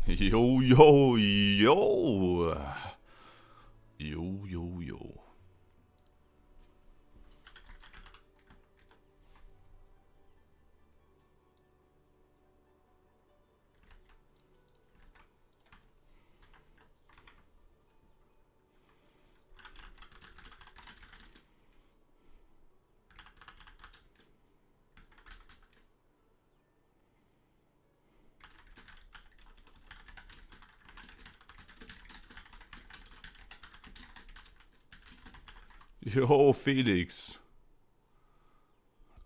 Yo, yo, yo. Yo, yo, yo. Yo, Felix.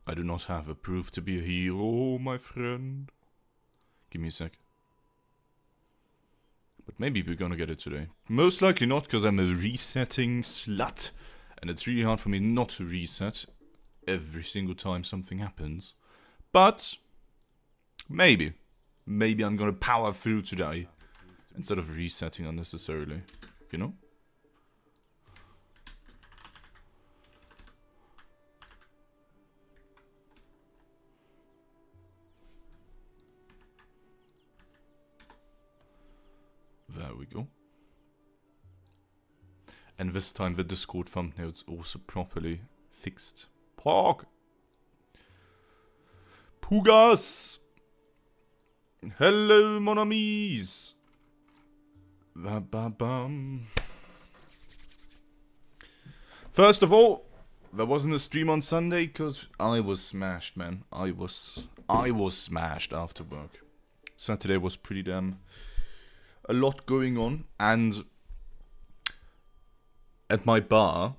I do not have a proof to be a hero, my friend. Give me a sec. But maybe we're gonna get it today. Most likely not, because I'm a resetting slut. And it's really hard for me not to reset every single time something happens. But maybe. Maybe I'm gonna power through today. Instead of resetting unnecessarily. You know? There we go. And this time the Discord thumbnail is also properly fixed. Pog! Pugas! Hello, mon amis! Ba-ba-bum. First of all, there wasn't a stream on Sunday because I was smashed, man. I was smashed after work. Saturday was pretty damn... a lot going on, and at my bar,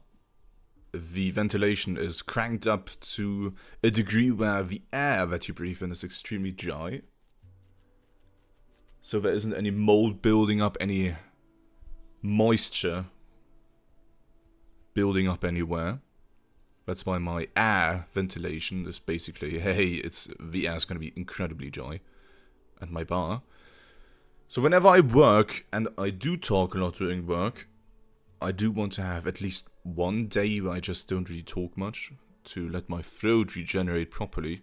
the ventilation is cranked up to a degree where the air that you breathe in is extremely dry. So there isn't any mold building up, any moisture building up anywhere. That's why my air ventilation is basically, hey, the air's gonna be incredibly dry at my bar. So whenever I work, and I do talk a lot during work, I do want to have at least one day where I just don't really talk much, to let my throat regenerate properly.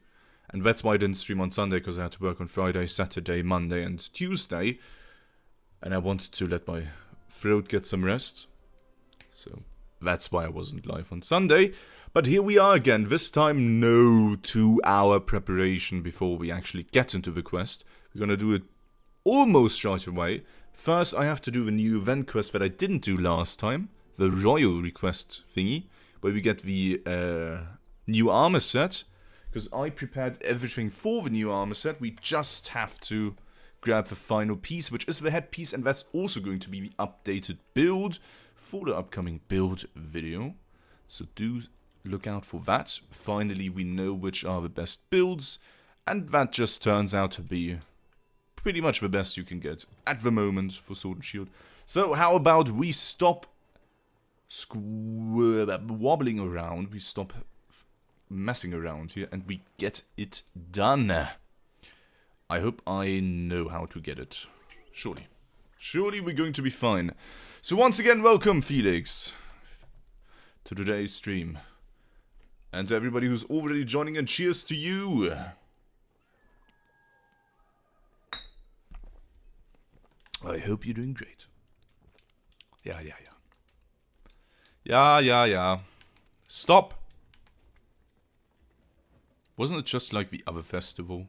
And that's why I didn't stream on Sunday, because I had to work on Friday, Saturday, Monday and Tuesday. And I wanted to let my throat get some rest. So that's why I wasn't live on Sunday. But here we are again, this time no 2-hour preparation before we actually get into the quest. We're gonna do it almost right away. First, I have to do the new event quest that I didn't do last time. The Royal Request thingy. Where we get the new armor set. Because I prepared everything for the new armor set. We just have to grab the final piece, which is the headpiece. And that's also going to be the updated build for the upcoming build video. So do look out for that. Finally, we know which are the best builds. And that just turns out to be pretty much the best you can get at the moment for Sword and Shield. So how about we stop wobbling around, we stop messing around here, and we get it done. I hope I know how to get it. Surely. Surely we're going to be fine. So once again, welcome Felix to today's stream. And to everybody who's already joining, and cheers to you. I hope you're doing great. Yeah. Yeah. Stop! Wasn't it just like the other festival?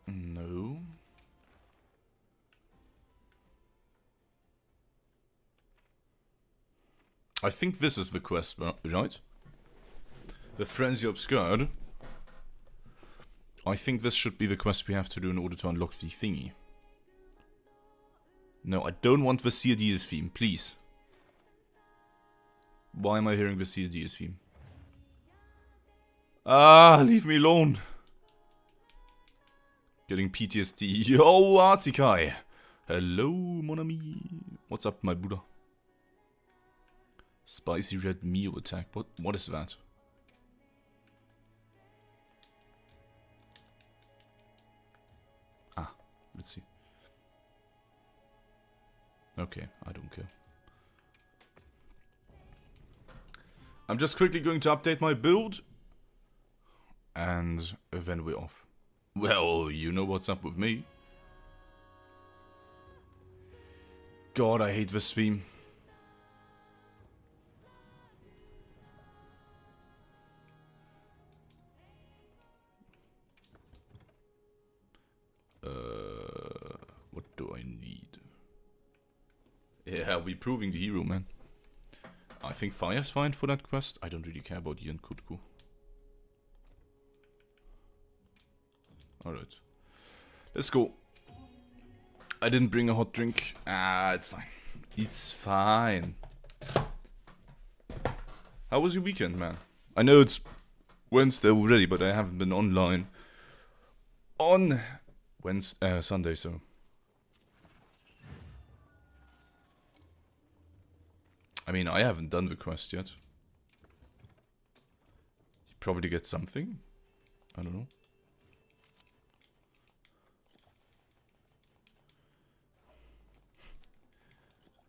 No. I think this is the quest, right? The Frenzied Obscured. I think this should be the quest we have to do in order to unlock the thingy. No, I don't want the CDS theme, please. Why am I hearing the CDS theme? Ah, leave me alone. Getting PTSD. Yo, Artikai. Hello, mon ami. What's up, my Buddha? Spicy red meal attack. What is that? Let's see. Okay, I don't care. I'm just quickly going to update my build. And then we're off. Well, you know what's up with me. God, I hate this theme. What do I need? Yeah, we're proving the hero, man. I think fire's fine for that quest. I don't really care about Ian Kutku. Alright. Let's go. I didn't bring a hot drink. Ah, it's fine. It's fine. How was your weekend, man? I know it's Wednesday already, but I haven't been online on Wednesday, Sunday, so. I mean, I haven't done the quest yet. You probably get something. I don't know.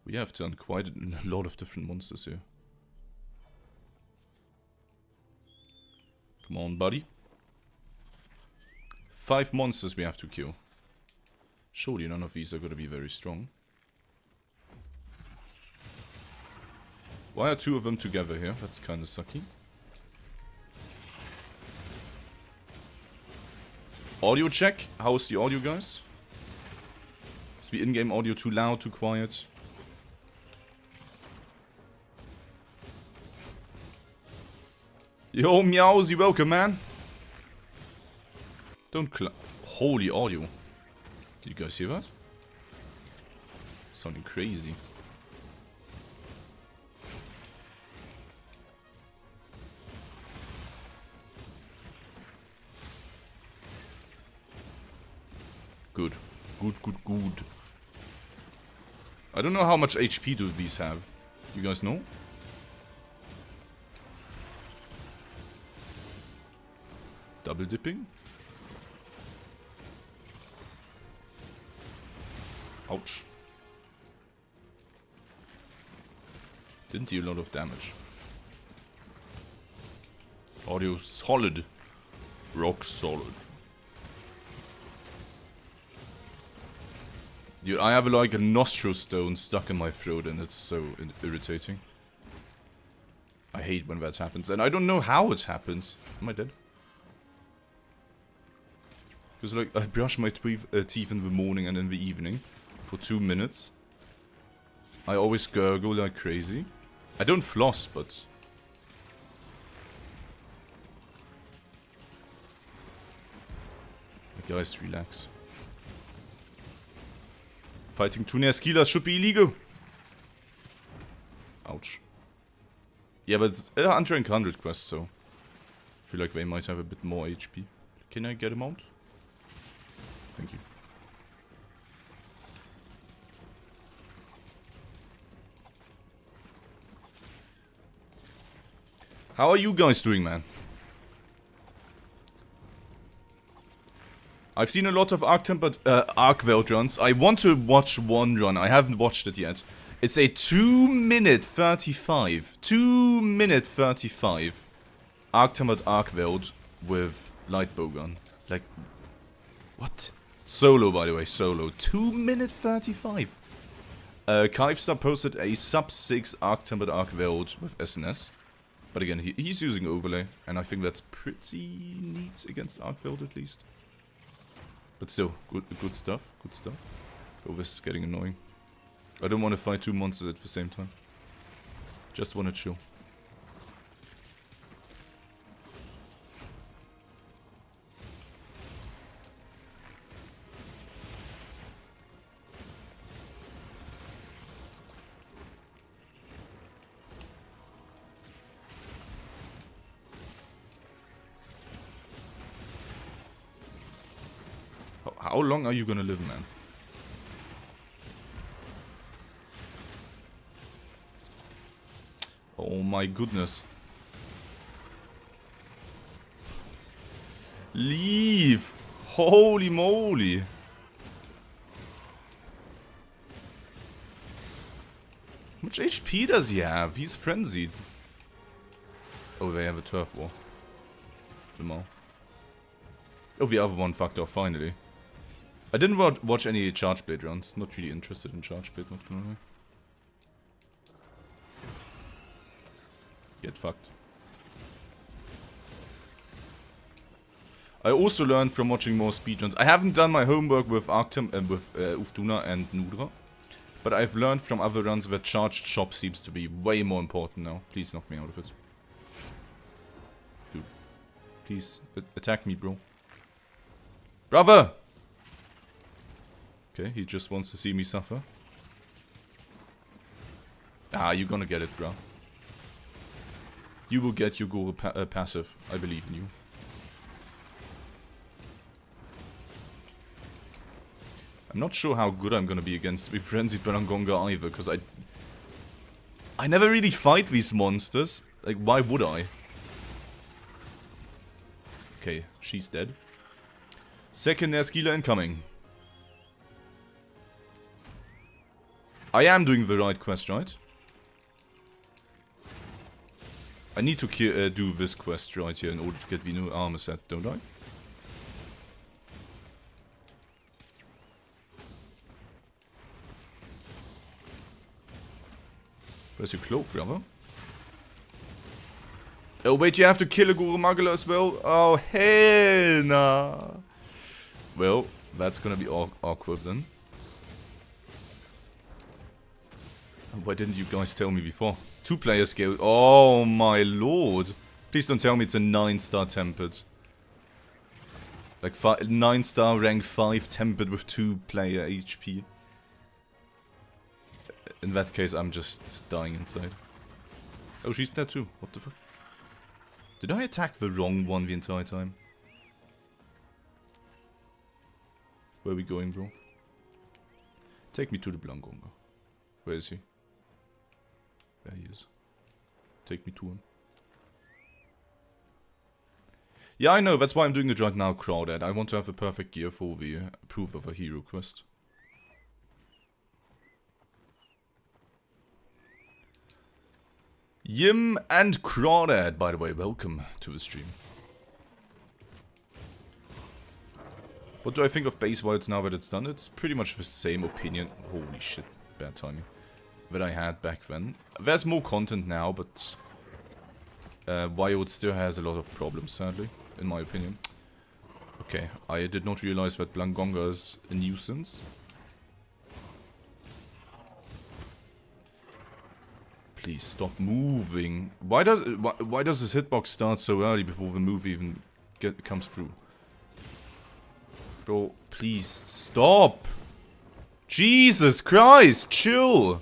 We have done quite a lot of different monsters here. Come on, buddy. 5 monsters we have to kill. Surely none of these are going to be very strong. Why are 2 of them together here? That's kind of sucky. Audio check. How's the audio, guys? Is the in-game audio too loud, too quiet? Yo, Meowsy, welcome, man. Don't holy audio. Did you guys hear that? Sounding crazy. Good. Good. I don't know how much HP do these have. You guys know? Double dipping? Ouch. Didn't do a lot of damage. Audio solid. Rock solid. Dude, I have like a nostril stone stuck in my throat and it's so irritating. I hate when that happens and I don't know how it happens. Am I dead? Because like, I brush my teeth in the morning and in the evening for 2 minutes. I always gurgle like crazy. I don't floss, but... Guys, relax. Fighting 2 Nerskillas should be illegal. Ouch. Yeah, but it's a 100 quest, so... I feel like they might have a bit more HP. Can I get him out? Thank you. How are you guys doing, man? I've seen a lot of Arch Tempered Arkveld runs. I want to watch one run. I haven't watched it yet. It's a 2-minute 35. 2-minute 35. Arch Tempered Arkveld with light bowgun. Like, what? Solo, by the way, solo. 2-minute 35. Kivestar posted a sub-6 Arch Tempered Arkveld with SNS. But again, he's using overlay, and I think that's pretty neat against Arkveld at least. But still, good stuff, good stuff. Oh, this is getting annoying. I don't want to fight 2 monsters at the same time. Just want to chill. How long are you gonna live, man? Oh my goodness. Leave! Holy moly! How much HP does he have? He's frenzied. Oh, they have a turf war. Oh, the other one fucked off, finally. I didn't watch any Charge Blade runs. Not really interested in Charge Blade, not gonna lie. Get fucked. I also learned from watching more speedruns. I haven't done my homework with Uth Duna and Udra. But I've learned from other runs that charged chop seems to be way more important now. Please knock me out of it. Dude. Please attack me, bro. Brother! Okay, he just wants to see me suffer. Ah, you're gonna get it, bro. You will get your Gore passive. I believe in you. I'm not sure how good I'm gonna be against the Frenzied Barangonga either, because I never really fight these monsters. Like, why would I? Okay, she's dead. Second Nerskila incoming. I am doing the right quest, right? I need to do this quest right here in order to get the new armor set, don't I? Where's your cloak, brother? Oh wait, you have to kill a Gore Magala as well? Oh hell nah. Well, that's gonna be awkward then. Why didn't you guys tell me before? 2-player scale. Oh my lord. Please don't tell me it's a 9-star tempered. Like 9-star rank 5 tempered with 2-player HP. In that case, I'm just dying inside. Oh, she's dead too. What the fuck? Did I attack the wrong one the entire time? Where are we going, bro? Take me to the Blangonga. Where is he? There he is. Take me to him. Yeah, I know. That's why I'm doing it right now, Crawdad. I want to have a perfect gear for the proof of a hero quest. Yim and Crawdad, by the way, welcome to the stream. What do I think of base wilds now that it's done? It's pretty much the same opinion. Holy shit, bad timing. That I had back then. There's more content now, but Wild still has a lot of problems, sadly, in my opinion. Okay, I did not realize that Blangonga is a nuisance. Please stop moving. Why does this hitbox start so early before the move even comes through? Bro, please stop. Jesus Christ, chill.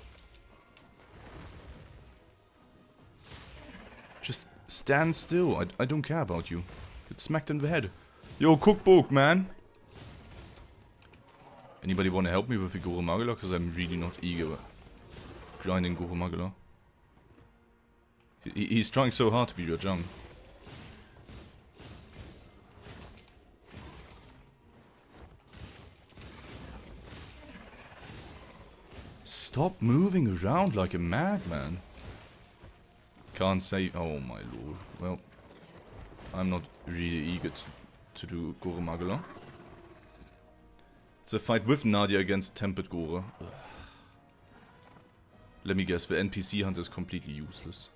Just stand still. I don't care about you. Get smacked in the head. Yo, cookbook, man. Anybody want to help me with the Gore Magala? Because I'm really not eager grinding Gore Magala. He's trying so hard to be your junk. Stop moving around like a madman. Can't say. Oh my lord. Well, I'm not really eager to do Gore Magala. It's a fight with Nadia against Tempered Gore. Ugh. Let me guess, the NPC hunter is completely useless.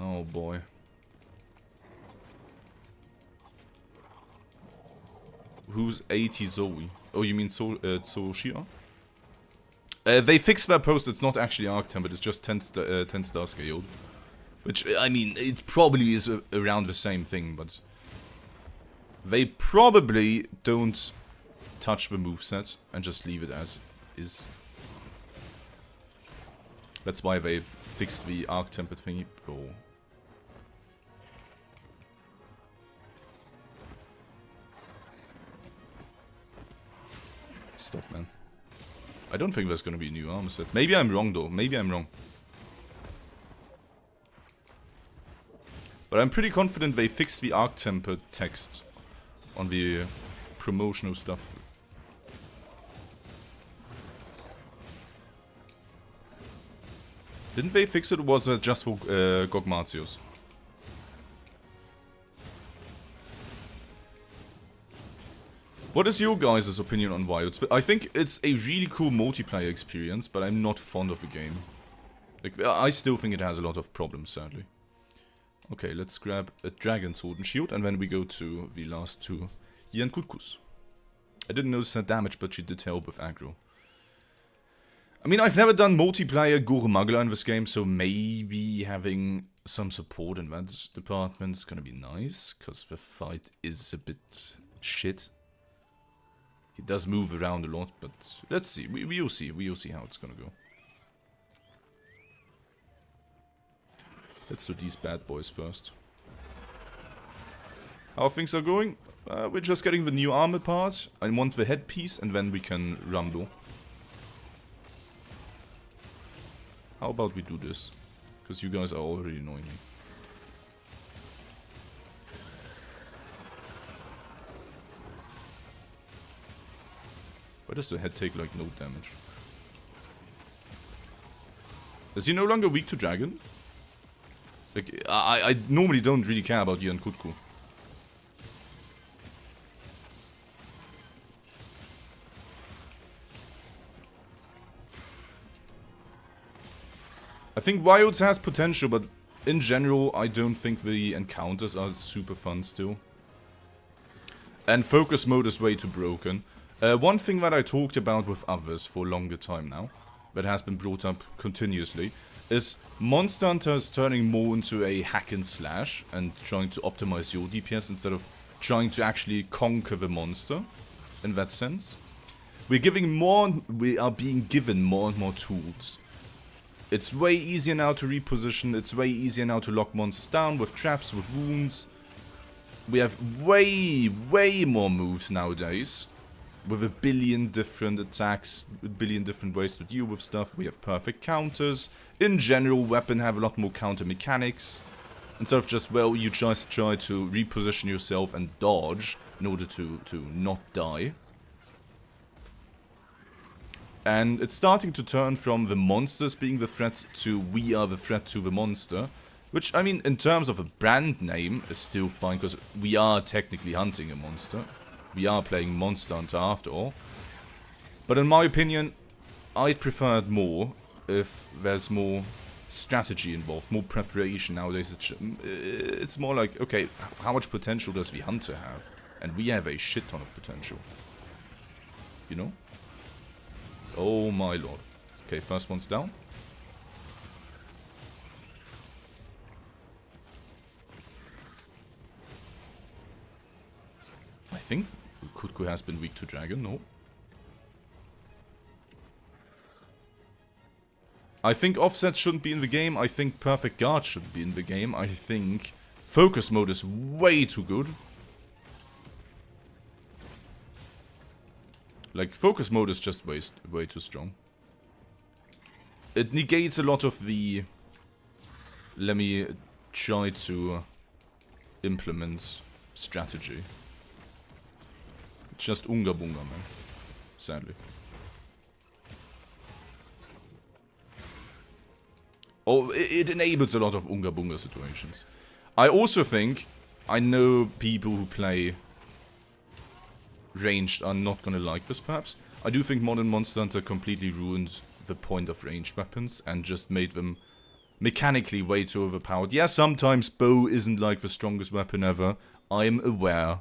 Oh boy. Who's AT Zoe? Oh, you mean Soshia? They fixed their post, it's not actually Arch Tempered, it's just 10 star scaled. Which, I mean, it probably is around the same thing, but... They probably don't touch the moveset and just leave it as is. That's why they fixed the Arch Tempered thingy. Oh. Stop, man. I don't think there's gonna be a new armor set. Maybe I'm wrong, though. Maybe I'm wrong. But I'm pretty confident they fixed the Arch Tempered text on the promotional stuff. Didn't they fix it, or was it just for Gogmatios? What is your guys' opinion on Wilds? I think it's a really cool multiplayer experience, but I'm not fond of the game. Like, I still think it has a lot of problems, sadly. Okay, let's grab a Dragon Sword and Shield, and then we go to the last two. Yan Kutkus. I didn't notice her damage, but she did help with aggro. I mean, I've never done multiplayer Gore Magala in this game, so maybe having some support in that department is gonna be nice, because the fight is a bit shit. He does move around a lot, but let's see. We'll see. We'll see how it's gonna go. Let's do these bad boys first. How things are going? We're just getting the new armor part. I want the headpiece, and then we can rumble. How about we do this? Because you guys are already annoying me. Why does the head take, like, no damage? Is he no longer weak to dragon? Like, I normally don't really care about Yan Kutku. I think Wilds has potential, but in general, I don't think the encounters are super fun still. And focus mode is way too broken. One thing that I talked about with others for a longer time now, that has been brought up continuously, is Monster Hunters turning more into a hack and slash and trying to optimize your DPS instead of trying to actually conquer the monster, in that sense. We are being given more and more tools. It's way easier now to reposition, it's way easier now to lock monsters down with traps, with wounds. We have way more moves nowadays. With a billion different attacks, a billion different ways to deal with stuff. We have perfect counters. In general, weapons have a lot more counter mechanics. Instead of just, well, you just try to reposition yourself and dodge in order to not die. And it's starting to turn from the monsters being the threat to we are the threat to the monster. Which, I mean, in terms of a brand name, is still fine, because we are technically hunting a monster. We are playing Monster Hunter after all. But in my opinion, I'd prefer it more if there's more strategy involved, more preparation. Nowadays it's more like, okay, how much potential does the hunter have? And we have a shit ton of potential. You know? Oh my lord. Okay, first one's down. I think Kutku has been weak to dragon, no? I think offset shouldn't be in the game. I think perfect guard shouldn't be in the game. I think focus mode is way too good. Like, focus mode is just way too strong. It negates a lot of the... Let me try to implement strategy. It's just Unga Bunga, man. Sadly. Oh, it enables a lot of Unga Bunga situations. I also think, I know people who play ranged are not gonna like this perhaps. I do think Modern Monster Hunter completely ruined the point of ranged weapons and just made them mechanically way too overpowered. Yeah, sometimes bow isn't like the strongest weapon ever. I'm aware.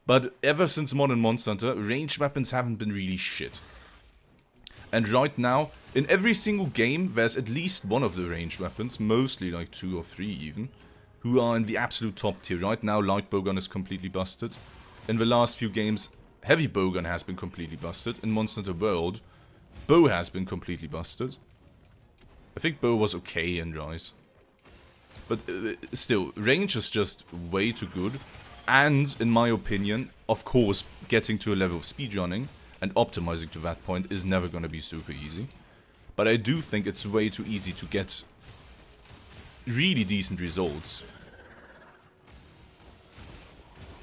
But ever since Modern Monster Hunter, ranged weapons haven't been really shit. And right now, in every single game, there's at least one of the ranged weapons, mostly like 2 or 3 even, who are in the absolute top tier. Right now, light bowgun is completely busted. In the last few games, heavy bowgun has been completely busted. In Monster Hunter World, bow has been completely busted. I think bow was okay in Rise. But still, range is just way too good. And, in my opinion, of course, getting to a level of speedrunning and optimizing to that point is never going to be super easy. But I do think it's way too easy to get really decent results.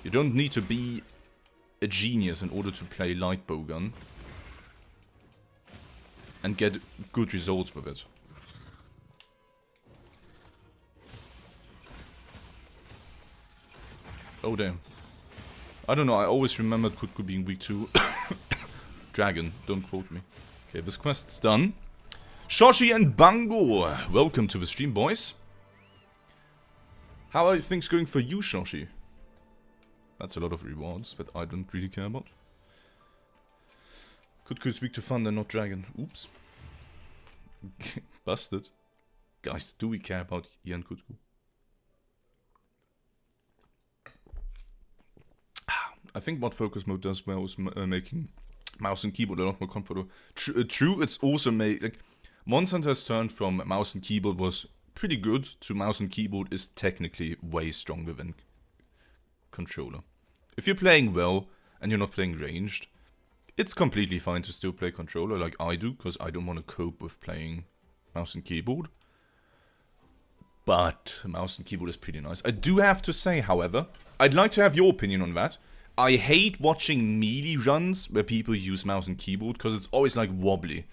You don't need to be a genius in order to play light bowgun and get good results with it. Oh, damn. I don't know, I always remembered Kutku being weak too. Dragon, don't quote me. Okay, this quest's done. Shoshi and Bango, welcome to the stream, boys. How are things going for you, Shoshi? That's a lot of rewards that I don't really care about. Kutku's weak to thunder, not dragon. Oops. Busted. Guys, do we care about Ian Kutku? I think what focus mode does well is making mouse and keyboard a lot more comfortable. True, it's also made... Like, Monster Hunter's turn from mouse and keyboard was pretty good to mouse and keyboard is technically way stronger than controller. If you're playing well and you're not playing ranged, it's completely fine to still play controller like I do, because I don't want to cope with playing mouse and keyboard. But mouse and keyboard is pretty nice. I do have to say, however, I'd like to have your opinion on that. I hate watching melee runs where people use mouse and keyboard because it's always like wobbly.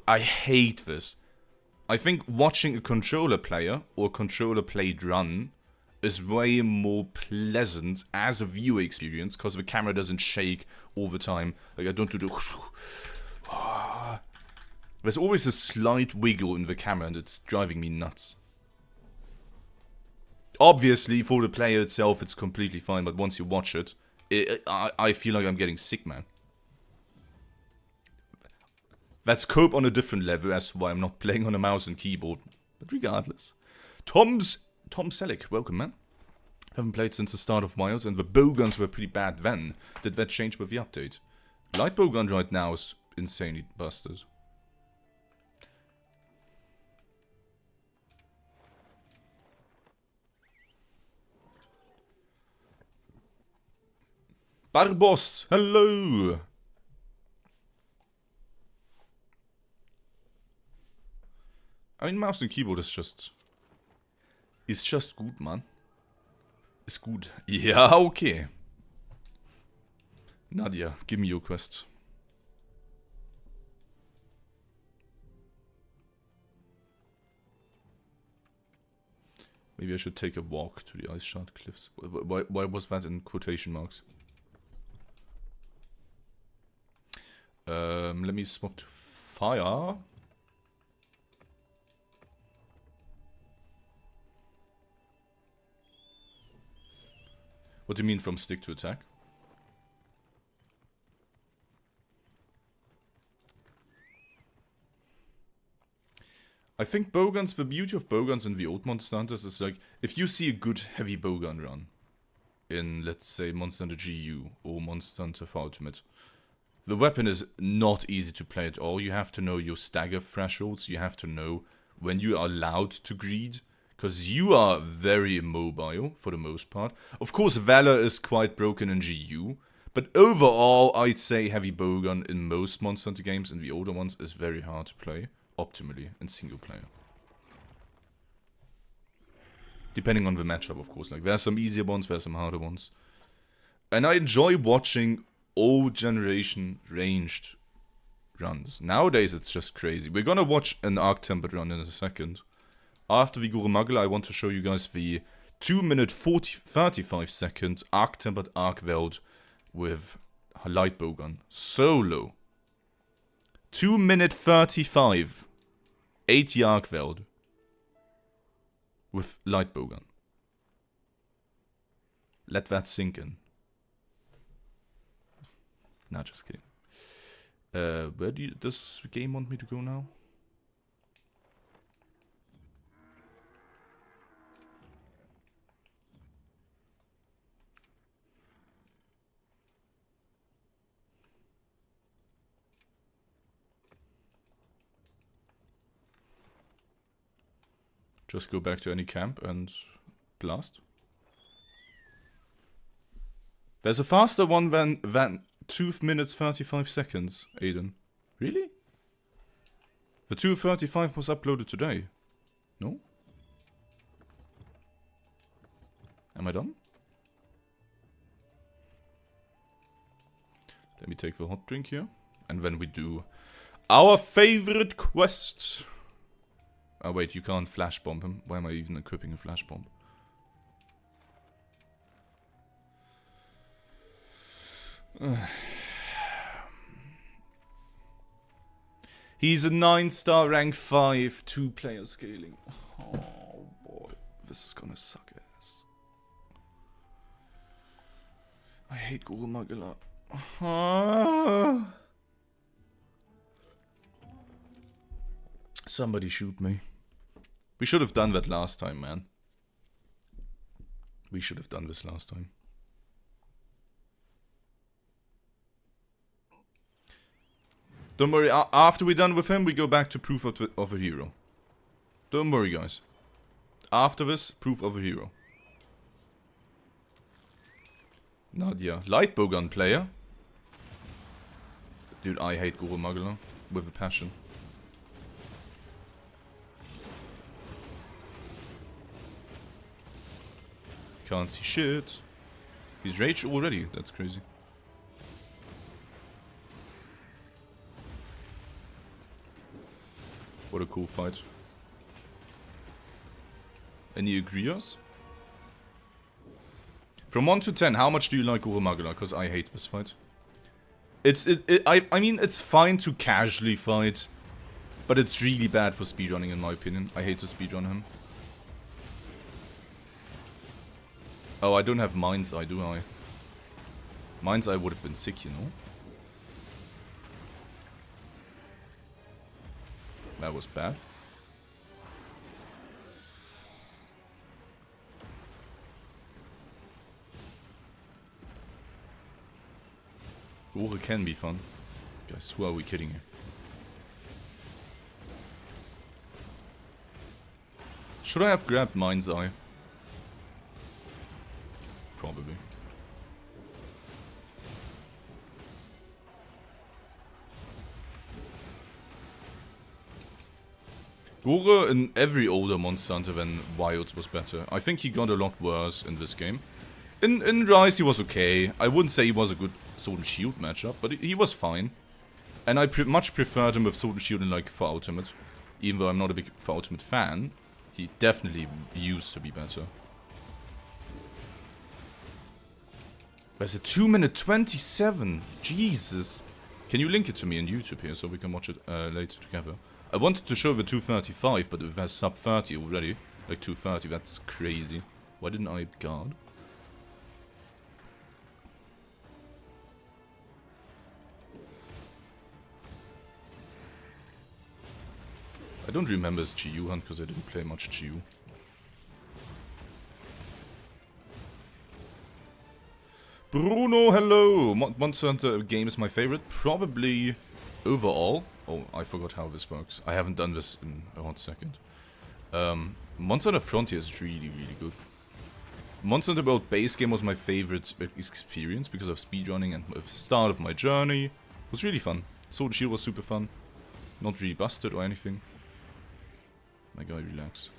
I hate this. I think watching a controller player or controller played run is way more pleasant as a viewer experience because the camera doesn't shake all the time. Like I don't do the... There's always a slight wiggle in the camera and it's driving me nuts. Obviously, for the player itself, it's completely fine, but once you watch it, I feel like I'm getting sick, man. That's cope on a different level, as why I'm not playing on a mouse and keyboard. But regardless. Tom Selleck, welcome, man. Haven't played since the start of Wilds, and the bowguns were pretty bad then. Did that change with the update? Light bowgun right now is insanely busted. Barbos, hello! I mean, mouse and keyboard is just... It's just good, man. It's good. Yeah, okay. Nadia, give me your quest. Maybe I should take a walk to the Ice Shard Cliffs. Why was that in quotation marks? Let me swap to fire. What do you mean from stick to attack? I think bowguns, the beauty of bowguns in the old Monster Hunters is like, if you see a good heavy bowgun run in, let's say, Monster Hunter GU or Monster Hunter for Ultimate, the weapon is not easy to play at all. You have to know your stagger thresholds, you have to know when you are allowed to greed, because you are very immobile for the most part. Of course, Valor is quite broken in GU, but overall, I'd say heavy bowgun in most Monster Hunter games, and the older ones, is very hard to play optimally in single player. Depending on the matchup, of course. Like, there are some easier ones, there are some harder ones. And I enjoy watching old generation ranged runs. Nowadays, it's just crazy. We're gonna watch an Arch Tempered run in a second. After the Gore Magala, I want to show you guys the 2-minute 35 seconds Arch Tempered Arkveld with a light bowgun. Solo. 2-minute 35. AT Arkveld with light bowgun. Let that sink in. Nah, just kidding. Where does the game want me to go now? Just go back to any camp and blast. There's a faster one than 2 minutes 35 seconds, Aiden. Really? The 2:35 was uploaded today. No? Am I done? Let me take the hot drink here. And then we do our favorite quest. Oh wait, you can't flash bomb him. Why am I even equipping a flash bomb? He's a 9-star rank 5, 2-player scaling. Oh boy, this is gonna suck ass. I hate Gore Magala. Somebody shoot me. We should have done that last time, man. We should have done this last time. Don't worry, after we're done with him, we go back to proof of a hero. Don't worry, guys. After this, proof of a hero. Nadia, light bowgun player. Dude, I hate Gore Magala with a passion. Can't see shit. He's rage already, that's crazy. What a cool fight. Any agreeers? From 1 to 10, how much do you like Gore Magala? Because I hate this fight. I mean, it's fine to casually fight, but it's really bad for speedrunning in my opinion. I hate to speedrun him. Oh, I don't have Mind's Eye, do I? Mind's Eye would have been sick, you know? That was bad. Gore can be fun. Guys, who are we kidding here? Should I have grabbed Mind's Eye? Probably. Gore in every older Monster Hunter than Wilds was better. I think he got a lot worse in this game. In Rise he was okay. I wouldn't say he was a good Sword and Shield matchup, but he was fine. And I much preferred him with Sword and Shield in like for Ultimate. Even though I'm not a big for Ultimate fan, he definitely used to be better. There's a 2-minute 27. Jesus. Can you link it to me on YouTube here so we can watch it later together? I wanted to show the 235, but it has sub 30 already. Like 230, that's crazy. Why didn't I guard? I don't remember his GU hunt because I didn't play much GU. Bruno, hello! Monster Hunter game is my favorite, probably overall. Oh, I forgot how this works. I haven't done this in a hot second. Monster Hunter Frontier is really, really good. Monster Hunter World base game was my favorite experience because of speedrunning and the start of my journey. It was really fun. Sword and Shield was super fun. Not really busted or anything. My guy, relax.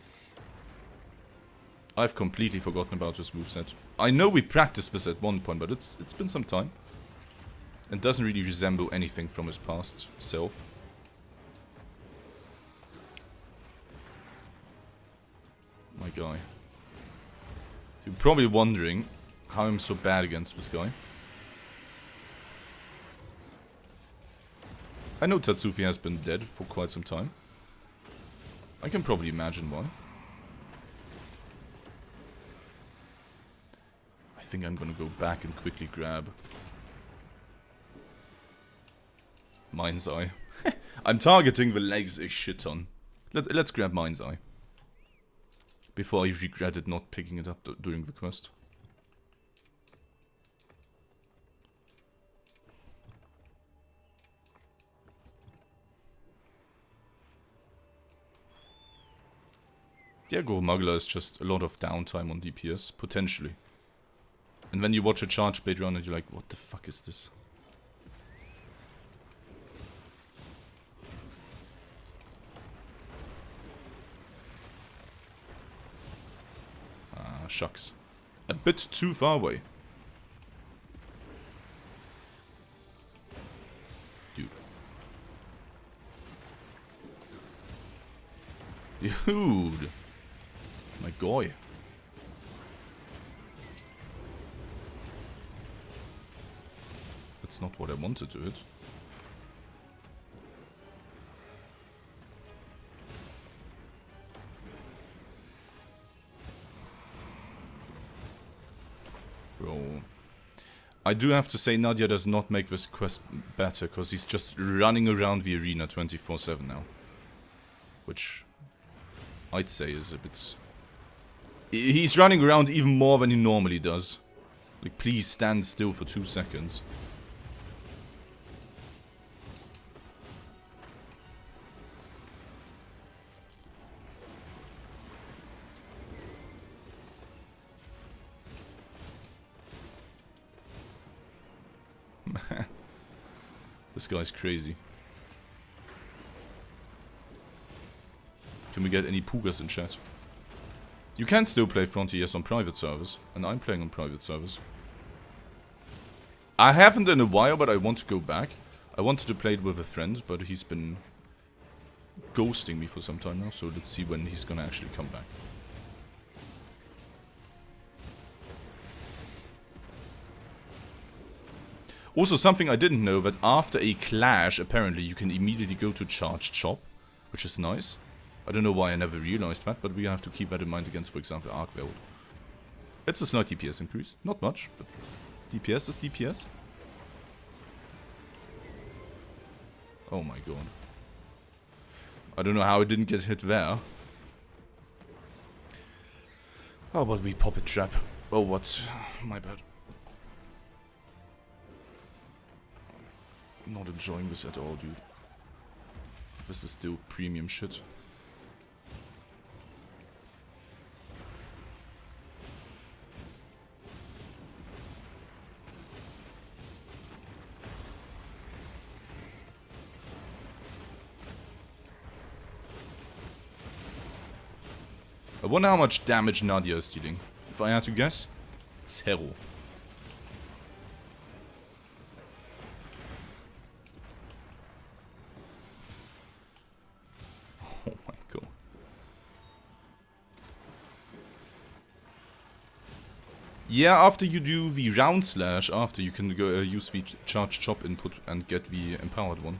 I've completely forgotten about this moveset. I know we practiced this at one point, but it's been some time. It doesn't really resemble anything from his past self. My guy. You're probably wondering how I'm so bad against this guy. I know Tatsufi has been dead for quite some time. I can probably imagine why. I think I'm gonna go back and quickly grab Mind's Eye. I'm targeting the legs a shit ton. Let's grab Mind's Eye. Before I regretted not picking it up during the quest. Yeah, Gore Magala is just a lot of downtime on DPS, potentially. And when you watch a charge blade run and you're like, what the fuck is this? Ah, shucks. A bit too far away. Dude. Dude. My guy. That's not what I wanted to hit. Bro. I do have to say Nadia does not make this quest better, because he's just running around the arena 24/7 now. Which I'd say is a bit... He's running around even more than he normally does. Like, please stand still for 2 seconds. Man, this guy's crazy. Can we get any Pugas in chat? You can still play Frontiers on private servers, and I'm playing on private servers. I haven't in a while, but I want to go back. I wanted to play it with a friend, but he's been ghosting me for some time now, so let's see when he's gonna actually come back. Also, something I didn't know, that after a clash, apparently you can immediately go to charge chop, which is nice. I don't know why I never realized that, but we have to keep that in mind against, for example, Arkveld. It's a slight DPS increase. Not much, but DPS is DPS. Oh my god. I don't know how I didn't get hit there. How about we pop a trap? Oh, what? My bad. Not enjoying this at all, dude. This is still premium shit. I wonder how much damage Nadia is dealing. If I had to guess, 0. Oh my god. Yeah, after you do the round slash, after you can go use the charge chop input and get the empowered one.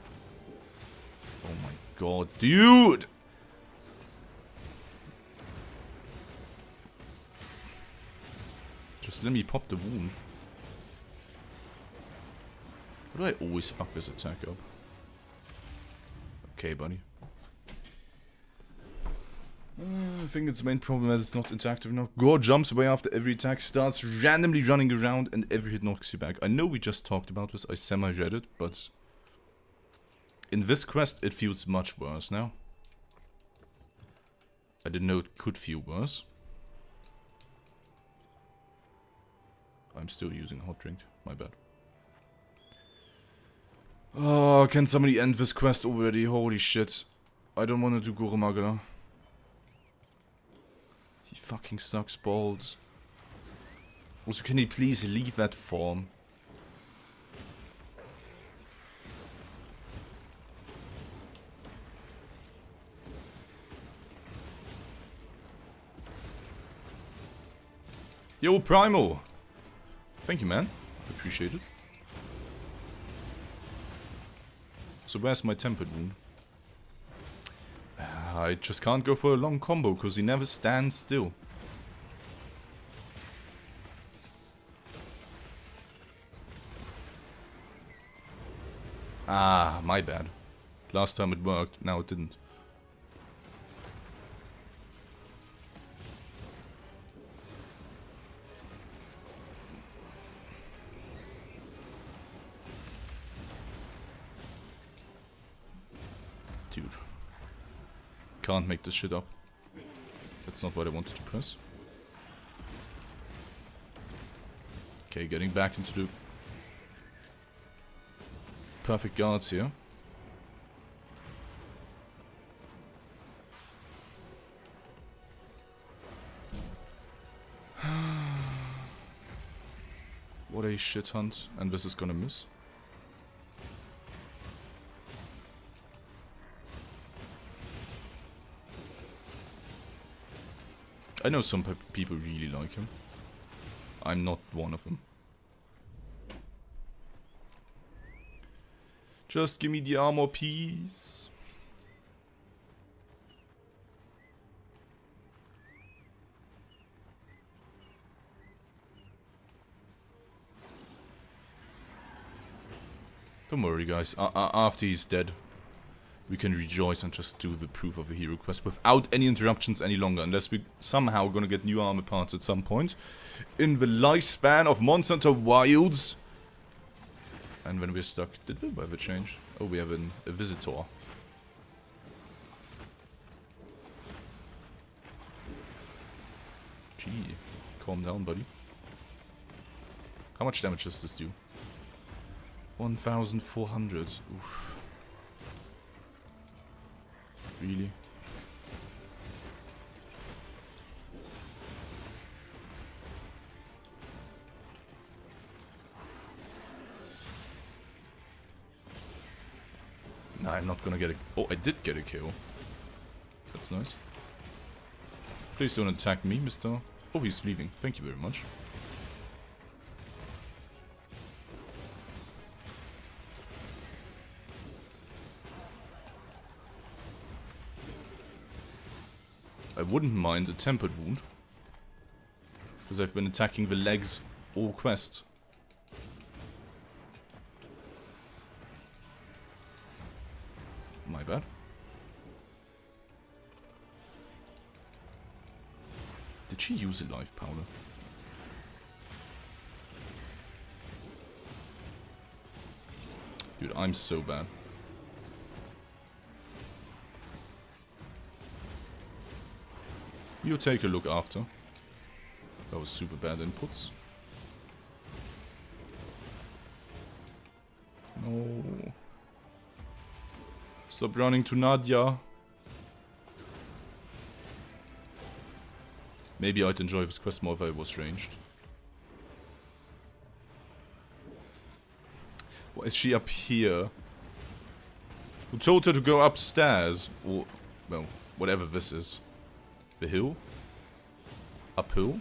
Oh my god, dude! Just let me pop the wound. Why do I always fuck this attack up? Okay, buddy. I think it's the main problem that it's not interactive enough. Gore jumps away after every attack, starts randomly running around, and every hit knocks you back. I know we just talked about this, I semi-read it, but... in this quest it feels much worse now. I didn't know it could feel worse. I'm still using a hot drink. My bad. Oh, can somebody end this quest already? Holy shit. I don't want to do Gore Magala. He fucking sucks balls. Also, can he please leave that form? Yo, Primo! Thank you, man. Appreciate it. So where's my tempered wound? I just can't go for a long combo because he never stands still. Ah, my bad. Last time it worked, now it didn't. Dude. Can't make this shit up. That's not what I wanted to press. Okay, getting back into the perfect guards here. What a shit hunt, and this is gonna miss. I know some people really like him. I'm not one of them. Just give me the armor piece. Don't worry, guys. After he's dead, we can rejoice and just do the proof of the hero quest without any interruptions any longer, unless we somehow gonna get new armor parts at some point in the lifespan of Monster Hunter Wilds. And when we're stuck, did we ever change? Oh, we have a visitor. Gee, calm down, buddy. How much damage does this do? 1,400. Oof. Really? Nah, I'm not gonna get a... Oh, I did get a kill. That's nice. Please don't attack me, mister. Oh, he's leaving. Thank you very much. I wouldn't mind a tempered wound, because I've been attacking the legs all quest. My bad. Did she use a life powder? Dude, I'm so bad. You take a look after. That was super bad inputs. No. Stop running to Nadia. Maybe I'd enjoy this quest more if I was ranged. Why is she up here? Who told her to go upstairs? Or, well, whatever this is. The hill? Uphill?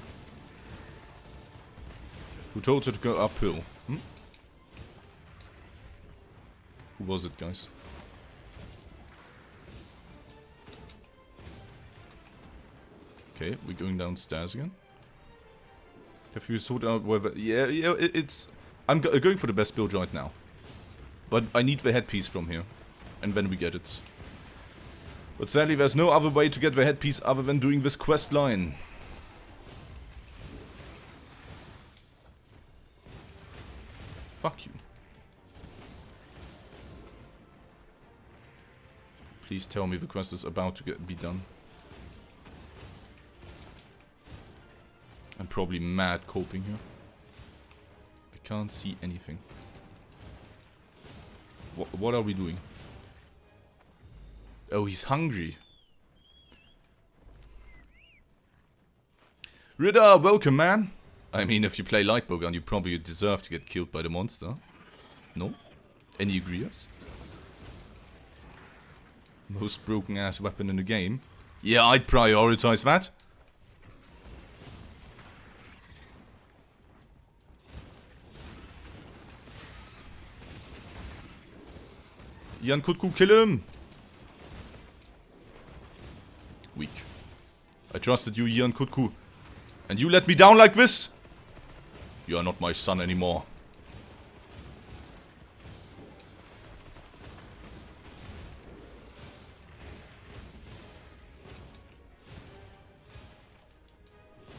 Who told her to go uphill? Hmm? Who was it, guys? Okay, we're going downstairs again. Have you sorted out whether... Yeah, it's... I'm going for the best build right now. But I need the headpiece from here. And then we get it. But sadly, there's no other way to get the headpiece other than doing this quest line. Fuck you. Please tell me the quest is about to be done. I'm probably mad coping here. I can't see anything. What are we doing? Oh, he's hungry. Ritter, welcome, man. I mean, if you play Lightbowgun, you probably deserve to get killed by the monster. No? Any agreeers? Most broken ass weapon in the game. Yeah, I'd prioritize that. Jan Kutku, kill him! Weak. I trusted you, Jan Kutku. And you let me down like this? You are not my son anymore.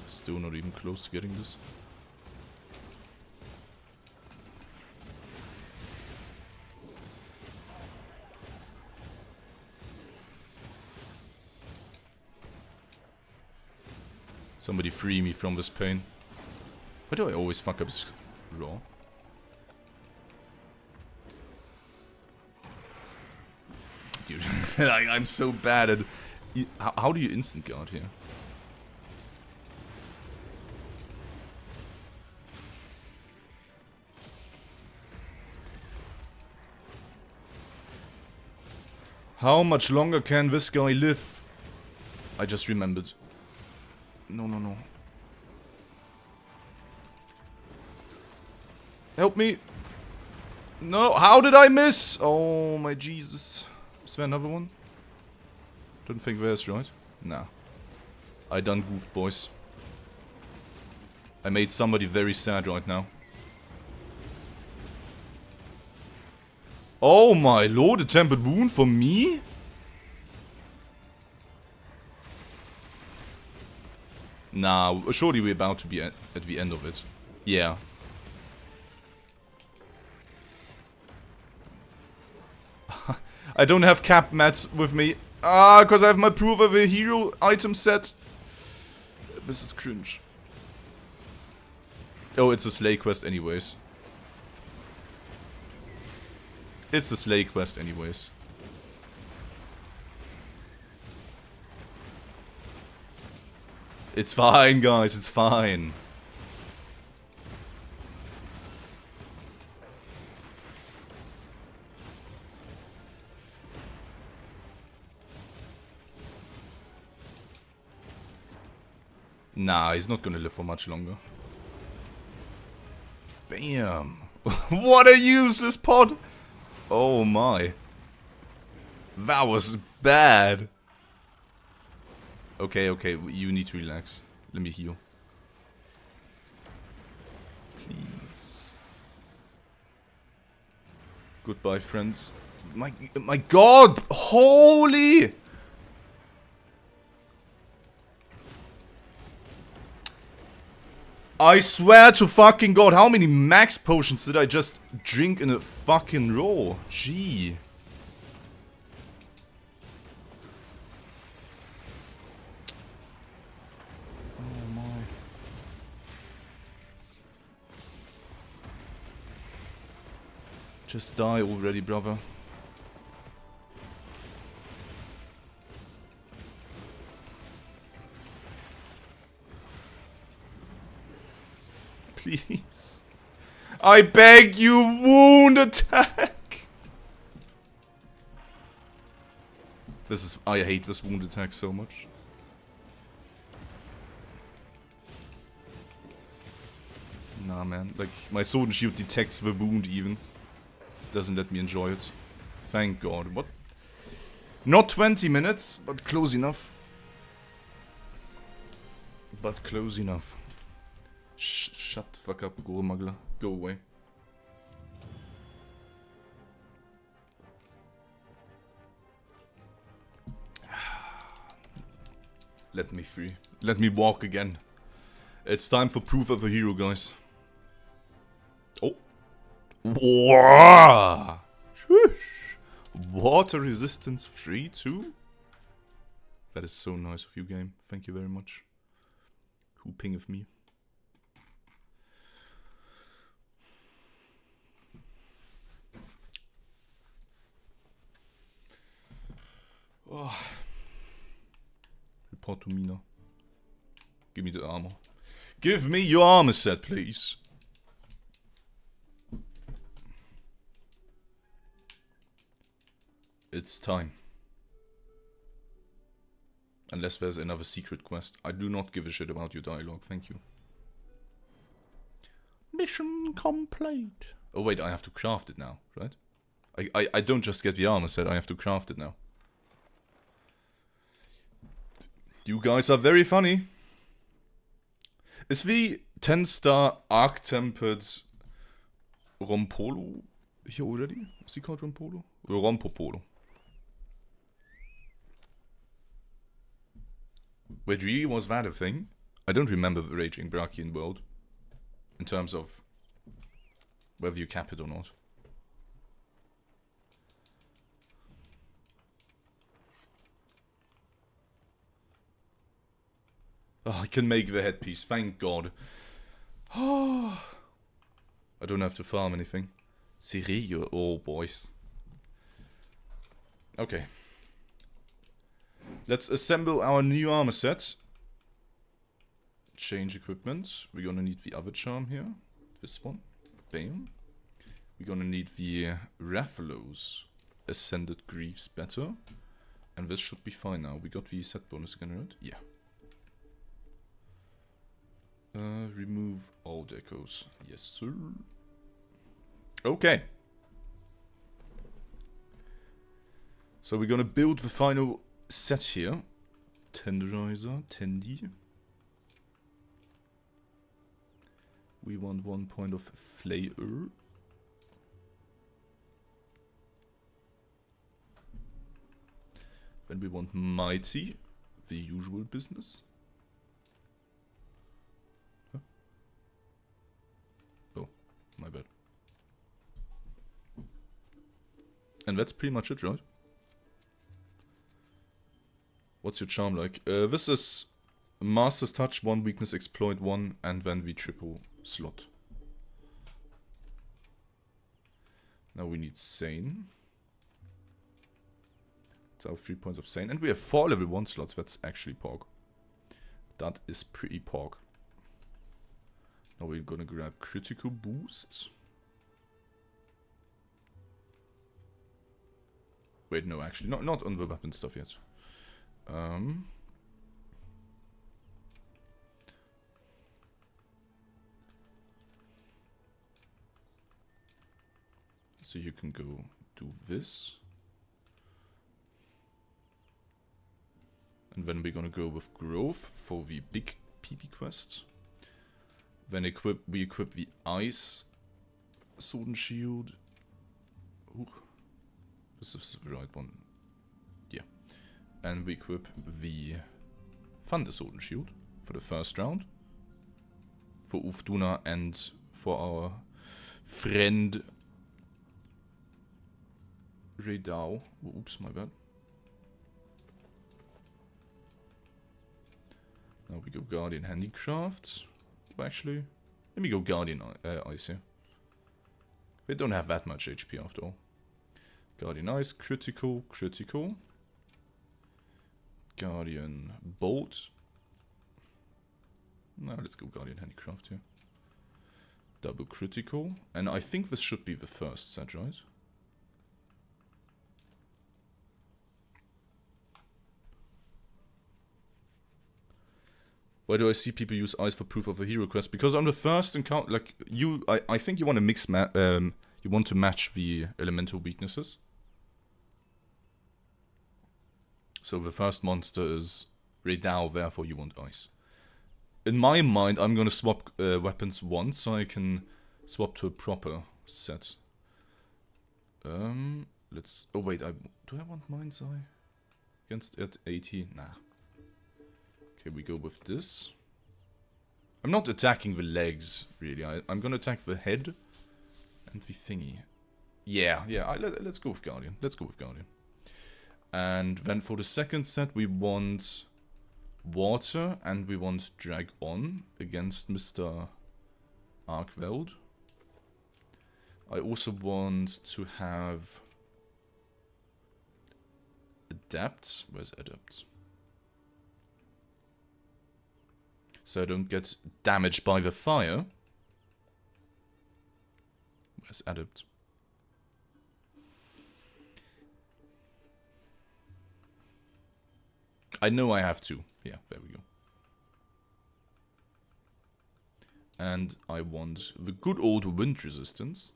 Still not even close to getting this. Somebody free me from this pain. Why do I always fuck up this raw? Dude, I'm so bad at... How do you instant guard here? How much longer can this guy live? I just remembered. No, no, no. Help me! No, how did I miss? Oh my Jesus. Is there another one? Don't think there's, right? Nah. I done goofed, boys. I made somebody very sad right now. Oh my lord, a tempered wound for me? Nah, surely we're about to be at the end of it. Yeah. I don't have cap mats with me. Ah, because I have my proof of a hero item set. This is cringe. Oh, it's a slay quest anyways. It's a slay quest anyways. It's fine, guys, it's fine. Nah, he's not gonna live for much longer. Bam! What a useless pod! Oh my. That was bad. Okay, okay, you need to relax. Let me heal. Please. Goodbye, friends. My god! Holy! I swear to fucking god, how many max potions did I just drink in a fucking row? Gee. Oh my. Just die already, brother. Please. I beg you, wound attack! This is... I hate this wound attack so much. Nah, man. Like, my sword and shield detects the wound even. Doesn't let me enjoy it. Thank god. What? Not 20 minutes, but close enough. But close enough. Shut the fuck up, Gore Magala. Go away. Let me free. Let me walk again. It's time for proof of a hero, guys. Oh. Wow. Shush. Water resistance 3 too? That is so nice of you, game. Thank you very much. Who pingeth me? Oh. Report to Mina. Give me the armor. Give me your armor set, please. It's time. Unless there's another secret quest. I do not give a shit about your dialogue, thank you. Mission complete. Oh wait, I have to craft it now, right? I don't just get the armor set, I have to craft it now. You guys are very funny. Is the 10-star Arch Tempered Rompolo here already? Is he called Rompolo? Or Rompopolo? Wait, really? Was that a thing? I don't remember the Raging Brachian world. In terms of whether you cap it or not. Oh, I can make the headpiece, thank god. Oh, I don't have to farm anything. Serio? Oh, boys. Okay. Let's assemble our new armor set. Change equipment. We're gonna need the other charm here. This one. Bam. We're gonna need the Rathalos Ascended Greaves better. And this should be fine now. We got the set bonus again, right? Yeah. Remove all decos. Yes, sir. Okay. So we're gonna build the final set here. Tenderizer, Tendy. We want 1 point of flavor. Then we want Mighty, the usual business. Huh? Oh, my bad. And that's pretty much it, right? What's your charm like? This is Master's Touch, 1 weakness, exploit 1, and then the triple slot. Now we need Sane. It's our 3 points of Sane. And we have 4 level 1 slots. That's actually pork. That is pretty pork. Now we're gonna grab critical boosts. Wait, no, actually. Not on the weapon stuff yet. So you can go do this. And then we're gonna go with growth for the big PP quest. Then we equip the ice sword and shield. Ooh. This is the right one. Yeah. And we equip the thunder sword and shield for the first round. For Uth Duna and for our friend Rey Dau. Oops, my bad. Now we go Guardian Handicraft. Well, actually, let me go Guardian Ice here. They don't have that much HP after all. Guardian Ice, critical, critical. Guardian Bolt. Now let's go Guardian Handicraft here. Double critical. And I think this should be the first set, right? Why do I see people use ice for proof of a hero quest? Because on the first encounter, like I think you want to mix, you want to match the elemental weaknesses. So the first monster is Rey Dau, therefore you want ice. In my mind, I'm gonna swap weapons once, so I can swap to a proper set. Let's. Oh wait, do I want Mind's Eye against AT? Nah. Okay, we go with this. I'm not attacking the legs, really. I'm gonna attack the head and the thingy. Yeah, let's go with Guardian. Let's go with Guardian. And then for the second set, we want water and we want drag on against Mr. Arkveld. I also want to have adapt. Where's adapt? So I don't get damaged by the fire. Where's adapt? I know I have to. Yeah, there we go. And I want the good old wind resistance.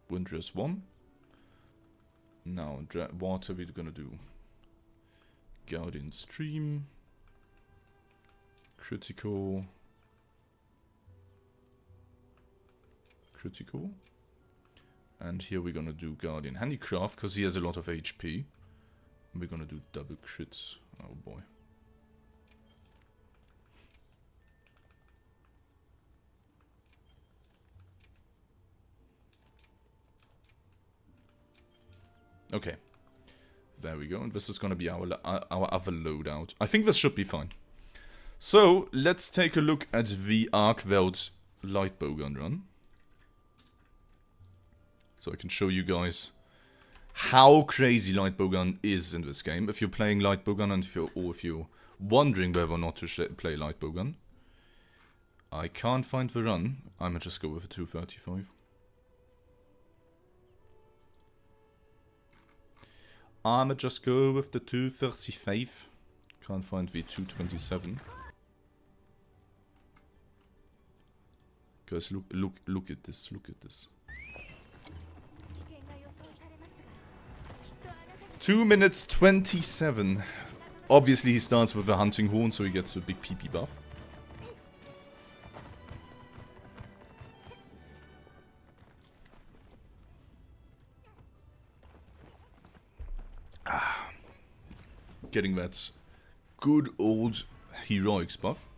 Wind res 1. Now, what are we gonna do? Guardian Stream. Critical. Critical. And here we're gonna do Guardian Handicraft, because he has a lot of HP. And we're gonna do double crits. Oh boy. Okay. There we go. And this is gonna be our other loadout. I think this should be fine. So, let's take a look at the Arkveld light bowgun run. So I can show you guys how crazy light bowgun is in this game. If you're playing light bowgun and if you're wondering whether or not to play light bowgun. I can't find the run. I'ma just go with a 235. I'ma just go with the 235. Can't find the 227. Guys, look at this, look at this. 2 minutes 27. Obviously he starts with a hunting horn, so he gets a big PP buff. Getting that good old heroics buff.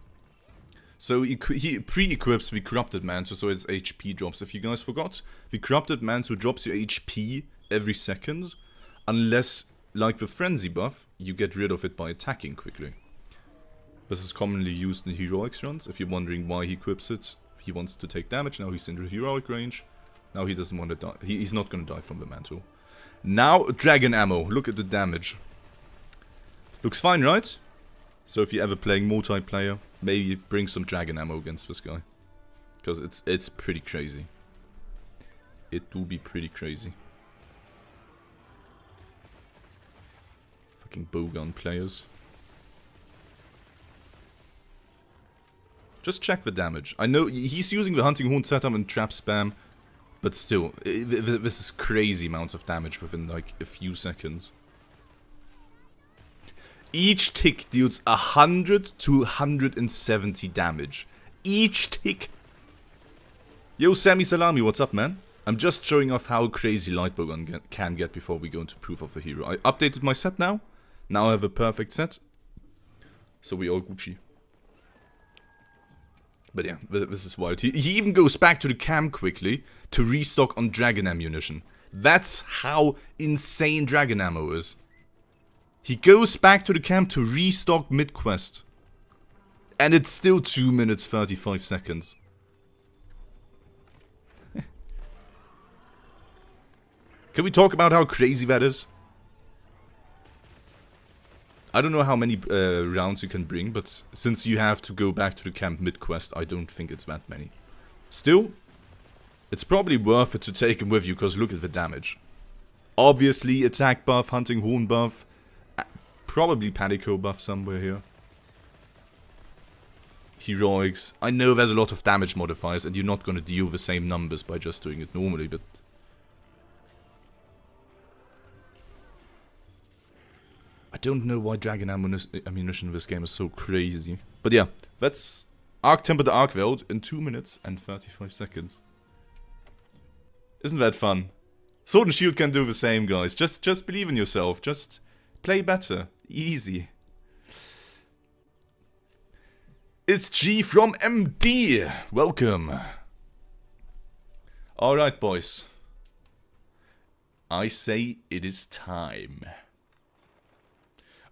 So he pre-equips the Corrupted Mantle, so his HP drops. If you guys forgot, the Corrupted Mantle drops your HP every second, unless, like the Frenzy buff, you get rid of it by attacking quickly. This is commonly used in heroics runs. If you're wondering why he equips it, he wants to take damage. Now he's in the heroic range. Now he doesn't want to die. He's not going to die from the mantle. Now dragon ammo. Look at the damage. Looks fine, right? So if you're ever playing multiplayer, maybe bring some dragon ammo against this guy. Because it's pretty crazy. It do be pretty crazy. Fucking bowgun players. Just check the damage. I know he's using the hunting horn setup and trap spam. But still, this is crazy amounts of damage within like a few seconds. Each tick deals 100 to 170 damage. Each tick. Yo, Sammy Salami, what's up, man? I'm just showing off how crazy Lightbowgun can get before we go into Proof of a Hero. I updated my set now. Now I have a perfect set. So we all Gucci. But yeah, this is wild. He even goes back to the camp quickly to restock on dragon ammunition. That's how insane dragon ammo is. He goes back to the camp to restock mid-quest. And it's still 2 minutes 35 seconds. Can we talk about how crazy that is? I don't know how many rounds you can bring, but since you have to go back to the camp mid-quest, I don't think it's that many. Still, it's probably worth it to take him with you, because look at the damage. Obviously, attack buff, hunting horn buff. Probably Panico buff somewhere here. Heroics. I know there's a lot of damage modifiers and you're not going to deal the same numbers by just doing it normally, but... I don't know why dragon ammunition in this game is so crazy. But yeah, that's Arch Tempered Rey Dau in 2 minutes and 35 seconds. Isn't that fun? Sword and Shield can do the same, guys. Just believe in yourself. Just play better. Easy. It's G from MD. Welcome. Alright, boys. I say it is time.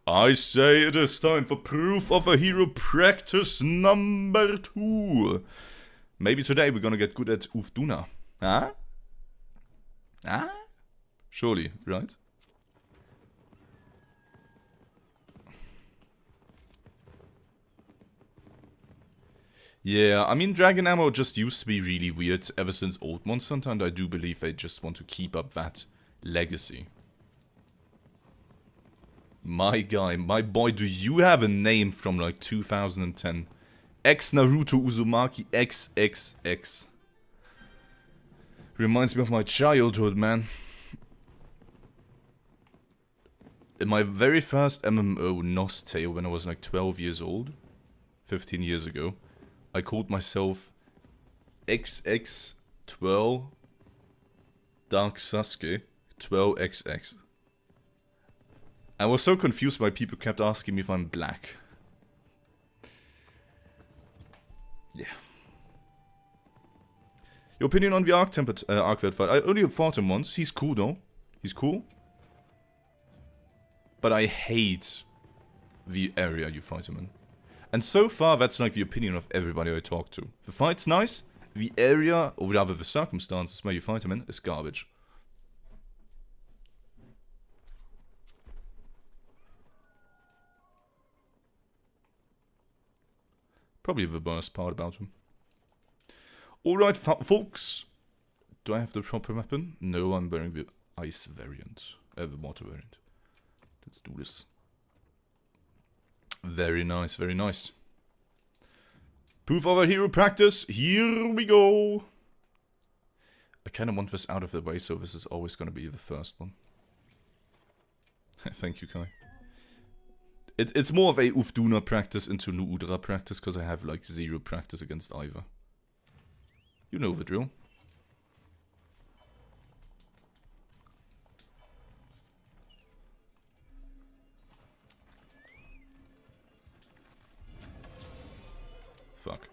I say it is time for Proof of a Hero practice number 2. Maybe today we're gonna get good at Uth Duna. Huh? Huh? Surely, right? Yeah, I mean, Dragon Ammo just used to be really weird ever since Old Monster Hunter, and I do believe they just want to keep up that legacy. My guy, my boy, do you have a name from like 2010? X Naruto Uzumaki XXX. Reminds me of my childhood, man. In my very first MMO, Nos Tale, when I was like 12 years old, 15 years ago, I called myself XX12 Dark Sasuke 12XX. I was so confused why people kept asking me if I'm black. Yeah. Your opinion on the Arch Tempered Arkveld fight? I only fought him once. He's cool though. He's cool. But I hate the area you fight him in. And so far, that's like the opinion of everybody I talk to. The fight's nice, the area, or rather the circumstances where you fight him in, is garbage. Probably the worst part about him. Alright, folks. Do I have the proper weapon? No, I'm wearing the ice variant. The water variant. Let's do this. Very nice, very nice. Proof of a hero practice. Here we go. I kind of want this out of the way, so this is always going to be the first one. Thank you, Kai. It's more of a Uth Duna practice into Udra practice, because I have like 0 practice against either. You know the drill. Fuck.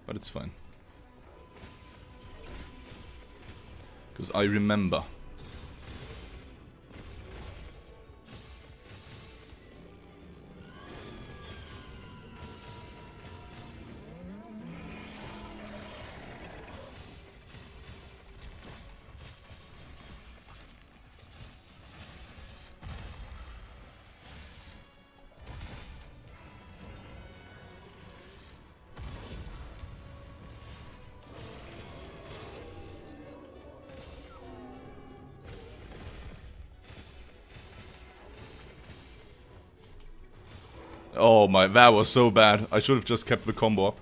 But it's fine. Because I remember. Oh my, that was so bad. I should have just kept the combo up.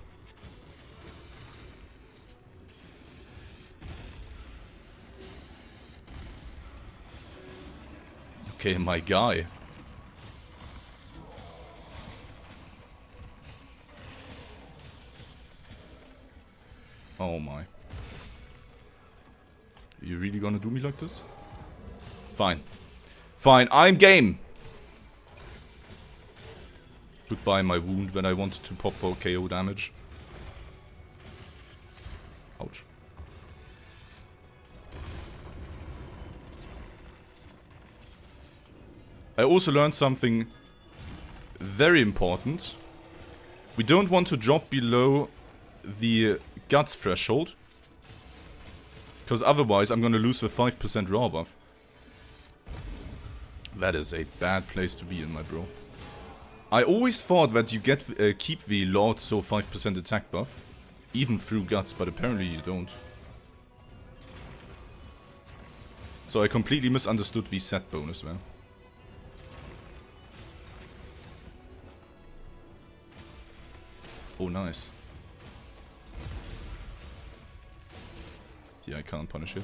Okay, my guy. Oh my. Are you really gonna do me like this? Fine. Fine, I'm game! Goodbye my wound when I wanted to pop for KO damage. Ouch. I also learned something very important. We don't want to drop below the guts threshold, because otherwise I'm gonna lose the 5% raw buff. That is a bad place to be in, my bro. I always thought that you get keep the Lord so 5% attack buff, even through guts, but apparently you don't. So I completely misunderstood the set bonus there. Oh, nice. Yeah, I can't punish it.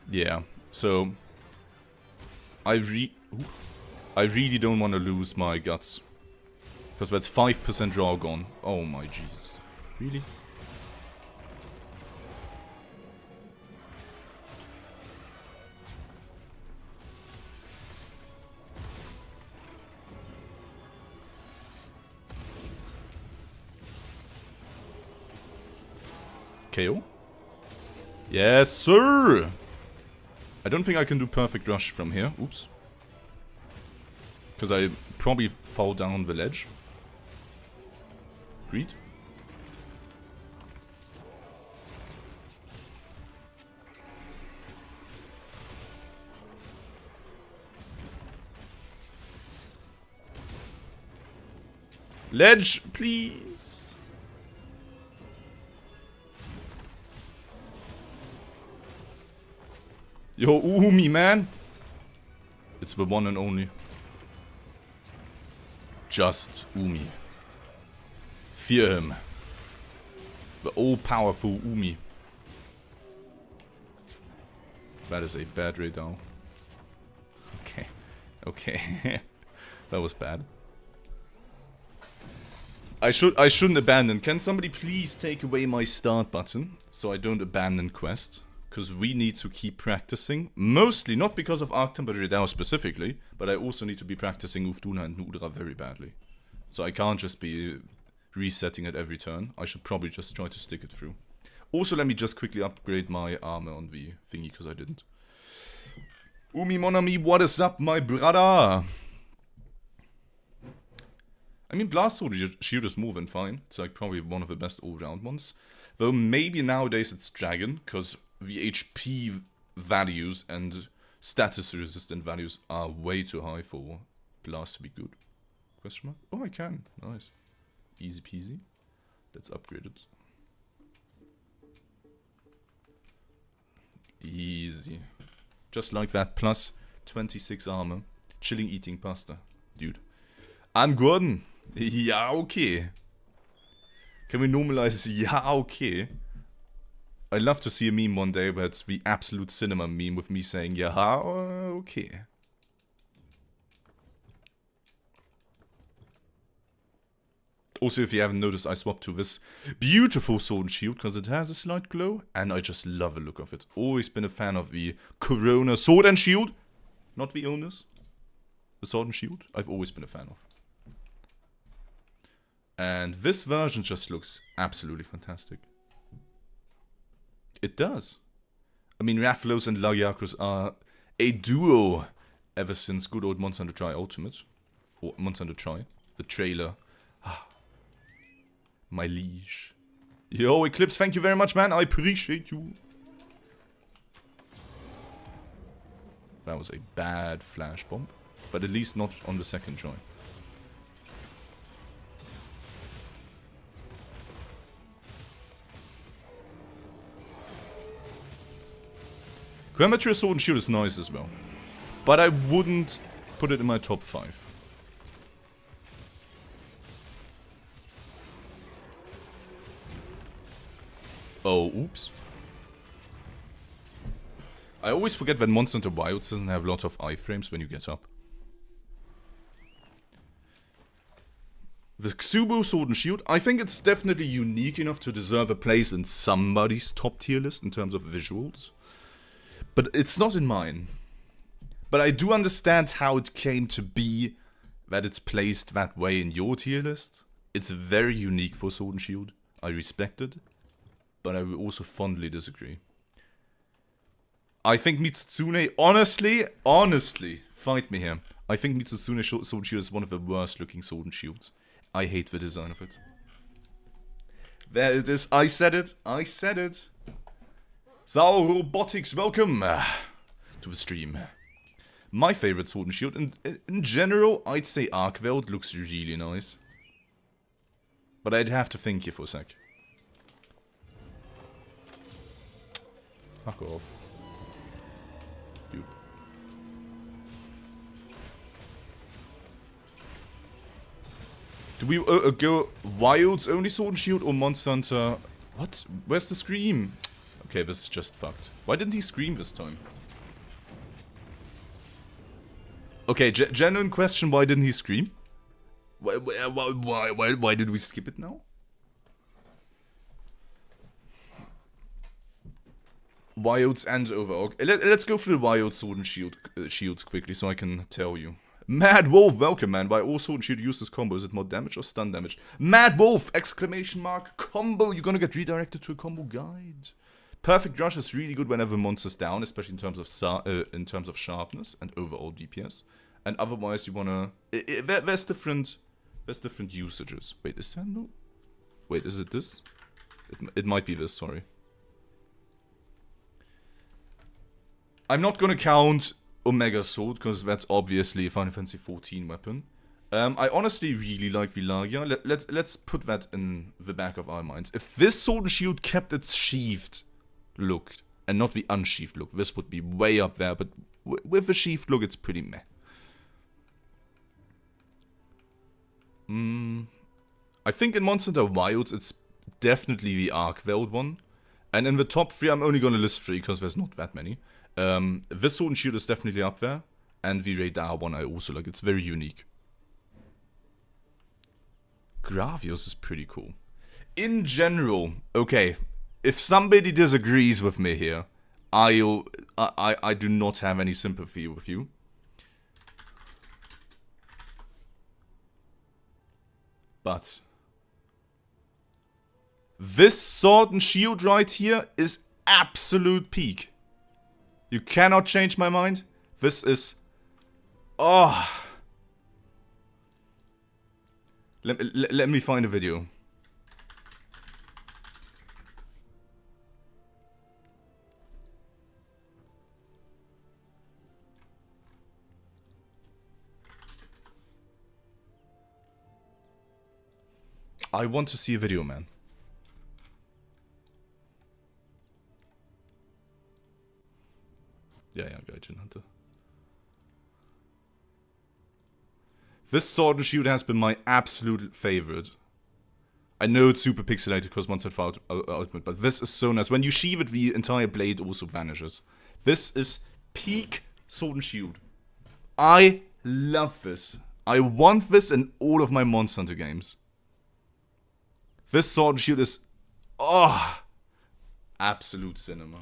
Yeah, so I really don't want to lose my guts, because that's 5% draw gone. Oh my Jesus. Really? KO? Yes, sir! I don't think I can do perfect rush from here. Oops. Because I probably fall down the ledge. Greed. Ledge, please! Yo, Umi, man! It's the one and only. Just Umi. Fear him. The all-powerful Umi. That is a bad Rey Dau. Okay. Okay. That was bad. I shouldn't abandon. Can somebody please take away my start button so I don't abandon quest? Because we need to keep practicing. Mostly, not because of Arch Tempered Rey Dau specifically, but I also need to be practicing Uth Duna and Udra very badly. So I can't just be resetting it every turn. I should probably just try to stick it through. Also, let me just quickly upgrade my armor on the thingy, because I didn't. Umi mon ami, what is up, my brother? I mean, Blast Sword Shield is more than fine. It's like probably one of the best all-round ones. Though maybe nowadays it's Dragon, because the HP values and status resistant values are way too high for Blast to be good. Question mark? Oh, I can. Nice. Easy peasy. That's upgraded. Easy. Just like that, plus 26 armor. Chilling eating pasta. Dude. I'm Gordon. Ja, okay. Can we normalize ja, okay? I'd love to see a meme one day where it's the absolute cinema meme with me saying ja, okay. Also, if you haven't noticed, I swapped to this beautiful sword and shield because it has a slight glow, and I just love the look of it. Always been a fan of the Corona sword and shield, not the illness. The sword and shield, I've always been a fan of. And this version just looks absolutely fantastic. It does. I mean, Rathalos and Lagiacrus are a duo ever since good old Monster Hunter Tri Ultimate. Or Monster Hunter Tri. The trailer. My liege. Yo, Eclipse, thank you very much, man. I appreciate you. That was a bad flash bomb. But at least not on the second try. Amateur Sword and Shield is nice as well. But I wouldn't put it in my top 5. Oh, oops. I always forget that Monster Hunter Wilds doesn't have a lot of iframes when you get up. The Xubu Sword and Shield, I think it's definitely unique enough to deserve a place in somebody's top tier list in terms of visuals. But it's not in mine. But I do understand how it came to be that it's placed that way in your tier list. It's very unique for Sword and Shield. I respect it. But I will also fondly disagree. I think Mitsune, honestly, fight me here. I think Mitsune Sword and Shield is one of the worst looking Sword and Shields. I hate the design of it. There it is. I said it. Sao Robotics, welcome to the stream. My favorite Sword and Shield, in general, I'd say Arkveld looks really nice. But I'd have to think here for a sec. Fuck off. Dude. Do we go Wilds only Sword and Shield or Monster Hunter? What? Where's the scream? Okay, this is just fucked. Why didn't he scream this time? Okay, genuine question, why didn't he scream? Why did we skip it now? Wilds and Overog. Let's go through the Wild Sword and Shields quickly so I can tell you. Mad Wolf, welcome man. By all Sword and Shield use this combo, is it more damage or stun damage? Mad Wolf! Exclamation mark, combo! You're gonna get redirected to a combo guide. Perfect Rush is really good whenever monster's down, especially in terms of sharpness and overall DPS. And otherwise you wanna... There's different usages. Wait, is that no? Wait, is it this? It might be this, sorry. I'm not gonna count Omega Sword, because that's obviously a Final Fantasy XIV weapon. I honestly really like Villagia. Let's put that in the back of our minds. If this Sword and Shield kept its sheathed look, and not the unsheathed look, this would be way up there, but with the sheathed look, it's pretty meh. I think in Monster Hunter Wilds, it's definitely the Arkveld one. And in the top 3, I'm only gonna list 3, because there's not that many. This Sword and Shield is definitely up there. And the Rey Dau one I also like. It's very unique. Gravios is pretty cool. In general, okay, if somebody disagrees with me here, I do not have any sympathy with you. But this Sword and Shield right here is absolute peak. You cannot change my mind. This is... Oh. Let me find a video. I want to see a video, man. This Sword and Shield has been my absolute favorite. I know it's super pixelated because Monster Hunter Ultimate, but this is so nice. When you sheath it, the entire blade also vanishes. This is peak Sword and Shield. I love this. I want this in all of my Monster Hunter games. This Sword and Shield is... oh, absolute cinema.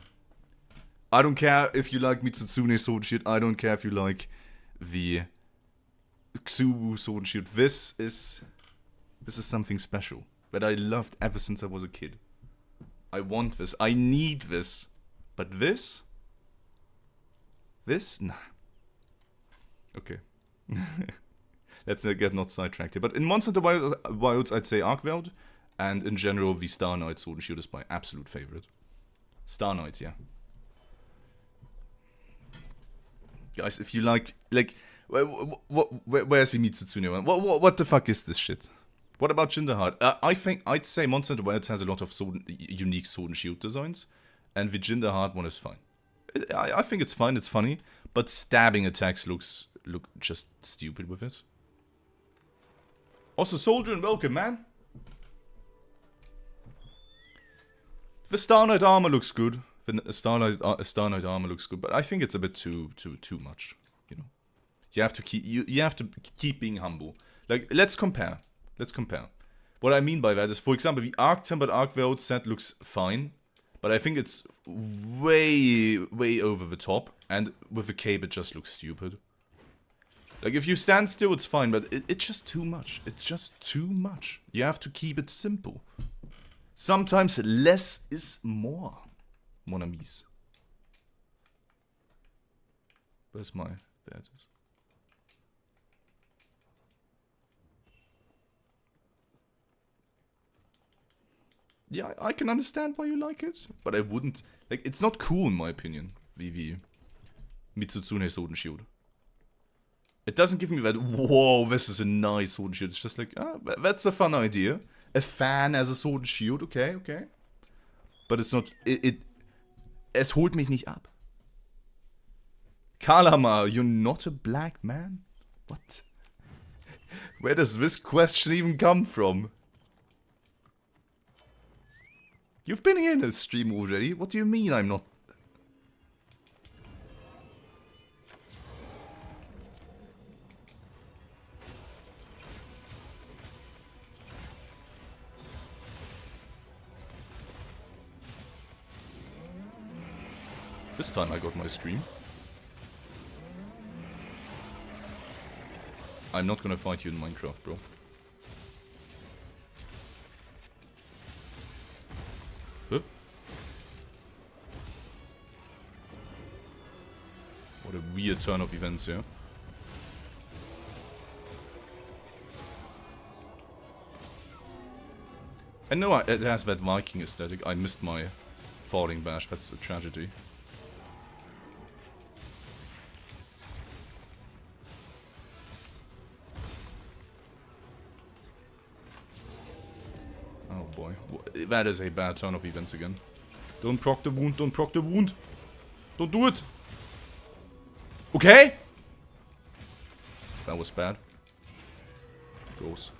I don't care if you like Mitsutsune's Sword and Shield. I don't care if you like the Xubu Sword and Shield. This is something special that I loved ever since I was a kid. I want this. I need this. But this? This? Nah. Okay. Let's get not sidetracked here. But in Monster Hunter Wilds, I'd say Arkveld. And in general, the Star Knight Sword and Shield is my absolute favorite. Star Knight, yeah. Guys, if you like, where's the Mitsutsume one? What the fuck is this shit? What about Jinderheart? I'd say Monster Hunter Wilds has a lot of unique Sword and Shield designs, and the Jinderheart one is fine. I think it's fine, it's funny, but stabbing attacks look just stupid with it. Also, Soldier and welcome, man. The Star Knight armor looks good. The Star Knight armor looks good, but I think it's a bit too much. You know, you have to keep being humble. Like, let's compare. What I mean by that is, for example, the Arch Tempered Arkveld set looks fine, but I think it's way over the top, and with the cape it just looks stupid. Like, if you stand still, it's fine, but it's just too much. It's just too much. You have to keep it simple. Sometimes less is more. Mon amis. Where's my... there it is. Yeah, I can understand why you like it, but I wouldn't... like, it's not cool in my opinion, the Mitsutsume Sword and Shield. It doesn't give me that, whoa, this is a nice Sword and Shield. It's just like, ah, that's a fun idea. A fan as a Sword and Shield, okay. But it's not... Es holt mich nicht ab. Kalama, you're not a black man? What? Where does this question even come from? You've been here in the stream already. What do you mean I'm not... This time I got my stream. I'm not gonna fight you in Minecraft, bro. Huh? What a weird turn of events here. I know it has that Viking aesthetic. I missed my falling bash. That's a tragedy. That is a bad turn of events again. Don't proc the wound, don't proc the wound. Don't do it. Okay? That was bad. Gross.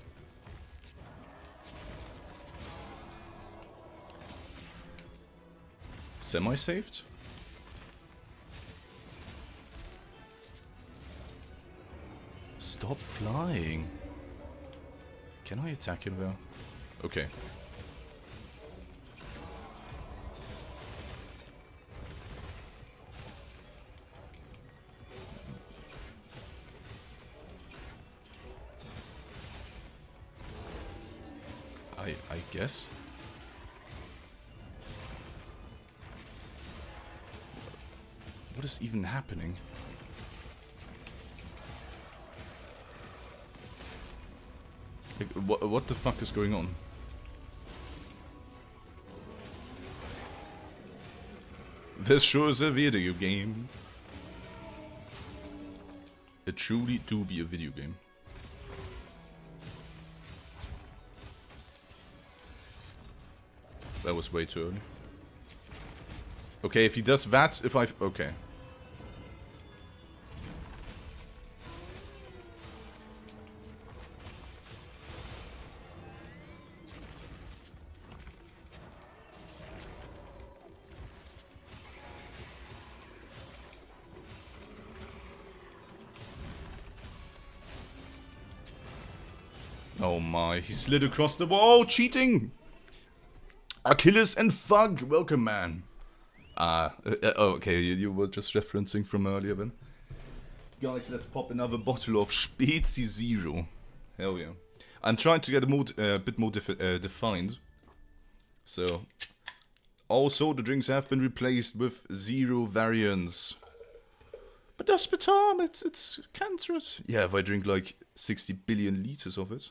Semi-saved? Stop flying. Can I attack him there? Okay. I guess. What is even happening? Like, what the fuck is going on? This sure is a video game. It truly do be a video game. That was way too early. Okay, if he does that, if I... okay. Oh my, he slid across the wall, cheating! Achilles and Fug, welcome man. Okay, you were just referencing from earlier then. Guys, let's pop another bottle of Spezi Zero. Hell yeah. I'm trying to get a bit more defined. So, all soda drinks have been replaced with zero variants. But aspartame, it's cancerous. Yeah, if I drink like 60 billion liters of it.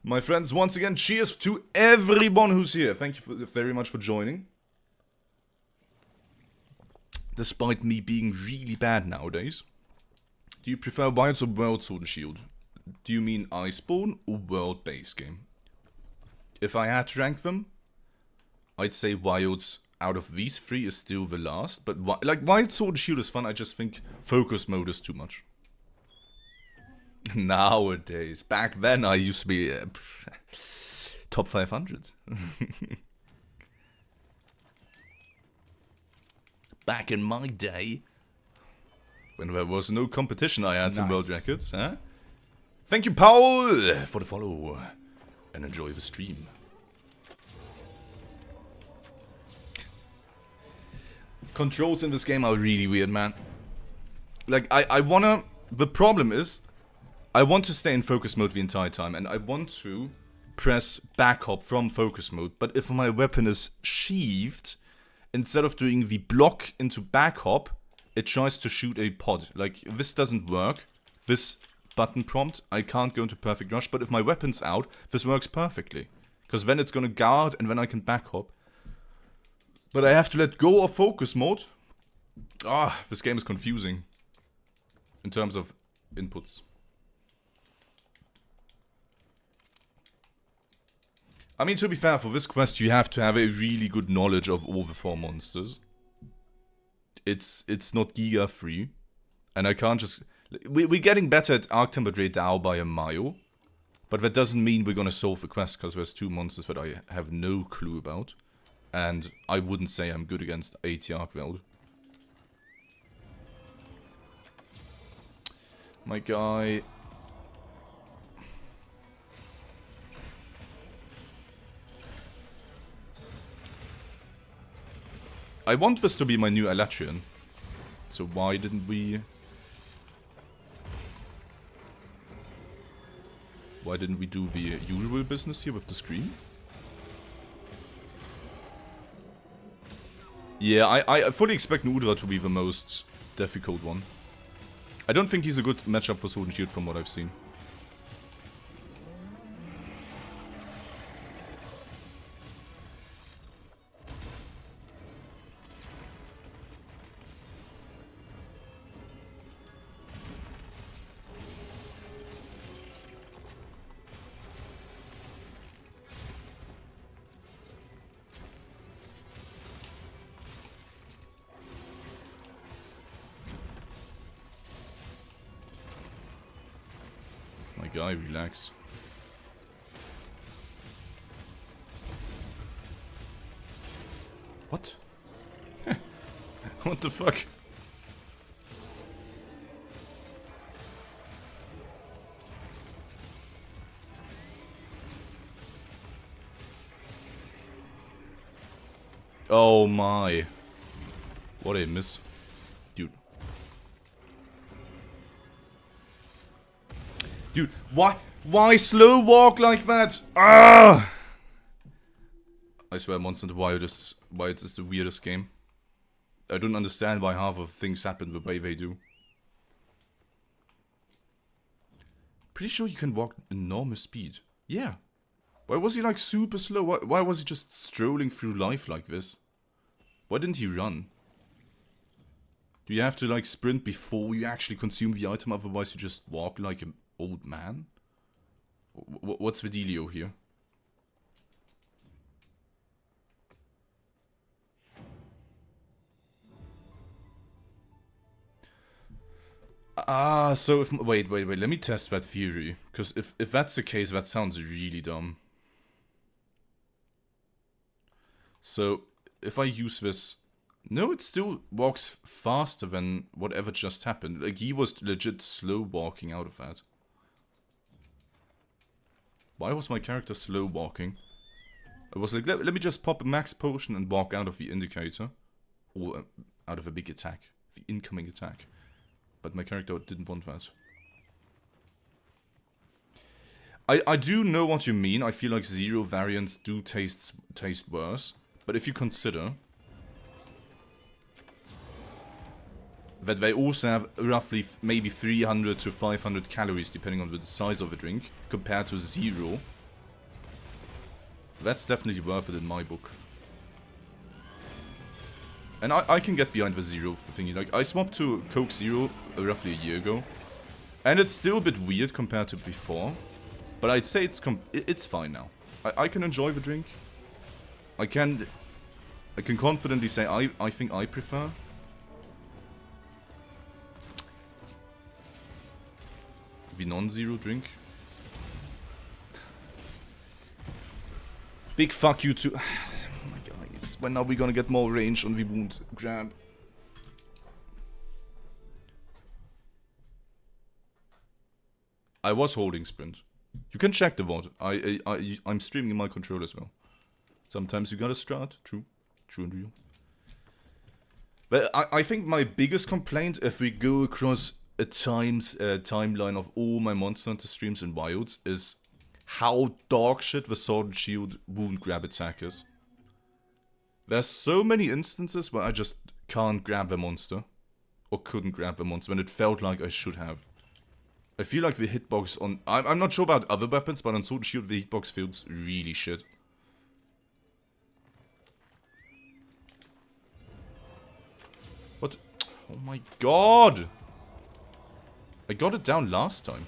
My friends, once again, cheers to everyone who's here. Thank you very much for joining. Despite me being really bad nowadays. Do you prefer Wilds or World Sword and Shield? Do you mean Iceborne or World base game? If I had to rank them, I'd say Wilds out of these three is still the last. But like Wild Sword and Shield is fun, I just think focus mode is too much. Nowadays. Back then I used to be top 500. Back in my day, when there was no competition, I had some world records. Huh? Thank you, Paul, for the follow. And enjoy the stream. Controls in this game are really weird, man. Like, I wanna... The problem is, I want to stay in focus mode the entire time, and I want to press back hop from focus mode, but if my weapon is sheathed, instead of doing the block into back hop, it tries to shoot a pod. Like, this doesn't work. This button prompt, I can't go into perfect rush, but if my weapon's out, this works perfectly. Because then it's gonna guard, and then I can back hop. But I have to let go of focus mode. Ah, this game is confusing. In terms of inputs. I mean, to be fair, for this quest you have to have a really good knowledge of all the 4 monsters. It's not Giga free. And I can't just... We're getting better at Arch Tempered Rey Dau by a mile. But that doesn't mean we're gonna solve the quest, because there's 2 monsters that I have no clue about. And I wouldn't say I'm good against AT Arkveld. My guy... I want this to be my new Elatrian. So why didn't we... Why didn't we do the usual business here with the screen? Yeah, I fully expect Udra to be the most difficult one. I don't think he's a good matchup for Sword and Shield from what I've seen. Guy, relax. What? What the fuck? Oh my. What a miss. Dude. Dude, why slow walk like that? Ah! I swear Monster Hunter Wilds is the weirdest game. I don't understand why half of things happen the way they do. Pretty sure you can walk enormous speed. Yeah. Why was he like super slow? Why was he just strolling through life like this? Why didn't he run? Do you have to like sprint before you actually consume the item, otherwise you just walk like an old man? What's the dealio here? Ah, so if... Wait, let me test that theory. Because if that's the case, that sounds really dumb. So, if I use this No, it still walks faster than whatever just happened. Like, he was legit slow walking out of that. Why was my character slow walking? I was like, let me just pop a max potion and walk out of the indicator. Or out of a big attack. The incoming attack. But my character didn't want that. I do know what you mean. I feel like zero variants do taste worse. But if you consider that they also have roughly maybe 300 to 500 calories depending on the size of the drink, compared to zero, that's definitely worth it in my book. And I can get behind the zero thingy. Like, I swapped to Coke Zero roughly a year ago, and it's still a bit weird compared to before, but I'd say it's fine now. I can enjoy the drink. I can confidently say I think I prefer the non-zero drink. Big fuck you to... Oh my guys, when are we gonna get more range on the wound grab? I was holding sprint. You can check the VOD. I'm streaming my control as well. Sometimes you gotta strat. True. True and real. But I think my biggest complaint, if we go across a timeline of all my Monster Hunter streams and wilds, is how dog shit the Sword and Shield wound grab attack is. There's so many instances where I just can't grab the monster. Or couldn't grab the monster when it felt like I should have. I feel like the hitbox on... I'm not sure about other weapons, but on Sword and Shield the hitbox feels really shit. What? Oh my god! I got it down last time.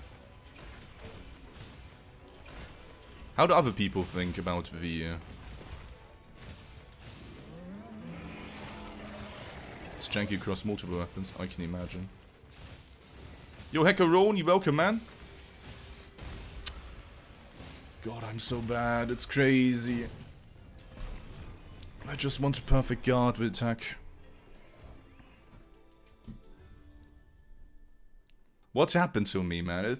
How do other people think about the... It's janky across multiple weapons, I can imagine. Yo, Hackeroni, welcome, man. God, I'm so bad. It's crazy. I just want to perfect guard with attack. What's happened to me, man?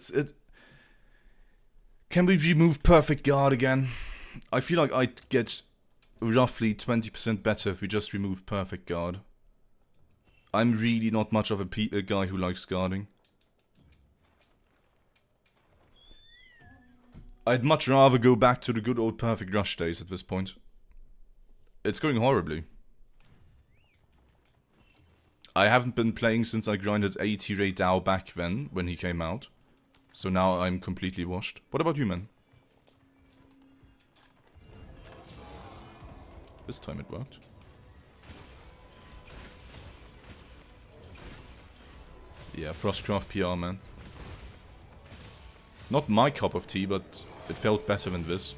Can we remove perfect guard again? I feel like I'd get roughly 20% better if we just remove perfect guard. I'm really not much of a guy who likes guarding. I'd much rather go back to the good old perfect rush days at this point. It's going horribly. I haven't been playing since I grinded AT Rey Dau back then, when he came out. So now I'm completely washed. What about you, man? This time it worked. Yeah, Frostcraft PR, man. Not my cup of tea, but it felt better than this.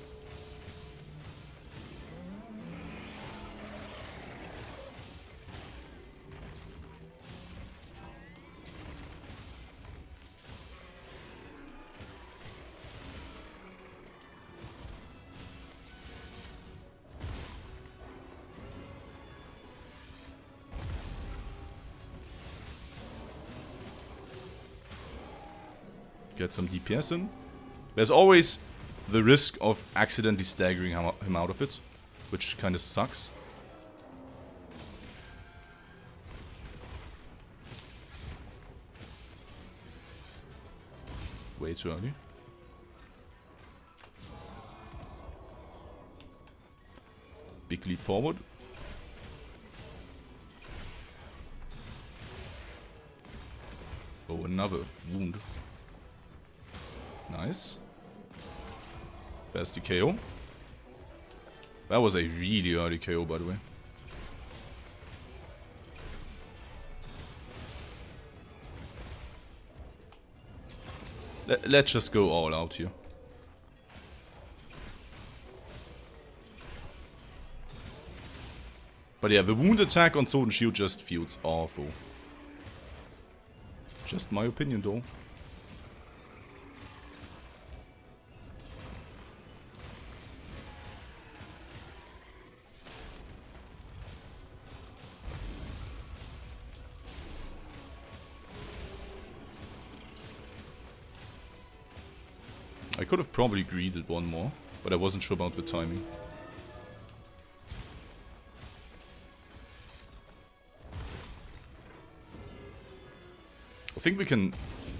Get some DPS in. There's always the risk of accidentally staggering him out of it, which kind of sucks. Way too early. Big leap forward. Oh, another wound. Nice. There's the KO. That was a really early KO, by the way. Let's just go all out here. But yeah, the wound attack on Sword and Shield just feels awful. Just my opinion, though. I could have probably greeded one more, but I wasn't sure about the timing. I think we can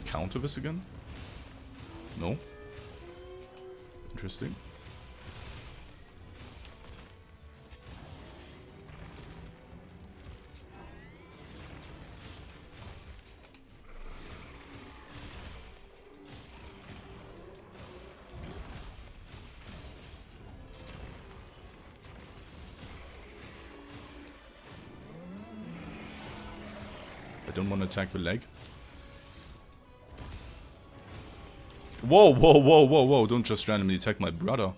counter this again. No? Interesting. I don't want to attack the leg. Whoa, whoa, whoa, whoa, whoa. Don't just randomly attack my brother.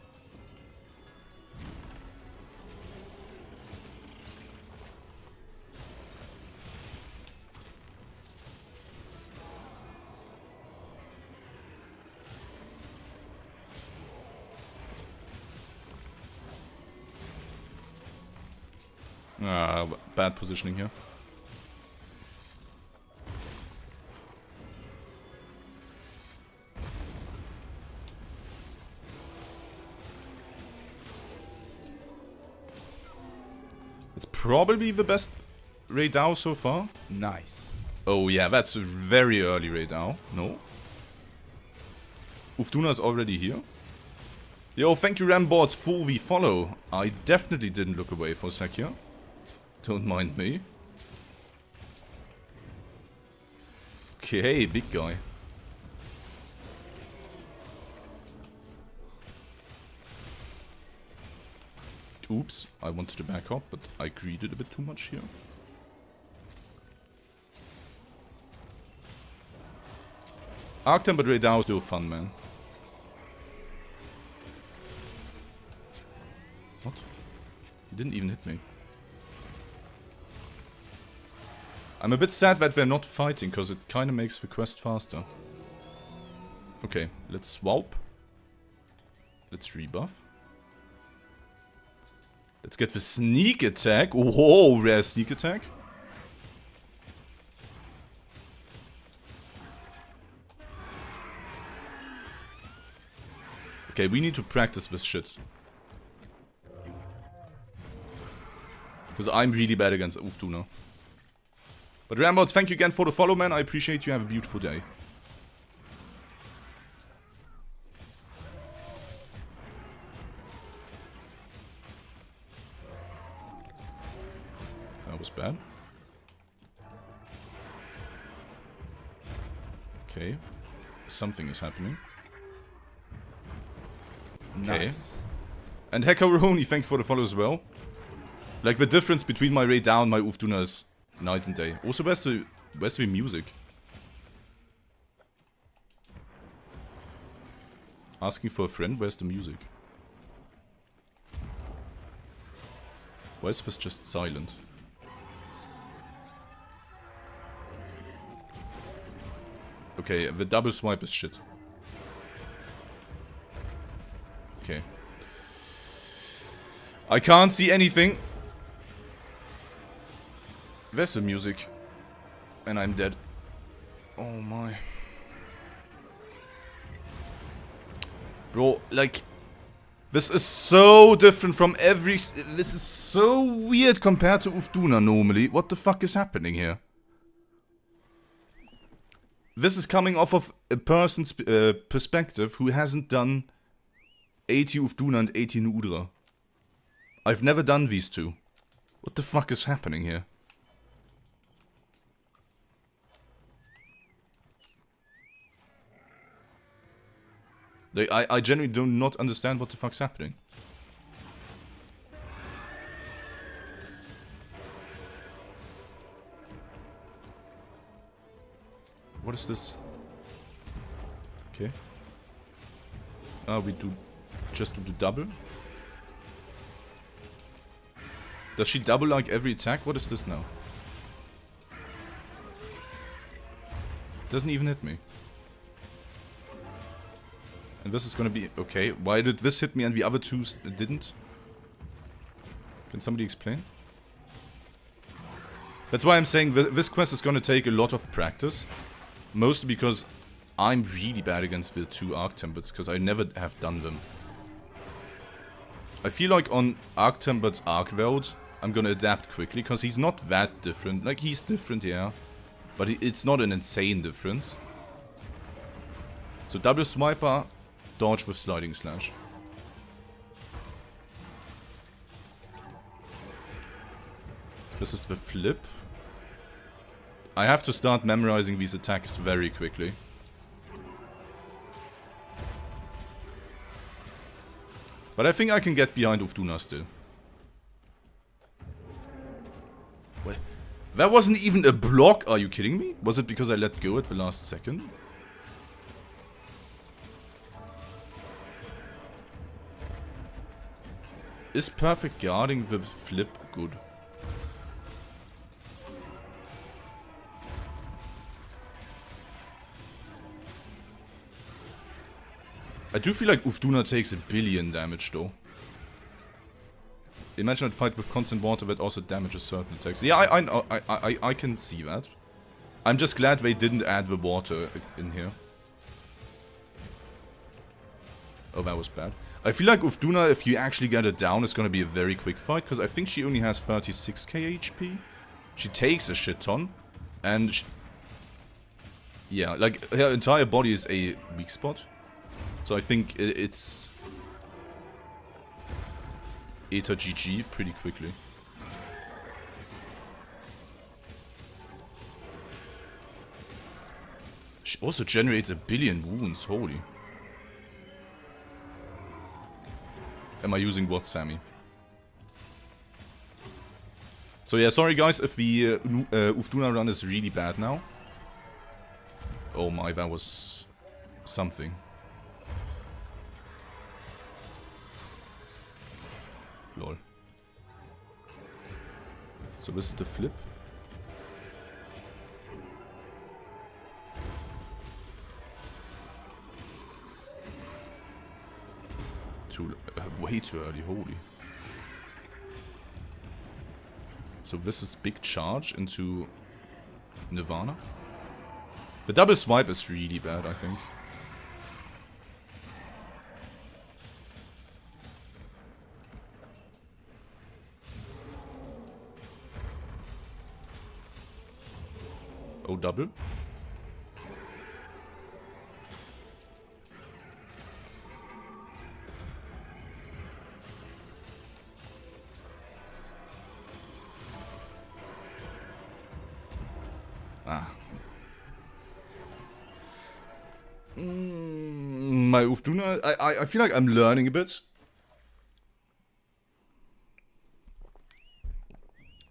Ah, bad positioning here. Probably the best Rey Dau so far. Nice. Oh yeah, that's a very early Rey Dau. No. Uth Duna is already here. Yo, thank you Ramboards for the follow. I definitely didn't look away for a sec here. Don't mind me. Okay, big guy. Oops, I wanted to back up, but I greeded a bit too much here. Arch Tempered Rey Dau is still fun, man. What? He didn't even hit me. I'm a bit sad that we're not fighting, because it kind of makes the quest faster. Okay, let's swap. Let's rebuff. Let's get the sneak attack. Oh, rare sneak attack. Okay, we need to practice this shit. Because I'm really bad against Uth Duna. But Rambots, thank you again for the follow, man. I appreciate you. Have a beautiful day. That was bad. Okay. Something is happening. Okay. Nice. And Hackeroni, thank you for the follow as well. Like, the difference between my Rey Dau and my Uth Duna is night and day. Also, where's the music? Asking for a friend, where's the music? Why is this just silent? Okay, the double swipe is shit. Okay. I can't see anything. Where's the music? And I'm dead. Oh my. Bro, like... This is so different from every... This is so weird compared to Uth Duna normally. What the fuck is happening here? This is coming off of a person's perspective who hasn't done AT Uth Duna and AT Udra. I've never done these two. What the fuck is happening here? I genuinely do not understand what the fuck's happening. What is this? Okay. We do just do the double. Does she double like every attack? What is this now? Doesn't even hit me. And this is gonna be... Okay, why did this hit me and the other two didn't? Can somebody explain? That's why I'm saying this quest is gonna take a lot of practice. Mostly because I'm really bad against the 2 Arch Tempered because I never have done them. I feel like on Arch Tempered Arkveld, I'm gonna adapt quickly because he's not that different. Like, he's different, yeah. But it's not an insane difference. So double swiper, dodge with sliding slash. This is the flip. I have to start memorizing these attacks very quickly. But I think I can get behind Uth Duna still. Wait, that wasn't even a block? Are you kidding me? Was it because I let go at the last second? Is perfect guarding the flip good? I do feel like Uth Duna takes 1 billion damage though. Imagine a fight with constant water that also damages certain attacks. Yeah, I can see that. I'm just glad they didn't add the water in here. Oh, that was bad. I feel like Uth Duna, if you actually get it down, it's gonna be a very quick fight, because I think she only has 36k HP. She takes a shit ton, and yeah, like, her entire body is a weak spot. So I think it's Eta GG pretty quickly. She also generates 1 billion wounds, holy. Am I using what, Sammy? So yeah, sorry guys if the Uth Duna run is really bad now. Oh my, that was something. Lol. So this is the flip. Way too early, holy. So this is big charge into Nirvana. The double swipe is really bad, I think. Oh, double. Ah. My Uth Duna, I feel like I'm learning a bit.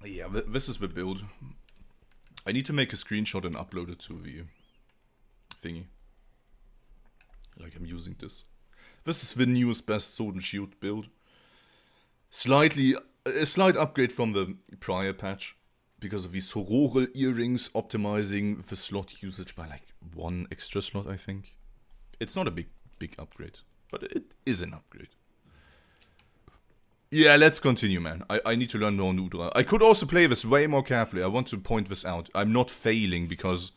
Yeah, this is the build. I need to make a screenshot and upload it to the thingy. Like I'm using this. This is the newest best sword and shield build. A slight upgrade from the prior patch. Because of these Sororel earrings optimizing the slot usage by like 1 extra slot, I think. It's not a big upgrade. But it is an upgrade. Yeah, let's continue, man. I need to learn more on Udra. I could also play this way more carefully. I want to point this out. I'm not failing because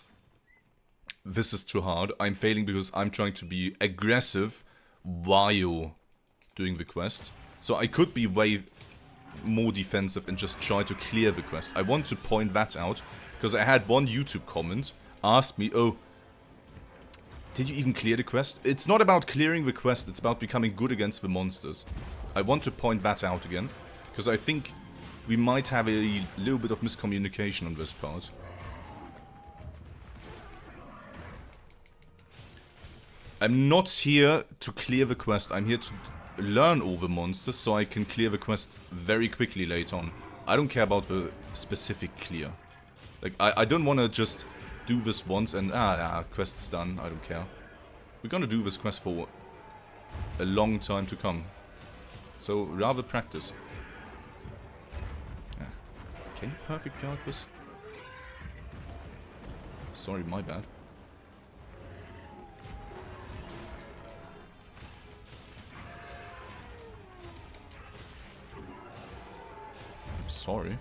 this is too hard. I'm failing because I'm trying to be aggressive while doing the quest. So I could be way more defensive and just try to clear the quest. I want to point that out because I had one YouTube comment ask me, oh, did you even clear the quest? It's not about clearing the quest, it's about becoming good against the monsters. I want to point that out again, because I think we might have a little bit of miscommunication on this part. I'm not here to clear the quest, I'm here to learn all the monsters so I can clear the quest very quickly later on. I don't care about the specific clear. Like, I don't want to just do this once and quest's done, I don't care. We're gonna do this quest for a long time to come. So, rather practice. Yeah. Can you perfect guard this? Sorry, my bad. I'm sorry.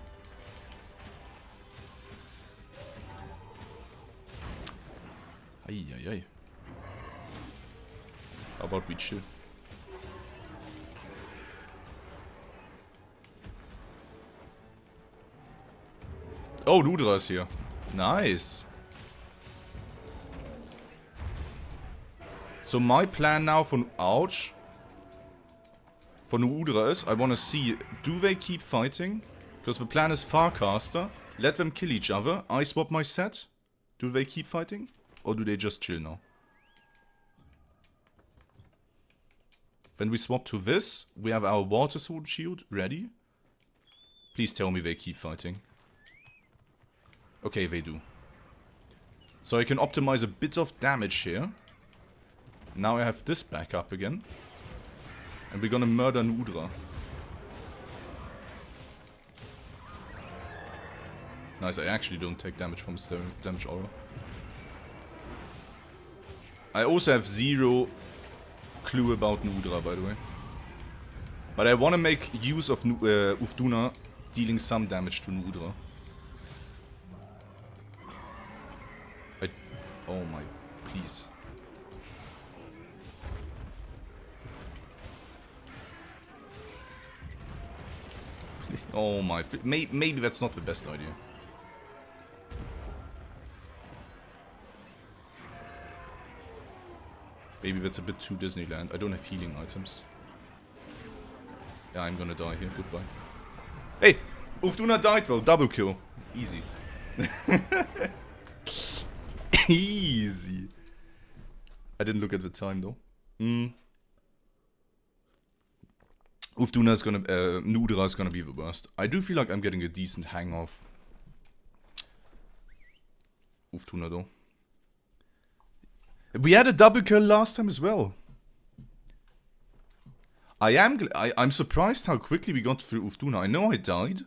Ay. How about we chill? Oh, Udra is here. Nice. So my plan now for Arch, for Udra is, I want to see, do they keep fighting? Because the plan is Farcaster, let them kill each other, I swap my set. Do they keep fighting? Or do they just chill now? When we swap to this, we have our water sword shield ready. Please tell me they keep fighting. Okay, they do. So I can optimize a bit of damage here. Now I have this back up again. And we're gonna murder an Udra. Nice, I actually don't take damage from his damage aura. I also have zero clue about Udra, by the way. But I wanna make use of Uth Duna dealing some damage to Udra. Oh my, please. Oh my, maybe that's not the best idea. Maybe that's a bit too Disneyland. I don't have healing items. Yeah, I'm gonna die here. Goodbye. Hey! Uth Duna died though. Double kill. Easy. Easy. I didn't look at the time though. Uth Duna is gonna... Udra is gonna be the worst. I do feel like I'm getting a decent hang of Uth Duna though. We had a double kill last time as well. I'm surprised how quickly we got through Uth Duna. I know I died,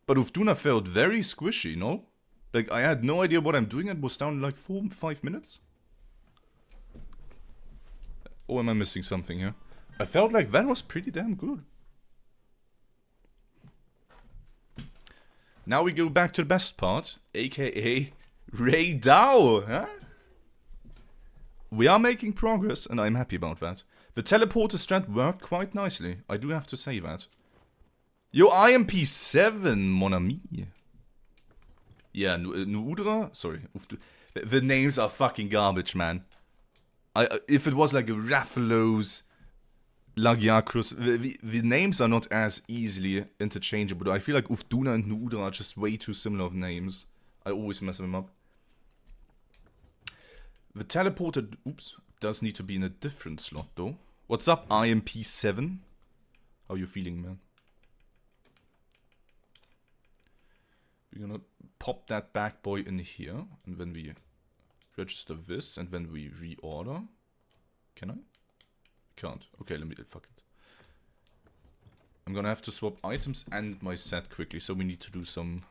but Uth Duna felt very squishy, no? Like, I had no idea what I'm doing and was down in like 4-5 minutes. Or am I missing something here? I felt like that was pretty damn good. Now we go back to the best part, aka Rey Dau, huh? We are making progress, and I'm happy about that. The teleporter strat worked quite nicely, I do have to say that. Yo, IMP7, mon ami. Yeah, Udra? Sorry. The names are fucking garbage, man. If it was like a Rathalos, Lagiacrus, the names are not as easily interchangeable. I feel like Uth Duna and Udra are just way too similar of names. I always mess them up. The teleporter, oops, does need to be in a different slot though. What's up, IMP7? How you feeling, man? We're gonna pop that back boy in here, and then we register this, and then we reorder. Can I? Can't. Okay, let me fuck it. I'm gonna have to swap items and my set quickly, so we need to do some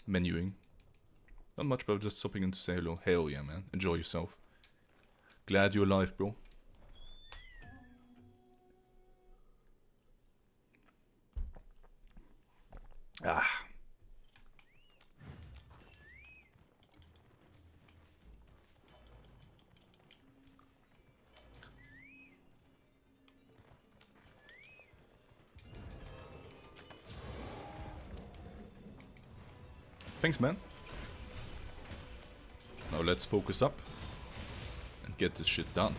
menuing. Not much, but just stopping in to say hello. Hell yeah, man. Enjoy yourself. Glad you're alive, bro. Ah. Thanks, man. Now let's focus up and get this shit done.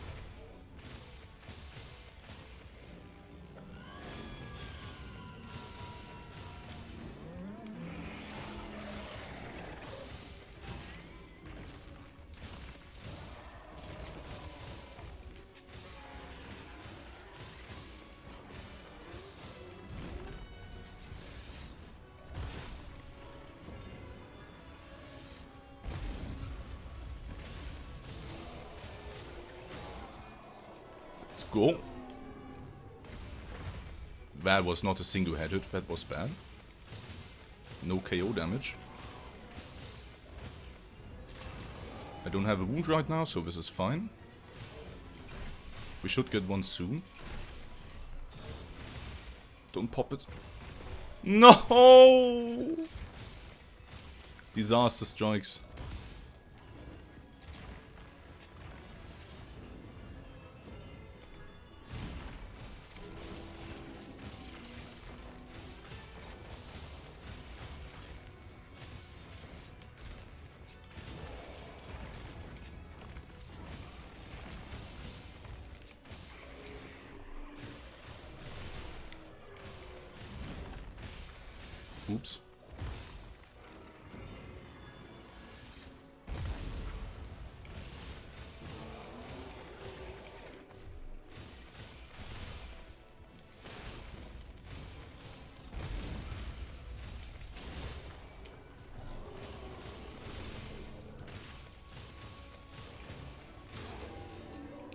Let's go. That was not a single-headed, that was bad. No KO damage. I don't have a wound right now, so this is fine. We should get one soon. Don't pop it. No! Disaster strikes. Oops.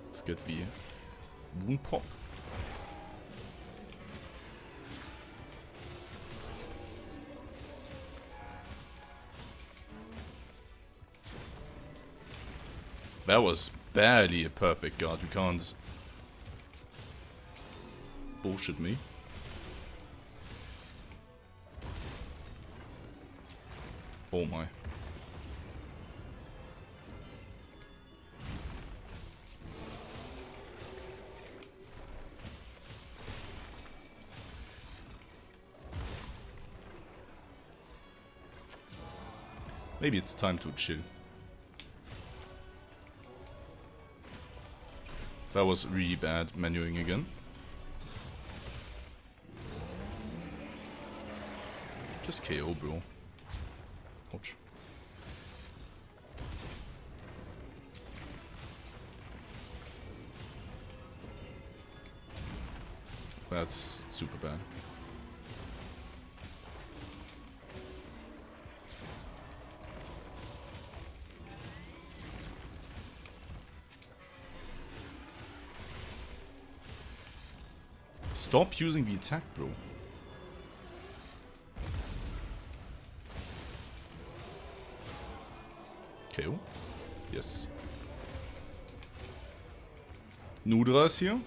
Let's get the wound pop. That was barely a perfect guard. You can't bullshit me. Oh my. Maybe it's time to chill. That was really bad menuing again. Just KO, bro. Ouch. That's super bad. Stop using the attack, bro. KO. Yes. Udra is here.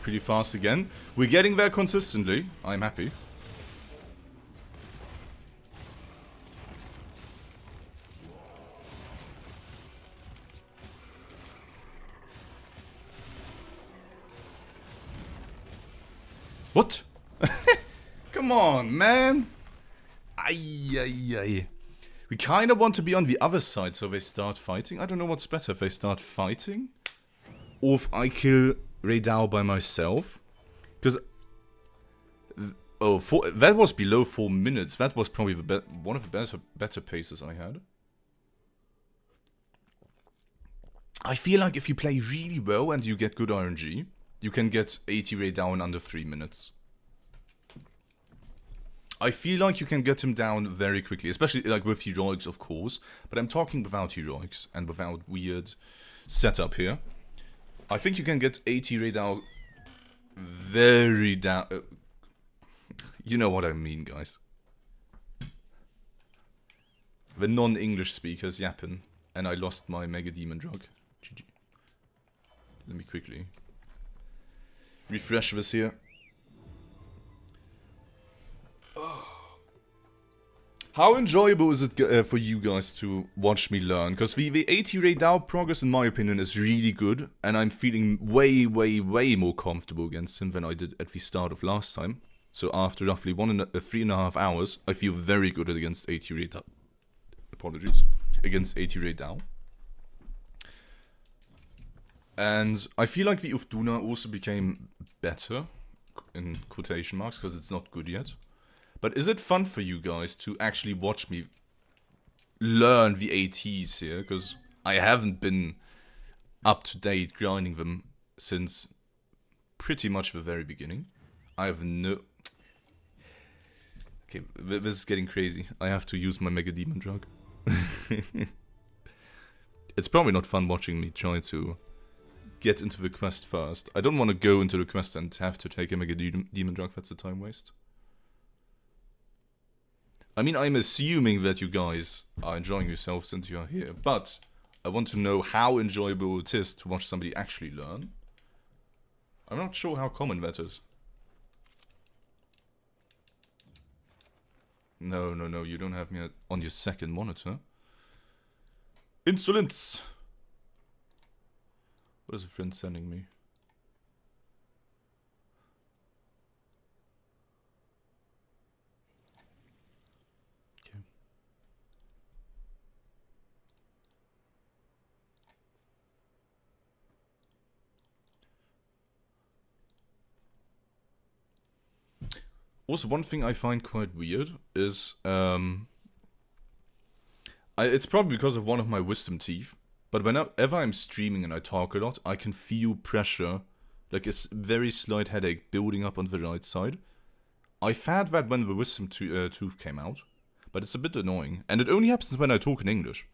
Pretty fast again. We're getting there consistently. I'm happy. What? Come on, man. Ay. We kind of want to be on the other side, so they start fighting. I don't know what's better, if they start fighting, or if I kill Rey Dau by myself. Because that was below 4 minutes. That was probably one of the better paces I had. I feel like if you play really well and you get good RNG, you can get AT Rey Dau in under 3 minutes. I feel like you can get him down very quickly, especially like with heroics, of course. But I'm talking without heroics and without weird setup here. I think you can get AT Rey Dau very down. You know what I mean, guys. The non-English speakers yapping, and I lost my Mega Demon drug. GG. Let me quickly refresh this here. How enjoyable is it for you guys to watch me learn? Because the AT Rey Dau progress, in my opinion, is really good. And I'm feeling way more comfortable against him than I did at the start of last time. So after roughly 3.5 hours, I feel very good against AT Rey Dau. Apologies. Against AT Rey Dau. And I feel like the Uth Duna also became better, in quotation marks, because it's not good yet. But is it fun for you guys to actually watch me learn the ATs here? Because I haven't been up to date grinding them since pretty much the very beginning. I have no... Okay, this is getting crazy. I have to use my Mega Demon drug. It's probably not fun watching me try to get into the quest first. I don't want to go into the quest and have to take a Mega Demon drug. That's a time waste. I mean, I'm assuming that you guys are enjoying yourselves since you are here, but I want to know how enjoyable it is to watch somebody actually learn. I'm not sure how common that is. No, you don't have me on your second monitor. Insolence! What is a friend sending me? Also, one thing I find quite weird is it's probably because of one of my wisdom teeth, but whenever I'm streaming and I talk a lot, I can feel pressure, like a very slight headache building up on the right side. I've had that when the wisdom tooth came out, but it's a bit annoying. And it only happens when I talk in English.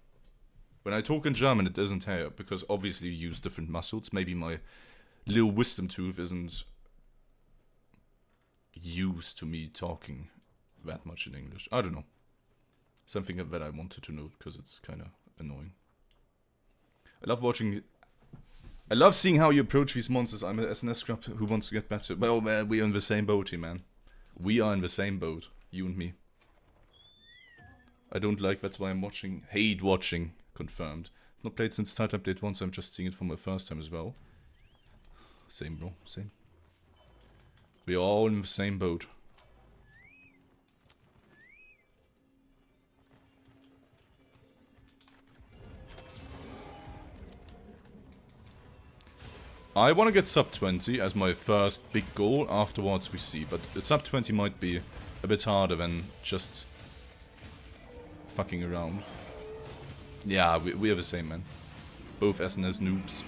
When I talk in German, it doesn't here, because obviously you use different muscles. Maybe my little wisdom tooth isn't used to me talking that much in English. I don't know. Something that I wanted to note, because it's kind of annoying. I love seeing how you approach these monsters. I'm an SNS scrub who wants to get better. Well, man, we're in the same boat here, man. We are in the same boat. You and me. I don't like, that's why I'm watching. Hate watching. Confirmed. Not played since Tide Update 1, so I'm just seeing it for my first time as well. Same, bro. Same. We're all in the same boat. I want to get sub 20 as my first big goal. Afterwards we see, but sub 20 might be a bit harder than just fucking around. Yeah, we are the same, man. Both SNS noobs.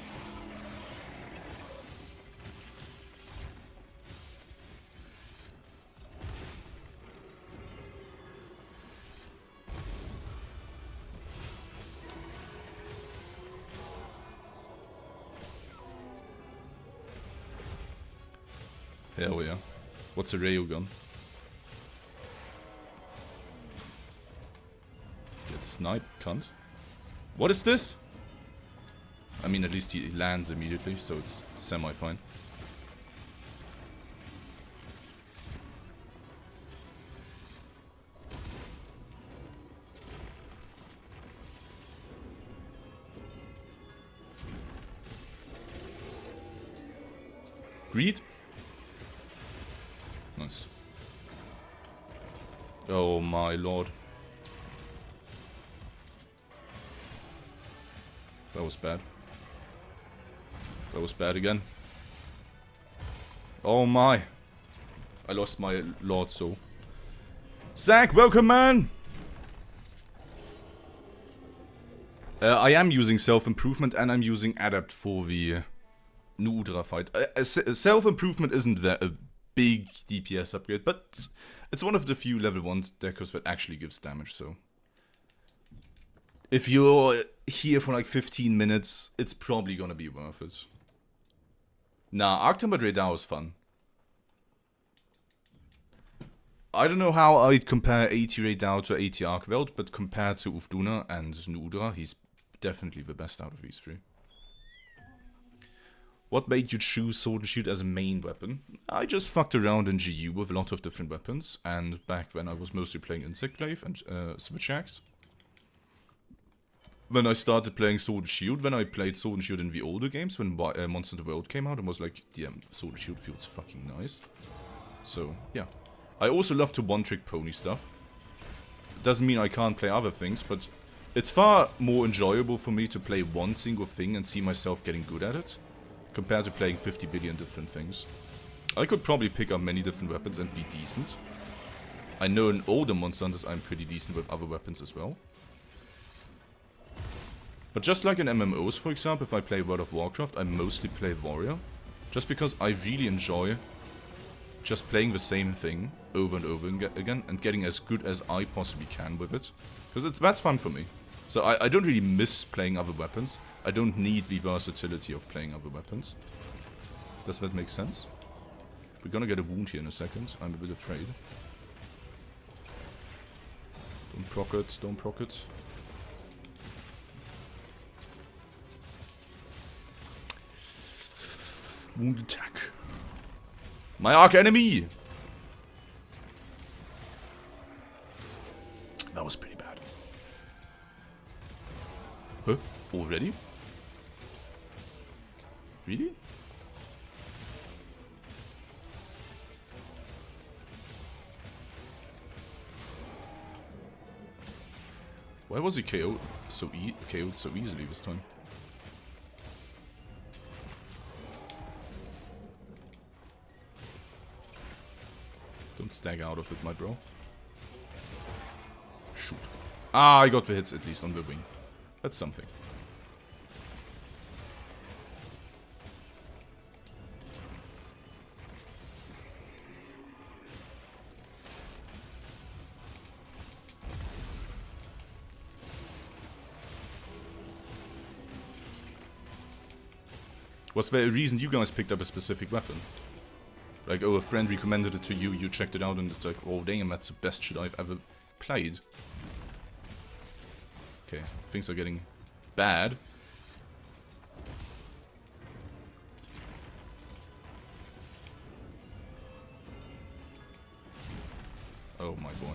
Hell yeah. What's a railgun? Get sniped, cunt. What is this? I mean, at least he lands immediately, so it's semi-fine. Greed? Nice. Oh my lord. That was bad. That was bad again. Oh my. I lost my lord soul. Zach, welcome, man! I am using self-improvement and I'm using adapt for the new Udra fight. Self-improvement isn't a big DPS upgrade, but it's one of the few level 1 decos that actually gives damage, so... If you're here for like 15 minutes, it's probably gonna be worth it. Nah, Arch Tempered Rey Dau is fun. I don't know how I'd compare AT Rey Dau to AT Arkveld, but compared to Uth Duna and Udra, he's definitely the best out of these three. What made you choose Sword and Shield as a main weapon? I just fucked around in GU with a lot of different weapons, and back when I was mostly playing Insect Glaive and Switch Axe. When I started playing Sword and Shield, when I played Sword and Shield in the older games, when Monster Hunter World came out, and was like, damn, Sword and Shield feels fucking nice. So, yeah. I also love to one-trick pony stuff. Doesn't mean I can't play other things, but it's far more enjoyable for me to play one single thing and see myself getting good at it, compared to playing 50 billion different things. I could probably pick up many different weapons and be decent. I know in older Monster Hunters I'm pretty decent with other weapons as well. But just like in MMOs, for example, if I play World of Warcraft, I mostly play Warrior. Just because I really enjoy just playing the same thing over and over again and getting as good as I possibly can with it. Because that's fun for me. So I don't really miss playing other weapons. I don't need the versatility of playing other weapons. Does that make sense? We're gonna get a wound here in a second. I'm a bit afraid. Don't proc it, don't proc it. Wound attack. My arch enemy! That was pretty bad. Huh? Already? Really? Why was he KO'd so easily this time? Don't stag out of it, my bro. Shoot. Ah, I got the hits at least on the wing. That's something. Was there a reason you guys picked up a specific weapon? Like, oh, a friend recommended it to you, you checked it out, and it's like, oh damn, that's the best shit I've ever played. Okay, things are getting bad. Oh my boy.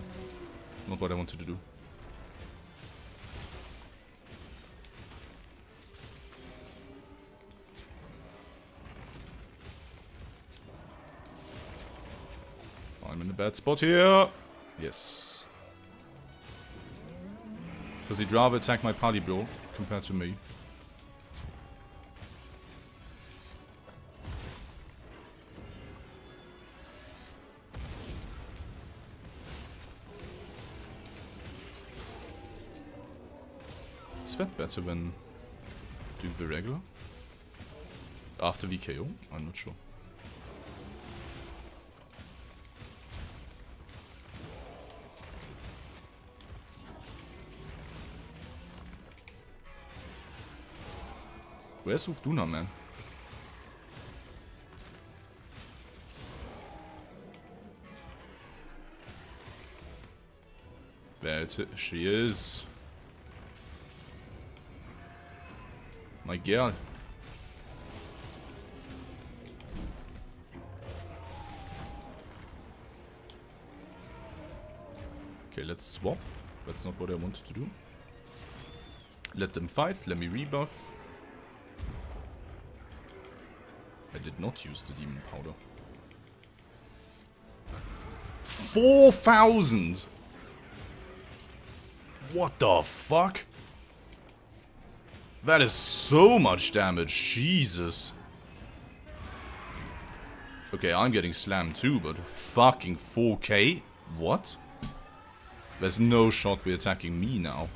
Not what I wanted to do. I'm in a bad spot here. Yes. Because he'd rather attack my party bro compared to me. Is that better than doing the regular? After VKO? I'm not sure. Where's Uth Duna, man? There she is. My girl. Okay, let's swap. That's not what I wanted to do. Let them fight. Let me rebuff. I did not use the demon powder. 4,000! What the fuck? That is so much damage, Jesus. Okay, I'm getting slammed too, but fucking 4k? What? There's no shot we're attacking me now.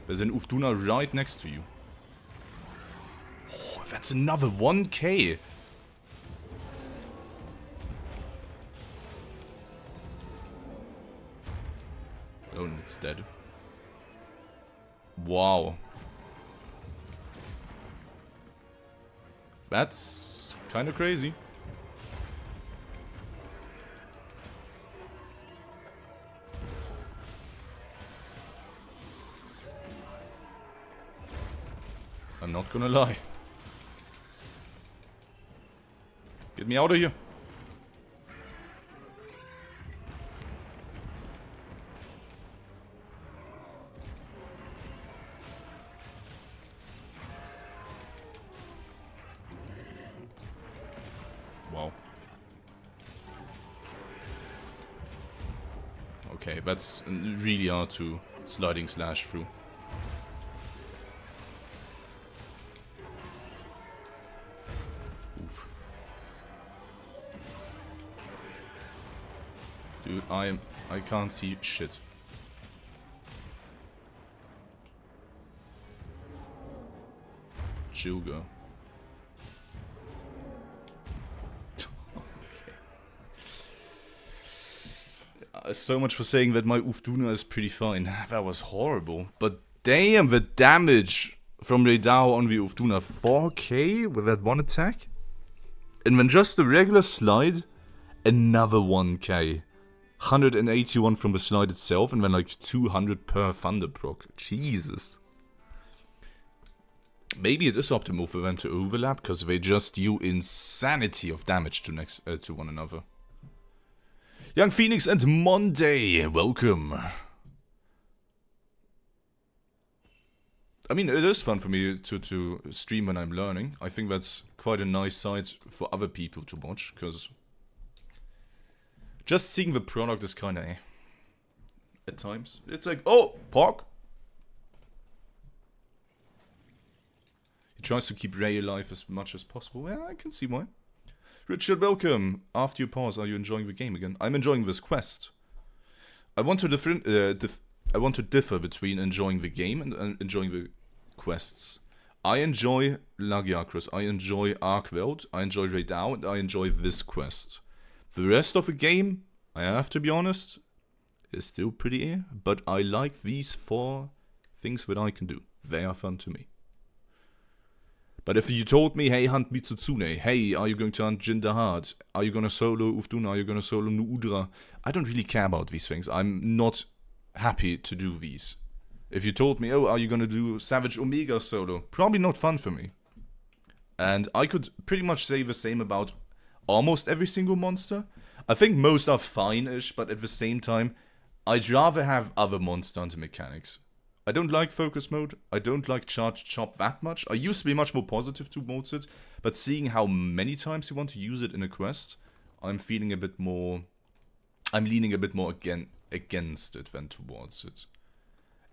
There's an Uth Duna right next to you. Oh, that's another 1k. Oh, and it's dead. Wow. That's kind of crazy. I'm not gonna lie. Get me out of here. Wow. Okay, that's really hard to sliding slash through. Oof. Dude, I can't see shit. Sugar. So much for saying that my Uth Duna is pretty fine. That was horrible. But damn, the damage from Rey Dau on the Uth Duna. 4k with that one attack? And then just the regular slide, another 1k. 181 from the slide itself, and then like 200 per thunder proc. Jesus. Maybe it is optimal for them to overlap, because they just do insanity of damage to one another. Young Phoenix and Monday, welcome. I mean, it is fun for me to stream when I'm learning. I think that's quite a nice side for other people to watch, because just seeing the product is kind of at times. It's like, oh, Pork. He tries to keep Rey alive as much as possible. Yeah, I can see why. Richard, welcome. After you pause, are you enjoying the game again? I'm enjoying this quest. I want to differ between enjoying the game and enjoying the quests. I enjoy Lagiacrus, I enjoy Arkveld, I enjoy Rey Dau, and I enjoy this quest. The rest of the game, I have to be honest, is still pretty but I like these 4 things that I can do. They are fun to me. But if you told me, hey, hunt Mitsutsune, hey, are you going to hunt Jin the Hard, are you gonna solo Uth Duna, are you gonna solo Udra, I don't really care about these things. I'm not happy to do these. If you told me, oh, are you gonna do Savage Omega solo? Probably not fun for me. And I could pretty much say the same about almost every single monster. I think most are fine-ish, but at the same time, I'd rather have other monster hunter mechanics. I don't like focus mode, I don't like charge chop that much. I used to be much more positive towards it, but seeing how many times you want to use it in a quest, I'm feeling a bit more... I'm leaning a bit more against it than towards it.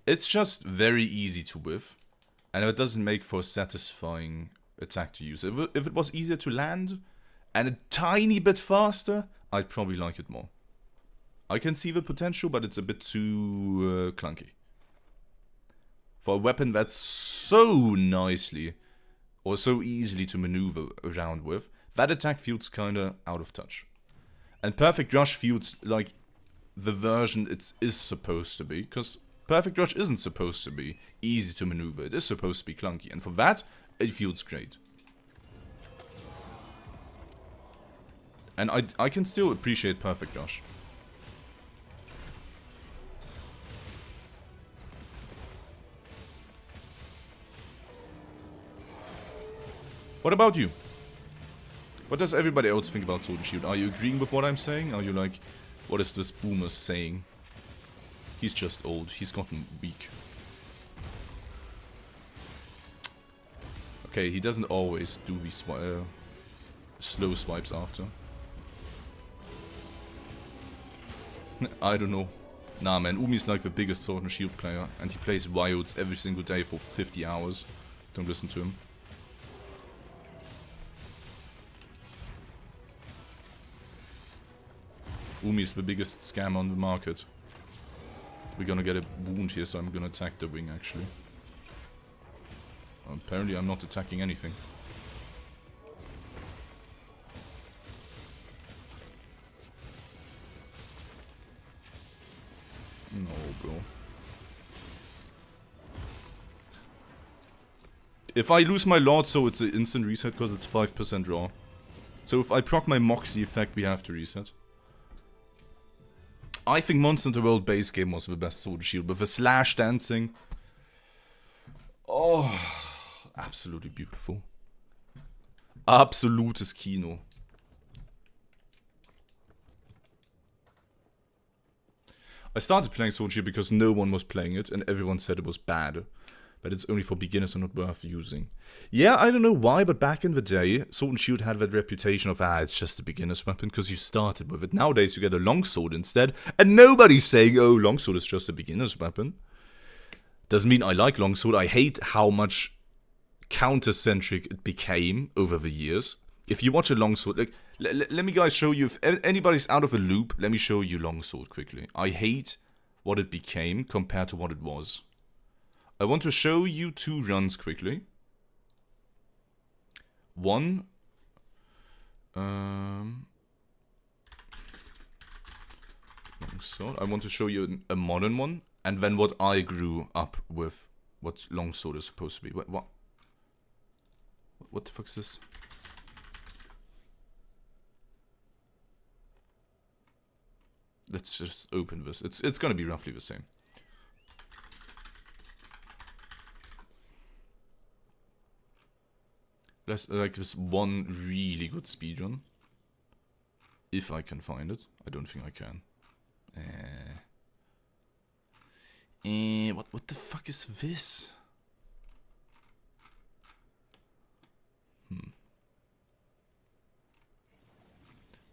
It's just very easy to whiff, and it doesn't make for a satisfying attack to use. If it was easier to land, and a tiny bit faster, I'd probably like it more. I can see the potential, but it's a bit too clunky. For a weapon that's so nicely, or so easily to maneuver around with, that attack feels kinda out of touch. And Perfect Rush feels like the version it is supposed to be, because Perfect Rush isn't supposed to be easy to maneuver, it is supposed to be clunky, and for that, it feels great. And I can still appreciate Perfect Rush. What about you? What does everybody else think about Sword and Shield? Are you agreeing with what I'm saying? Are you like, what is this boomer saying? He's just old. He's gotten weak. Okay, he doesn't always do these slow swipes after. I don't know. Nah, man. Umi's like the biggest Sword and Shield player. And he plays Wilds every single day for 50 hours. Don't listen to him. Umi is the biggest scam on the market. We're gonna get a wound here, so I'm gonna attack the wing, actually. Apparently I'm not attacking anything. No, bro. If I lose my Lord, so it's an instant reset, because it's 5% raw. So if I proc my Moxie effect, we have to reset. I think Monster Hunter World base game was the best Sword and Shield, with the slash dancing. Oh, absolutely beautiful. Absolutes Kino. I started playing Sword and Shield because no one was playing it, and everyone said it was bad. But it's only for beginners and not worth using. Yeah, I don't know why, but back in the day, Sword and Shield had that reputation of, it's just a beginner's weapon because you started with it. Nowadays, you get a longsword instead, and nobody's saying, oh, longsword is just a beginner's weapon. Doesn't mean I like longsword. I hate how much counter-centric it became over the years. If you watch a longsword, like, let me guys show you, if anybody's out of a loop, let me show you longsword quickly. I hate what it became compared to what it was. I want to show you 2 runs quickly. One. Longsword. I want to show you a modern one. And then what I grew up with. What longsword is supposed to be. What the fuck is this? Let's just open this. It's gonna be roughly the same. There's like this one really good speedrun. If I can find it. I don't think I can. What the fuck is this?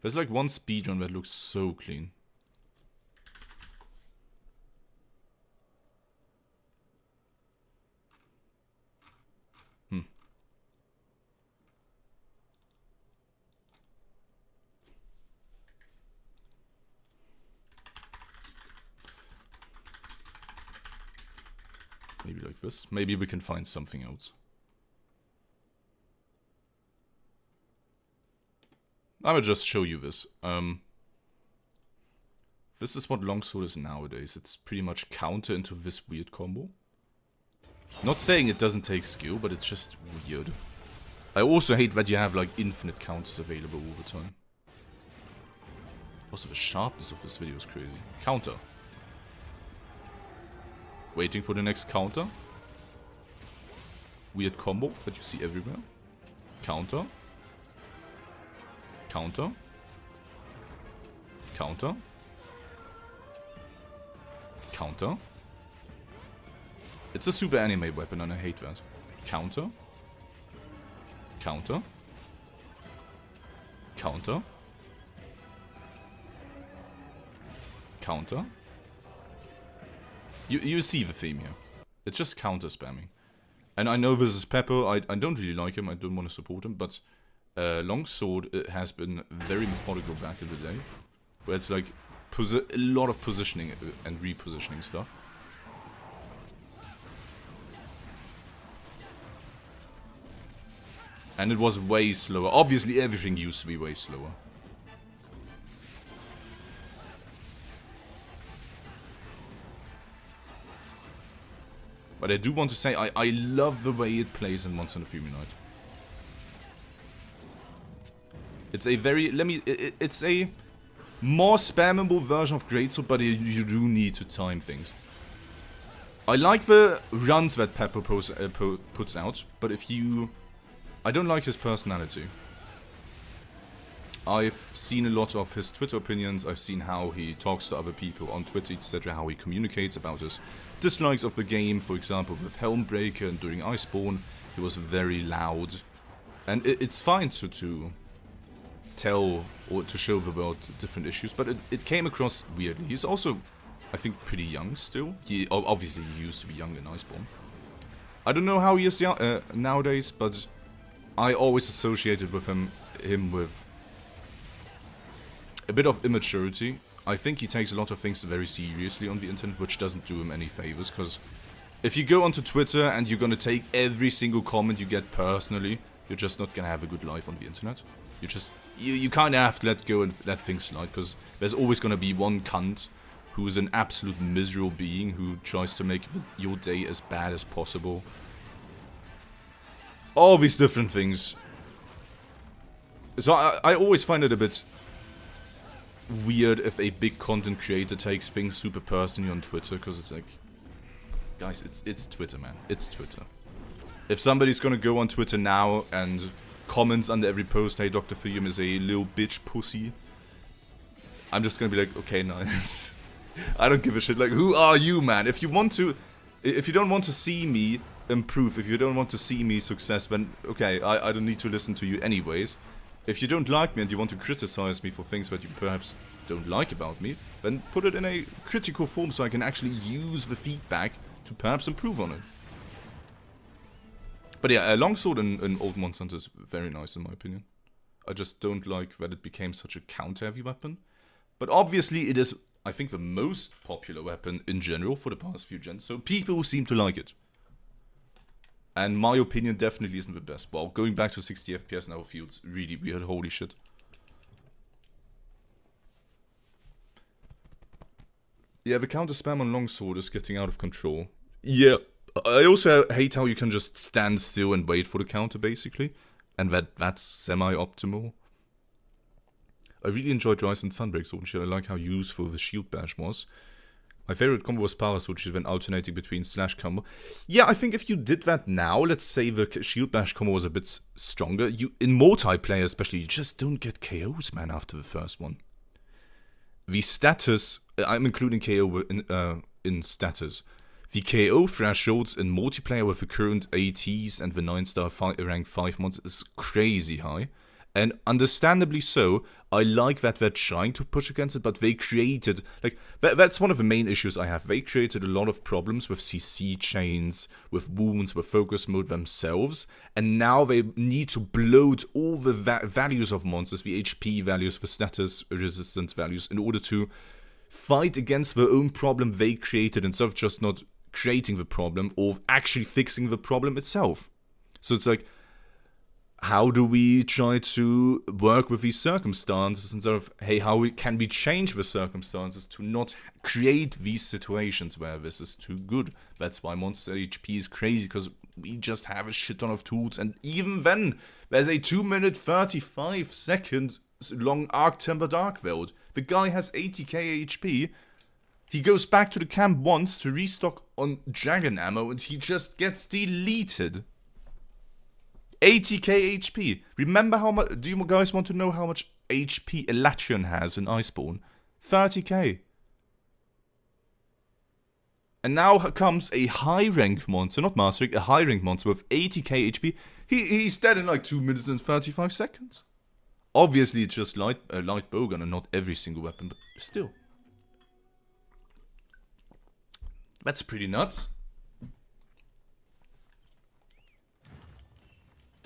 There's like one speedrun that looks so clean. Maybe like this. Maybe we can find something else. I will just show you this. This is what longsword is nowadays. It's pretty much counter into this weird combo. Not saying it doesn't take skill, but it's just weird. I also hate that you have like infinite counters available all the time. Also, the sharpness of this video is crazy. Counter. Waiting for the next counter. Weird combo that you see everywhere. Counter. Counter. Counter. Counter. It's a super anime weapon and I hate that. Counter. Counter. Counter. Counter. You see the theme here. It's just counter spamming. And I know this is Pepper. I don't really like him. I don't want to support him. But Longsword has been very methodical back in the day. Where it's like a lot of positioning and repositioning stuff. And it was way slower. Obviously everything used to be way slower. But I do want to say, I love the way it plays in Monster Hunter Fury Night. It's a very, it's a more spammable version of Greatsword, but you do need to time things. I like the runs that Pepper puts out, but if you... I don't like his personality. I've seen a lot of his Twitter opinions, I've seen how he talks to other people on Twitter, etc., how he communicates about his dislikes of the game. For example, with Helmbreaker and during Iceborne, he was very loud. And it's fine to tell or to show the world different issues, but it came across weirdly. He's also, I think, pretty young still. He obviously he used to be young in Iceborne. I don't know how he is nowadays, but I always associated with him with a bit of immaturity. I think he takes a lot of things very seriously on the internet, which doesn't do him any favors, because if you go onto Twitter and you're gonna take every single comment you get personally, you're just not gonna have a good life on the internet. You kinda have to let go and let things slide, because there's always gonna be one cunt who is an absolute miserable being who tries to make your day as bad as possible. All these different things. So I always find it a bit weird if a big content creator takes things super personally on Twitter, because it's like, guys, it's Twitter, man. It's Twitter. If somebody's gonna go on Twitter now and comments under every post, hey, Dr. Thurium is a little bitch pussy, I'm just gonna be like, okay, nice. I don't give a shit. Like, who are you, man? If you don't want to see me improve, if you don't want to see me success, then okay, I don't need to listen to you anyways. If you don't like me and you want to criticize me for things that you perhaps don't like about me, then put it in a critical form so I can actually use the feedback to perhaps improve on it. But yeah, Longsword in Old Monster Hunter is very nice in my opinion. I just don't like that it became such a counter-heavy weapon. But obviously it is, I think, the most popular weapon in general for the past few gens, so people seem to like it. And my opinion definitely isn't the best. Well, going back to 60 FPS now feels really weird, holy shit. Yeah, the counter spam on Longsword is getting out of control. Yeah, I also hate how you can just stand still and wait for the counter, basically. And that's semi-optimal. I really enjoyed Rise and Sunbreak Sword and shit. I like how useful the shield bash was. My favorite combo was Power Sword, which is when alternating between slash combo. Yeah, I think if you did that now, let's say the shield bash combo was a bit stronger, in multiplayer especially, you just don't get KOs, man, after the first one. The status, I'm including KO in status. The KO thresholds in multiplayer with the current ATs and the 9-star rank 5 mods is crazy high. And understandably so. I like that they're trying to push against it, but they created, like, that's one of the main issues I have. They created a lot of problems with CC chains, with wounds, with focus mode themselves, and now they need to bloat all the values of monsters, the HP values, the status resistance values, in order to fight against their own problem they created, instead of just not creating the problem or actually fixing the problem itself. So it's like, how do we try to work with these circumstances instead of, hey, can we change the circumstances to not create these situations where this is too good? That's why Monster HP is crazy, because we just have a shit ton of tools, and even then, there's a 2-minute 35-second long Arch Tempered Arkveld. The guy has 80k HP, he goes back to the camp once to restock on dragon ammo, and he just gets deleted. 80k HP. Remember how much? Do you guys want to know how much HP Elatrion has in Iceborne? 30k. And now comes a high rank monster, not mastering, a high rank monster with 80k HP. He's dead in like 2 minutes and 35 seconds. Obviously, it's just light bowgun and not every single weapon, but still. That's pretty nuts.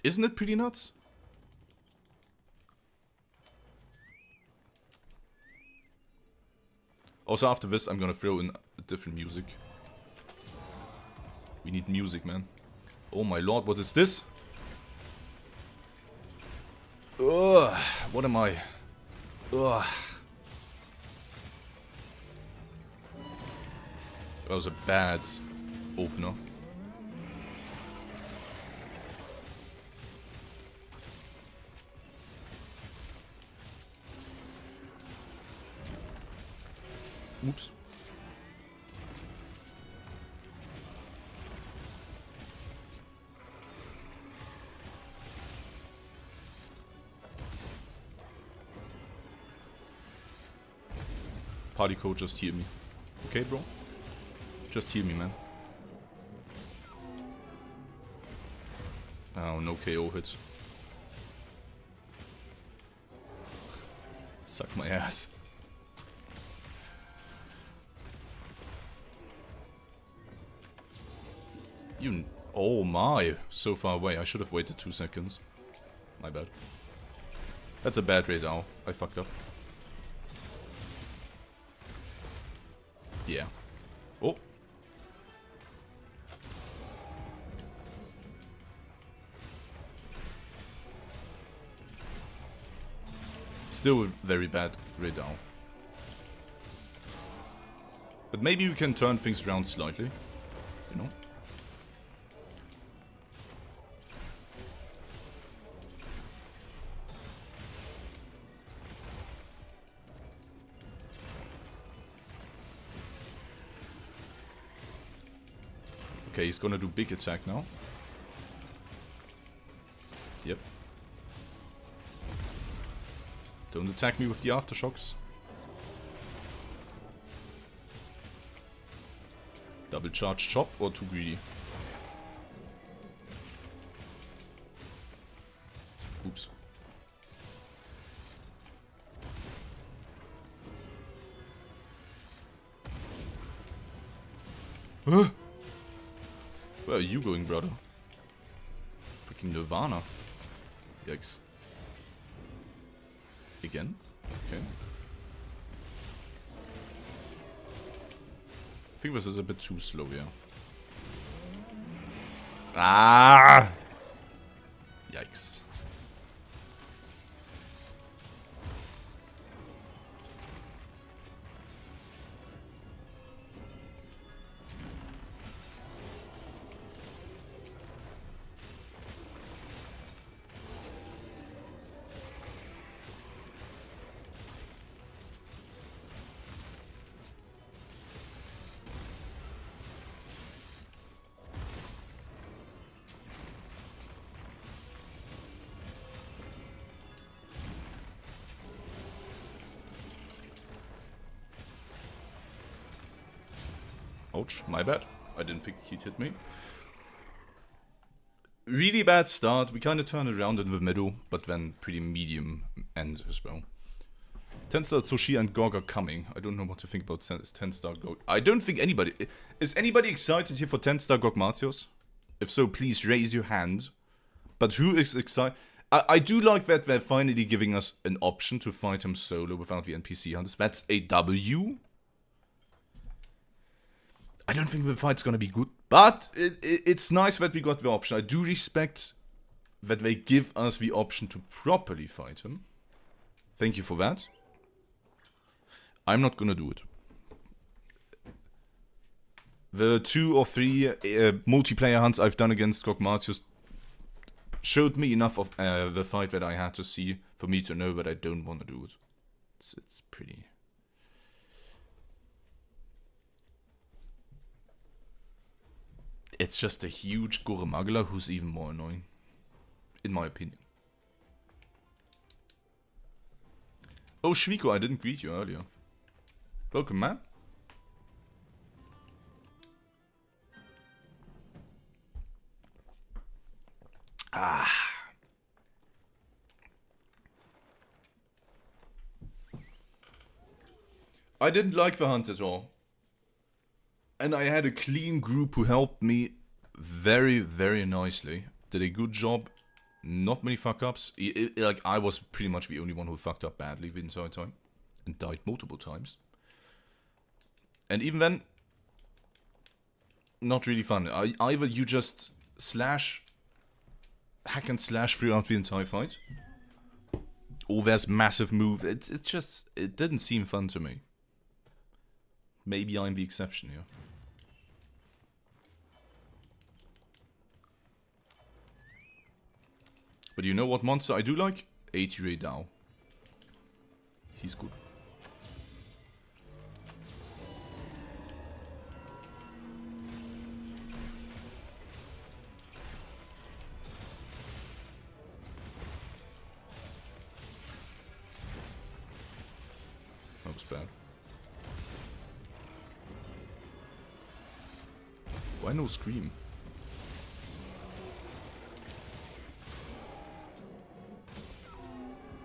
Isn't it pretty nuts? Also, after this, I'm gonna throw in different music. We need music, man. Oh my lord, what is this? Ugh, what am I? Ugh. That was a bad opener. Oops. Party code, just heal me. Okay, bro? Just heal me, man. Oh, no KO hits. Suck my ass. Oh my, so far away. I should have waited 2 seconds. My bad. That's a bad Rey Dau. I fucked up. Yeah. Oh. Still a very bad Rey Dau. But maybe we can turn things around slightly. You know? Okay, he's gonna do big attack now. Yep. Don't attack me with the aftershocks. Double charge chop or too greedy? Oops. Where are you going, brother? Freaking Nirvana. Yikes. Again? Okay. I think this is a bit too slow, yeah. Ah! Yikes. Ouch, my bad. I didn't think he'd hit me. Really bad start. We kind of turned around in the middle, but then pretty medium end as well. 10-star Tsushi and Gorg are coming. I don't know what to think about 10-star Gorg. I don't think anybody... Is anybody excited here for 10-star Gorg Martios? If so, please raise your hand. But who is excited? I do like that they're finally giving us an option to fight him solo without the NPC hunters. That's a W. I don't think the fight's gonna be good, but it's nice that we got the option. I do respect that they give us the option to properly fight him. Thank you for that. I'm not gonna do it. The 2 or 3 multiplayer hunts I've done against Gogmatius showed me enough of the fight that I had to see for me to know that I don't want to do it. It's pretty... It's just a huge Gore Magala who's even more annoying. In my opinion. Oh, Shviko, I didn't greet you earlier. Welcome, man. Ah. I didn't like the hunt at all. And I had a clean group who helped me very, very nicely. Did a good job. Not many fuck-ups. Like, I was pretty much the only one who fucked up badly the entire time. And died multiple times. And even then, not really fun. Either you just hack and slash throughout the entire fight. Or there's massive move. It didn't seem fun to me. Maybe I'm the exception here. But you know what monster I do like? AT Rey Dau. He's good. That was bad. Why no scream?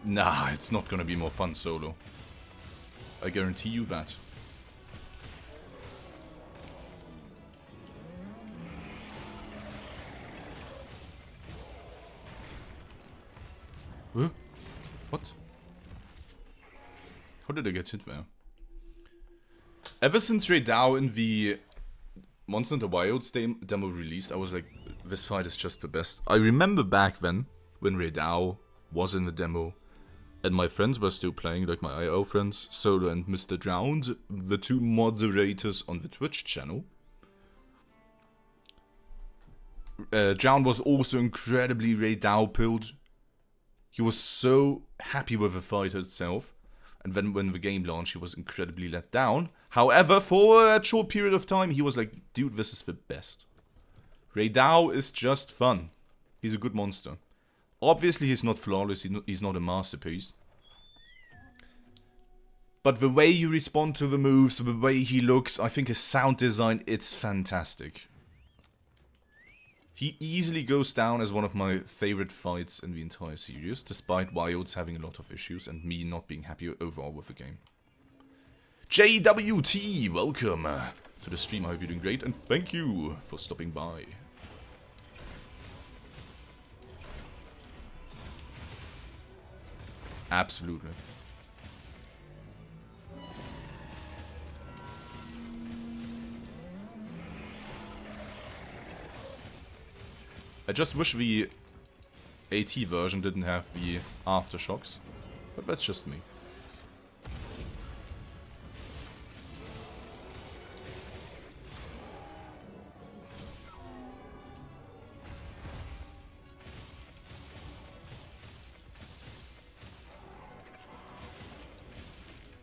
Nah, it's not gonna be more fun solo. I guarantee you that. Huh? What? How did I get hit there? Ever since Rey Dau in the Monster Hunter Wilds demo released, I was like, this fight is just the best. I remember back then, when Rey Dau was in the demo, and my friends were still playing, like my IO friends, Solo and Mr. Drowned, the 2 moderators on the Twitch channel. Drowned was also incredibly Rey Dau pilled. He was so happy with the fight itself. And then when the game launched, he was incredibly let down. However, for a short period of time, he was like, dude, this is the best. Rey Dau is just fun. He's a good monster. Obviously, he's not flawless, he's not a masterpiece. But the way you respond to the moves, the way he looks, I think his sound design, it's fantastic. He easily goes down as one of my favorite fights in the entire series, despite Wilds having a lot of issues and me not being happy overall with the game. JWT, welcome to the stream. I hope you're doing great, and thank you for stopping by. Absolutely. I just wish the AT version didn't have the aftershocks, but that's just me.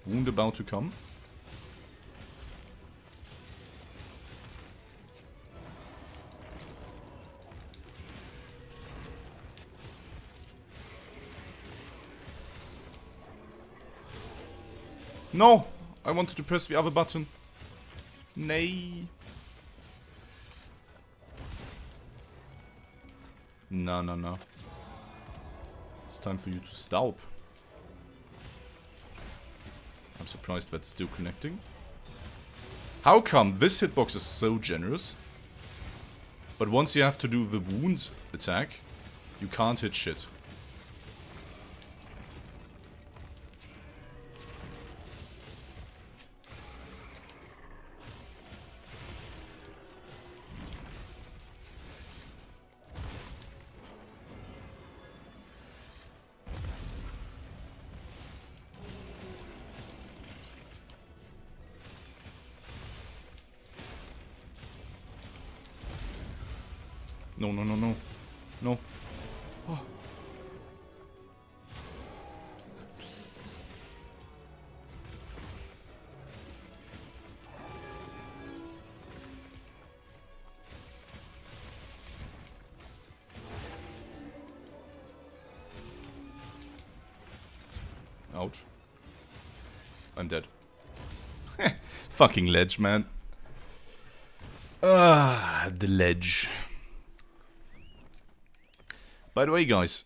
Wound about to come. No! I wanted to press the other button. Nay. No, no, no. It's time for you to stop. I'm surprised that's still connecting. How come this hitbox is so generous, but once you have to do the wound attack, you can't hit shit? No, no, no, no. No. Oh. Ouch. I'm dead. Fucking ledge, man. Ah, the ledge. By the way, guys,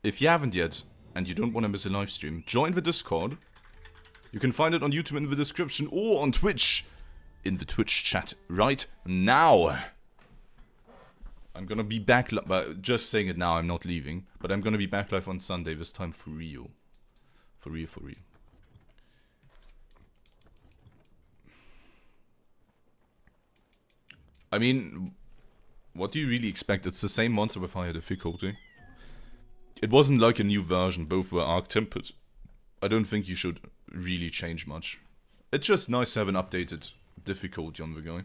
if you haven't yet, and you don't want to miss a live stream, join the Discord. You can find it on YouTube in the description, or on Twitch, in the Twitch chat right now. I'm gonna be back, just saying it now, I'm not leaving, but I'm gonna be back live on Sunday, this time for real. For real, for real. I mean, what do you really expect? It's the same monster with higher difficulty. It wasn't like a new version, both were Arch Tempered. I don't think you should really change much. It's just nice to have an updated difficulty on the guy.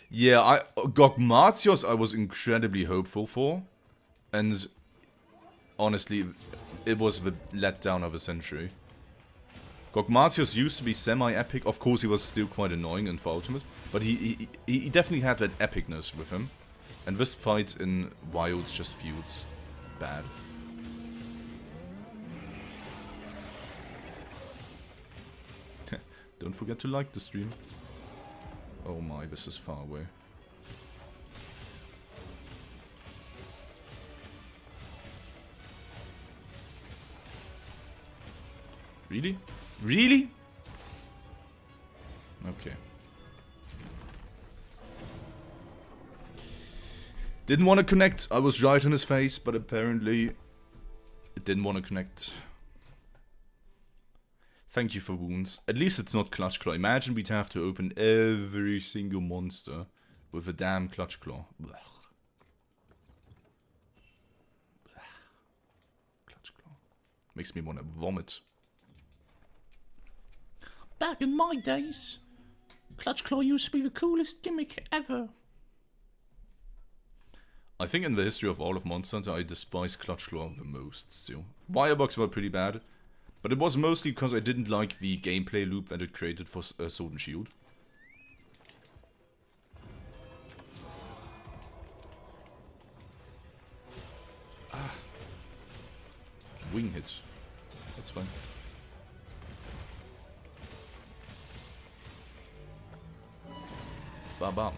Yeah, Gogmatios I was incredibly hopeful for. And honestly, it was the letdown of a century. Gogmatios used to be semi-epic. Of course, he was still quite annoying in for Ultimate. But he definitely had that epicness with him. And this fight in Wilds just feels bad. Don't forget to like the stream. Oh my, this is far away. Really? Really? Okay. Didn't want to connect. I was right on his face, but apparently it didn't want to connect. Thank you for wounds. At least it's not Clutch Claw. Imagine we'd have to open every single monster with a damn Clutch Claw. Blech. Blech. Clutch Claw. Makes me want to vomit. Back in my days, Clutch Claw used to be the coolest gimmick ever. I think in the history of all of Monster Hunter, I despise Clutch Claw the most still. Firebox were pretty bad, but it was mostly because I didn't like the gameplay loop that it created for Sword and Shield. Ah. Wing hits. That's fine. Ba-bam.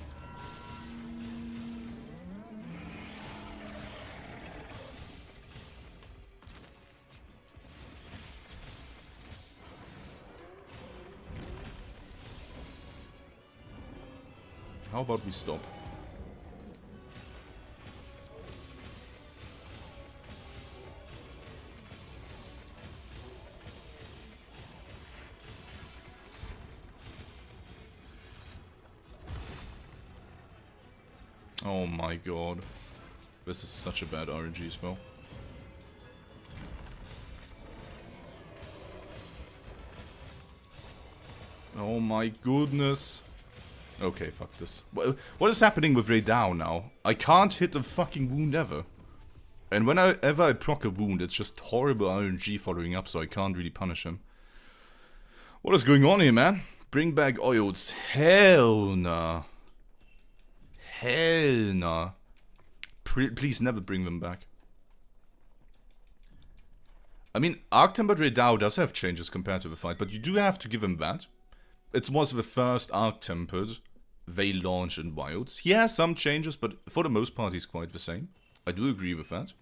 How about we stop? Oh my god. This is such a bad RNG spell. Oh my goodness. Okay, fuck this. What is happening with Rey Dau now? I can't hit a fucking wound ever. And whenever I proc a wound, it's just horrible RNG following up, so I can't really punish him. What is going on here, man? Bring back oils. Hell nah. Hell nah. Please never bring them back. I mean, Arch Tempered Rey Dau does have changes compared to the fight, but you do have to give him that. It was the first Arch Tempered they launched in Wilds. He has some changes, but for the most part he's quite the same. I do agree with that.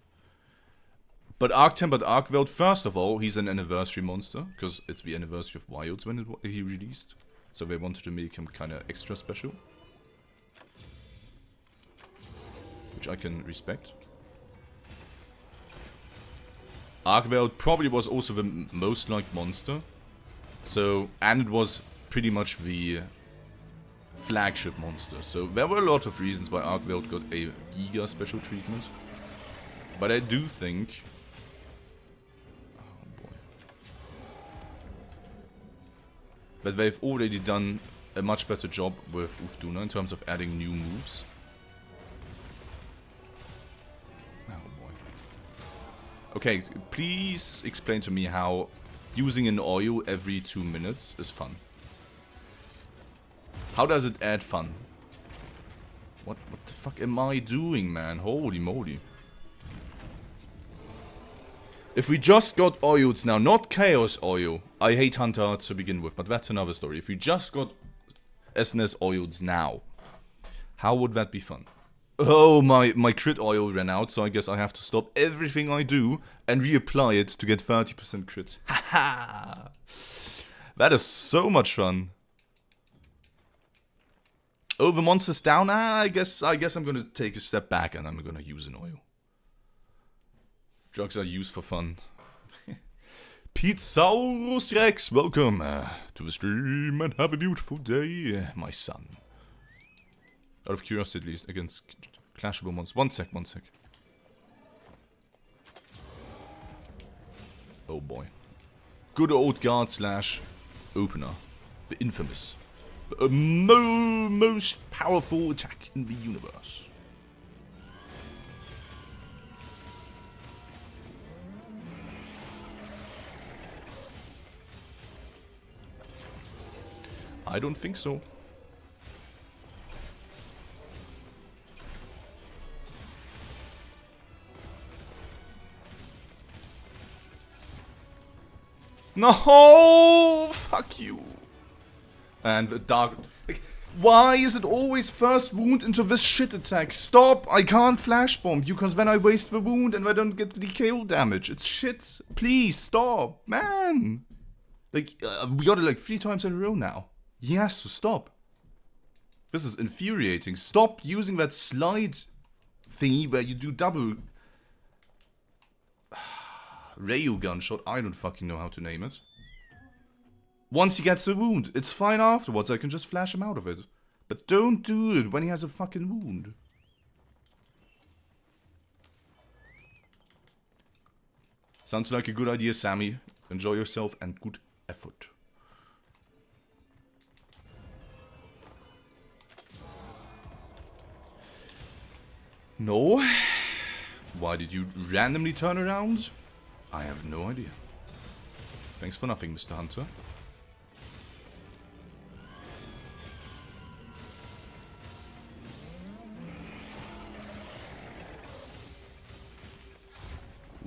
But Arch Tempered Arkveld, first of all, he's an anniversary monster, because it's the anniversary of Wilds when he released. So they wanted to make him kind of extra special. Which I can respect. Arkveld probably was also the most liked monster. So, and it was pretty much the flagship monster. So there were a lot of reasons why Arkveld got a giga special treatment. But I do think... oh boy. That they've already done a much better job with Uth Duna in terms of adding new moves. Oh boy. Okay, please explain to me how using an oil every 2 minutes is fun. How does it add fun? What the fuck am I doing, man? Holy moly. If we just got oils now, not Chaos Oil. I hate Hunter to begin with, but that's another story. If we just got SNS oils now, how would that be fun? Oh, my crit oil ran out, so I guess I have to stop everything I do and reapply it to get 30% crits. Haha! That is so much fun. Oh, the monster's down? I guess I'm gonna take a step back and I'm gonna use an oil. Drugs are used for fun. Pizzaurus Rex, welcome to the stream and have a beautiful day, my son. Out of curiosity, at least, against clashable monsters. One sec. Oh boy. Good old guard slash opener. The infamous. The most powerful attack in the universe. I don't think so. No! Fuck you. And the dark... Like, why is it always first wound into this shit attack? Stop! I can't flash bomb you because then I waste the wound and I don't get the KO damage. It's shit. Please, stop. Man! Like, we got it like 3 times in a row now. He has to stop. This is infuriating. Stop using that slide thingy where you do double... Rail gunshot, I don't fucking know how to name it. Once he gets a wound, it's fine afterwards, I can just flash him out of it. But don't do it when he has a fucking wound. Sounds like a good idea, Sammy. Enjoy yourself and good effort. No? Why did you randomly turn around? I have no idea. Thanks for nothing, Mr. Hunter.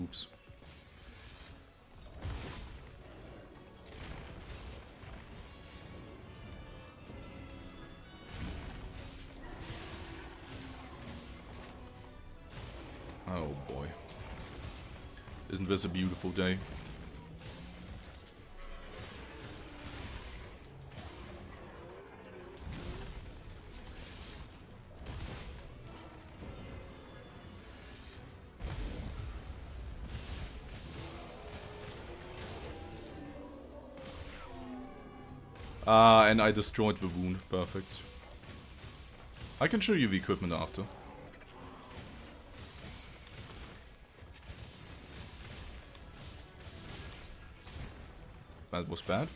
Oops. Oh boy. Isn't this a beautiful day? And I destroyed the wound. Perfect. I can show you the equipment after. That was bad.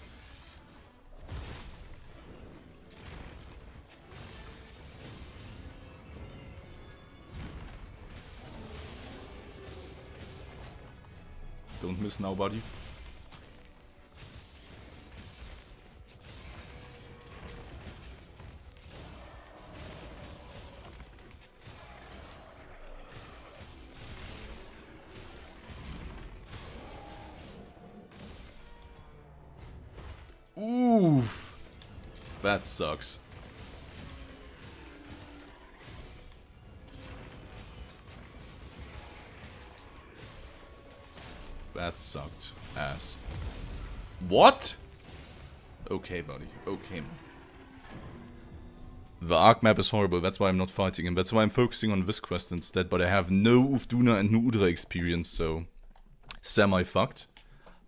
Don't miss now, buddy. Oof. That sucks. That sucked ass. What? Okay, buddy. Okay, man. The Ark map is horrible, that's why I'm not fighting him. That's why I'm focusing on this quest instead, but I have no Uth Duna and no Udra experience, so... semi-fucked.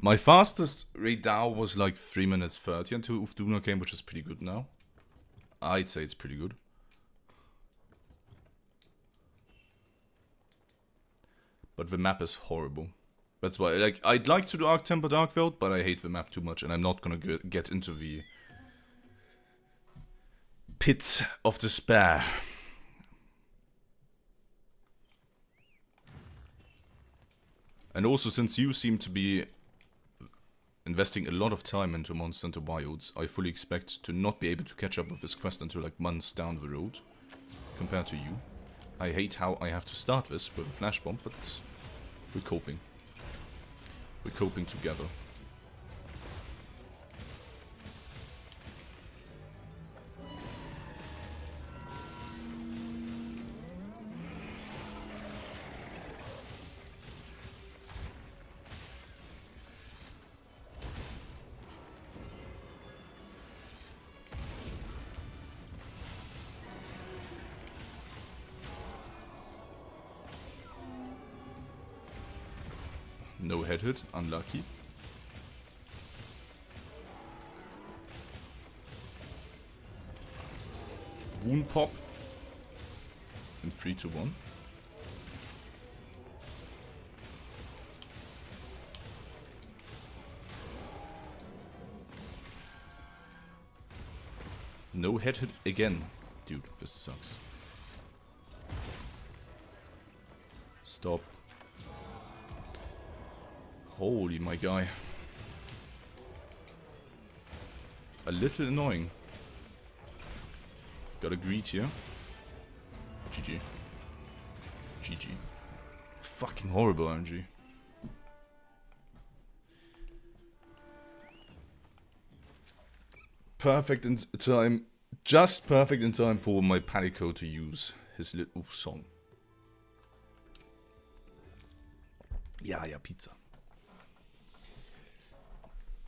My fastest Rey Dau was like 3 minutes 30 until Uth Duna came, which is pretty good now. I'd say it's pretty good. But the map is horrible. That's why, like, I'd like to do Arch Tempered Arkveld, but I hate the map too much, and I'm not gonna get into the pit of despair. And also, since you seem to be investing a lot of time into Monster Hunter Wilds, I fully expect to not be able to catch up with this quest until like months down the road, compared to you. I hate how I have to start this with a flash bomb, but we're coping. We're coping together. No head hit, unlucky. Wound pop. And 3 to 1. No head hit again. Dude, this sucks. Stop. Holy my guy. A little annoying. Got a greet here. GG. GG. Fucking horrible RNG. Perfect in time. Just perfect in time for my Panico to use his little song. Yeah, pizza.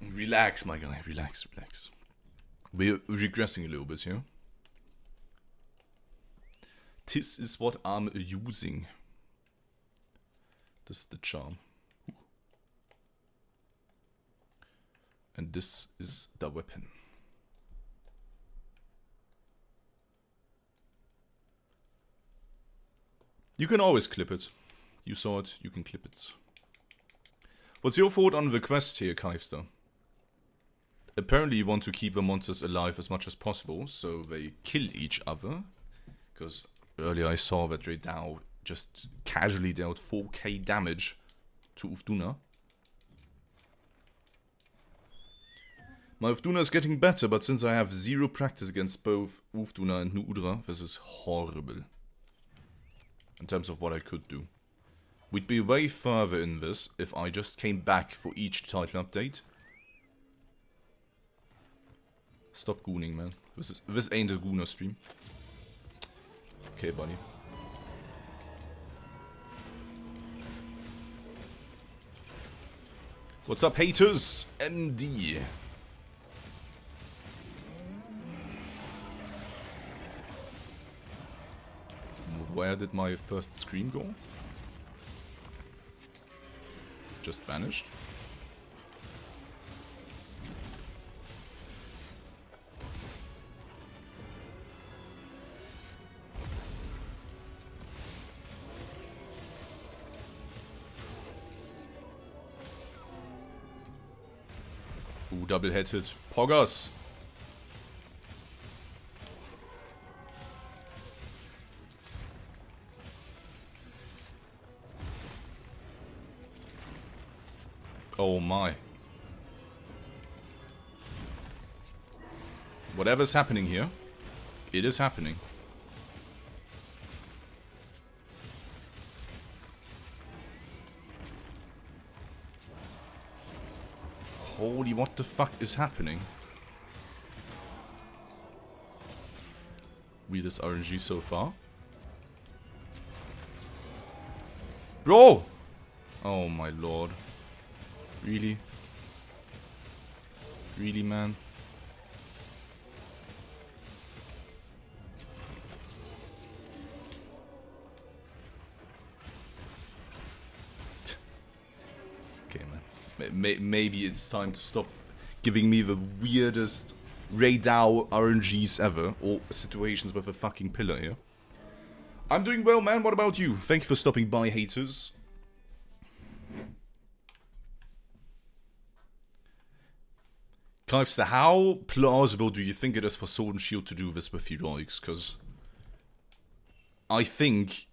Relax, my guy. Relax, relax. We're regressing a little bit here. This is what I'm using. This is the charm. And this is the weapon. You can always clip it. You saw it, you can clip it. What's your thought on the quest here, Kivester? Apparently you want to keep the monsters alive as much as possible, so they kill each other. Because earlier I saw that Rey Dau just casually dealt 4k damage to Uth Duna. My Uth Duna is getting better, but since I have zero practice against both Uth Duna and Udra, this is horrible. In terms of what I could do. We'd be way further in this if I just came back for each title update. Stop gooning, man. This ain't a gooner stream. Okay, buddy. What's up, haters? MD. Where did my first screen go? Just vanished. Ooh, double head hit. Poggers! Oh my. Whatever's happening here, it is happening. Holy, what the fuck is happening? Weirdest RNG so far. Bro! Oh my lord. Really? Really, man? Okay, man. Maybe it's time to stop giving me the weirdest Rey Dau RNGs ever, or situations with a fucking pillar here. I'm doing well, man. What about you? Thank you for stopping by, haters. Kivester, how plausible do you think it is for Sword and Shield to do this with heroics? Because I think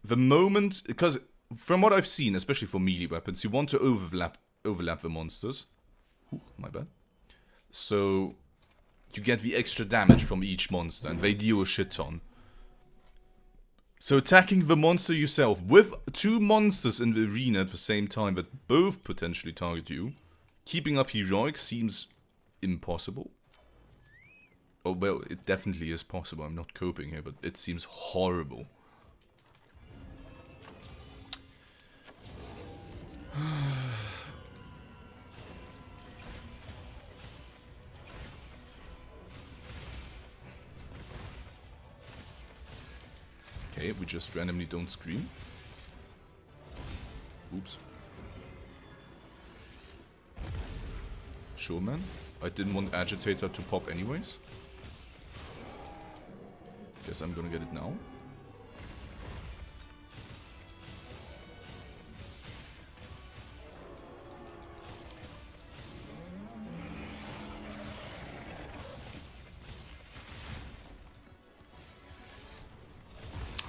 the moment, because from what I've seen, especially for melee weapons, you want to overlap the monsters. Ooh, my bad. So you get the extra damage from each monster, and they deal a shit ton. So attacking the monster yourself with 2 monsters in the arena at the same time that both potentially target you, keeping up heroics seems impossible. Oh, well, it definitely is possible. I'm not coping here, but it seems horrible. Okay, we just randomly don't scream. Oops. Sure, man. I didn't want Agitator to pop anyways. Guess I'm gonna get it now.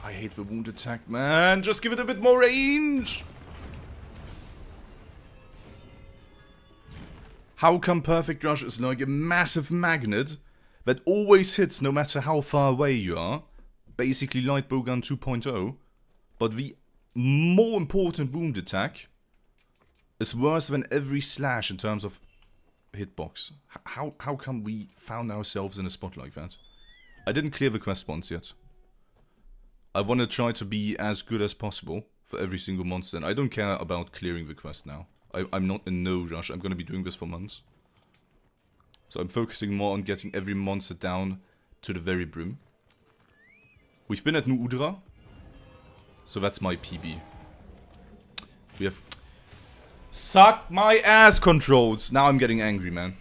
I hate the wound attack, man. Just give it a bit more range. How come Perfect Rush is like a massive magnet that always hits no matter how far away you are? Basically Light Bowgun 2.0. But the more important wound attack is worse than every slash in terms of hitbox. How come we found ourselves in a spot like that? I didn't clear the quest once yet. I want to try to be as good as possible for every single monster, and I don't care about clearing the quest now. I'm not in no rush. I'm going to be doing this for months. So I'm focusing more on getting every monster down to the very brim. We've been at New Udra, so that's my PB. We have... Suck my ass controls! Now I'm getting angry, man.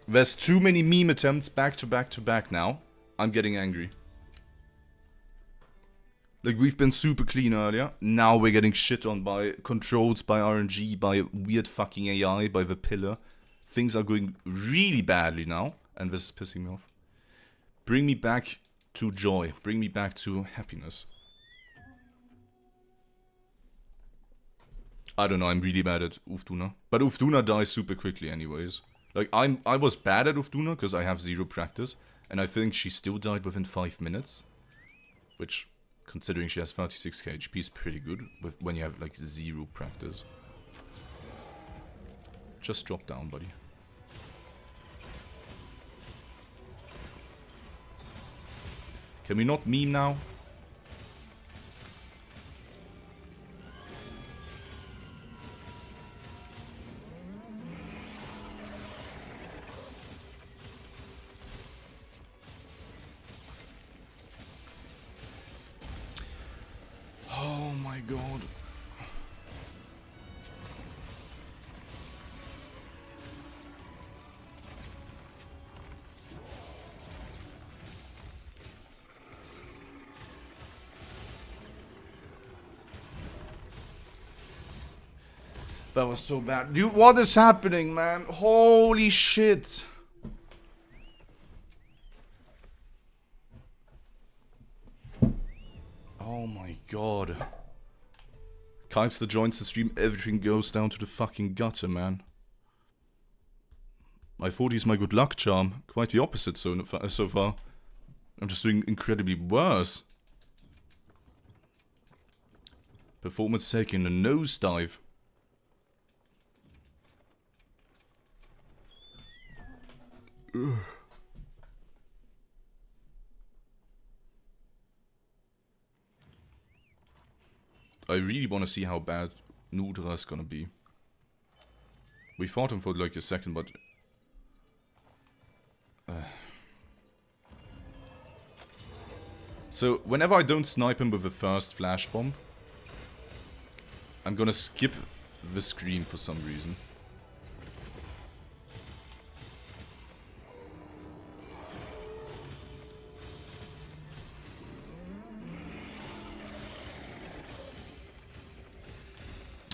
There's too many meme attempts back to back to back now. I'm getting angry. Like, we've been super clean earlier. Now we're getting shit on by controls, by RNG, by weird fucking AI, by the pillar. Things are going really badly now. And this is pissing me off. Bring me back to joy. Bring me back to happiness. I don't know, I'm really bad at Uth Duna. But Uth Duna dies super quickly anyways. Like, I was bad at Uth Duna because I have 0 practice. And I think she still died within 5 minutes. Which... considering she has 36k HP is pretty good when you have like 0 practice. Just drop down, buddy. Can we not meme now? Oh my god. That was so bad. Dude, what is happening, man? Holy shit. Oh my god. Kivester joins the stream, everything goes down to the fucking gutter, man. I thought he's my good luck charm. Quite the opposite so far. I'm just doing incredibly worse. Performance taking a nosedive. Ugh. I really want to see how bad Udra is gonna be. We fought him for like a second, but... So, whenever I don't snipe him with the first flash bomb, I'm gonna skip the scream for some reason.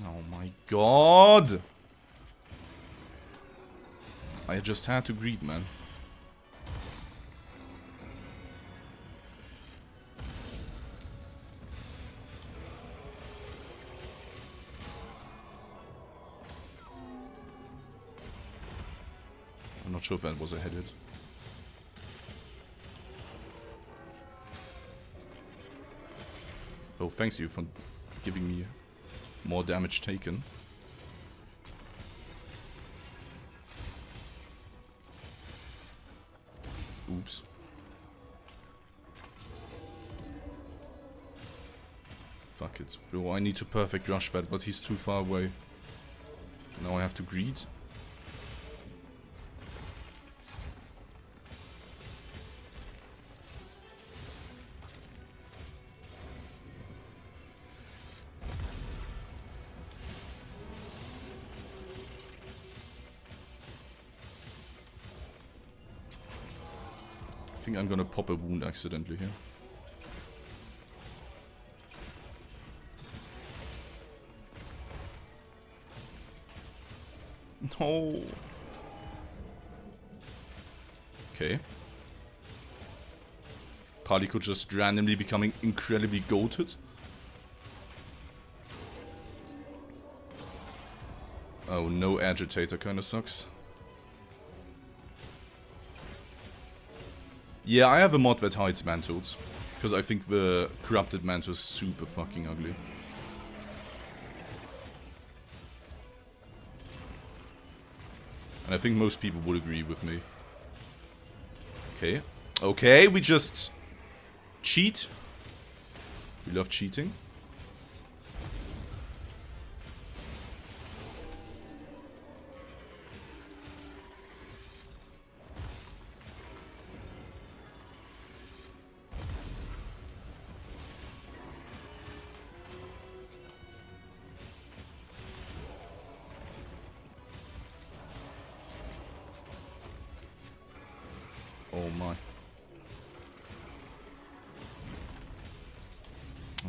Oh my god! I just had to greed, man. I'm not sure if that was a headed. Oh, thanks you for giving me more damage taken. Oops. Fuck it. Bro, I need to perfect rush that, but he's too far away. Now I have to greed. I think I'm gonna pop a wound accidentally here. No. Okay. Party could just randomly becoming incredibly goated. Oh, no agitator kinda sucks. Yeah, I have a mod that hides mantles. Because I think the corrupted mantle is super fucking ugly. And I think most people would agree with me. Okay. Okay, we just cheat. We love cheating. Oh my.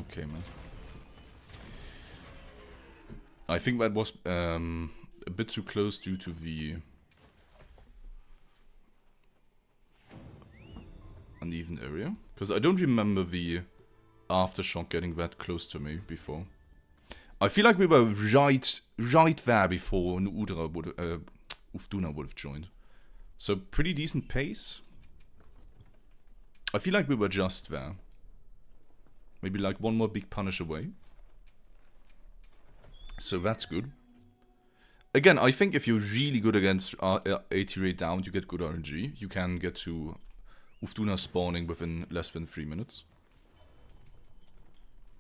Okay, man. I think that was a bit too close due to the uneven area. Because I don't remember the aftershock getting that close to me before. I feel like we were right there before Udra would, Uth Duna would have joined. So pretty decent pace. I feel like we were just there. Maybe like one more big punish away. So that's good. Again, I think if you're really good against AT Rey Dau, you get good RNG. You can get to Uth Duna spawning within less than 3 minutes.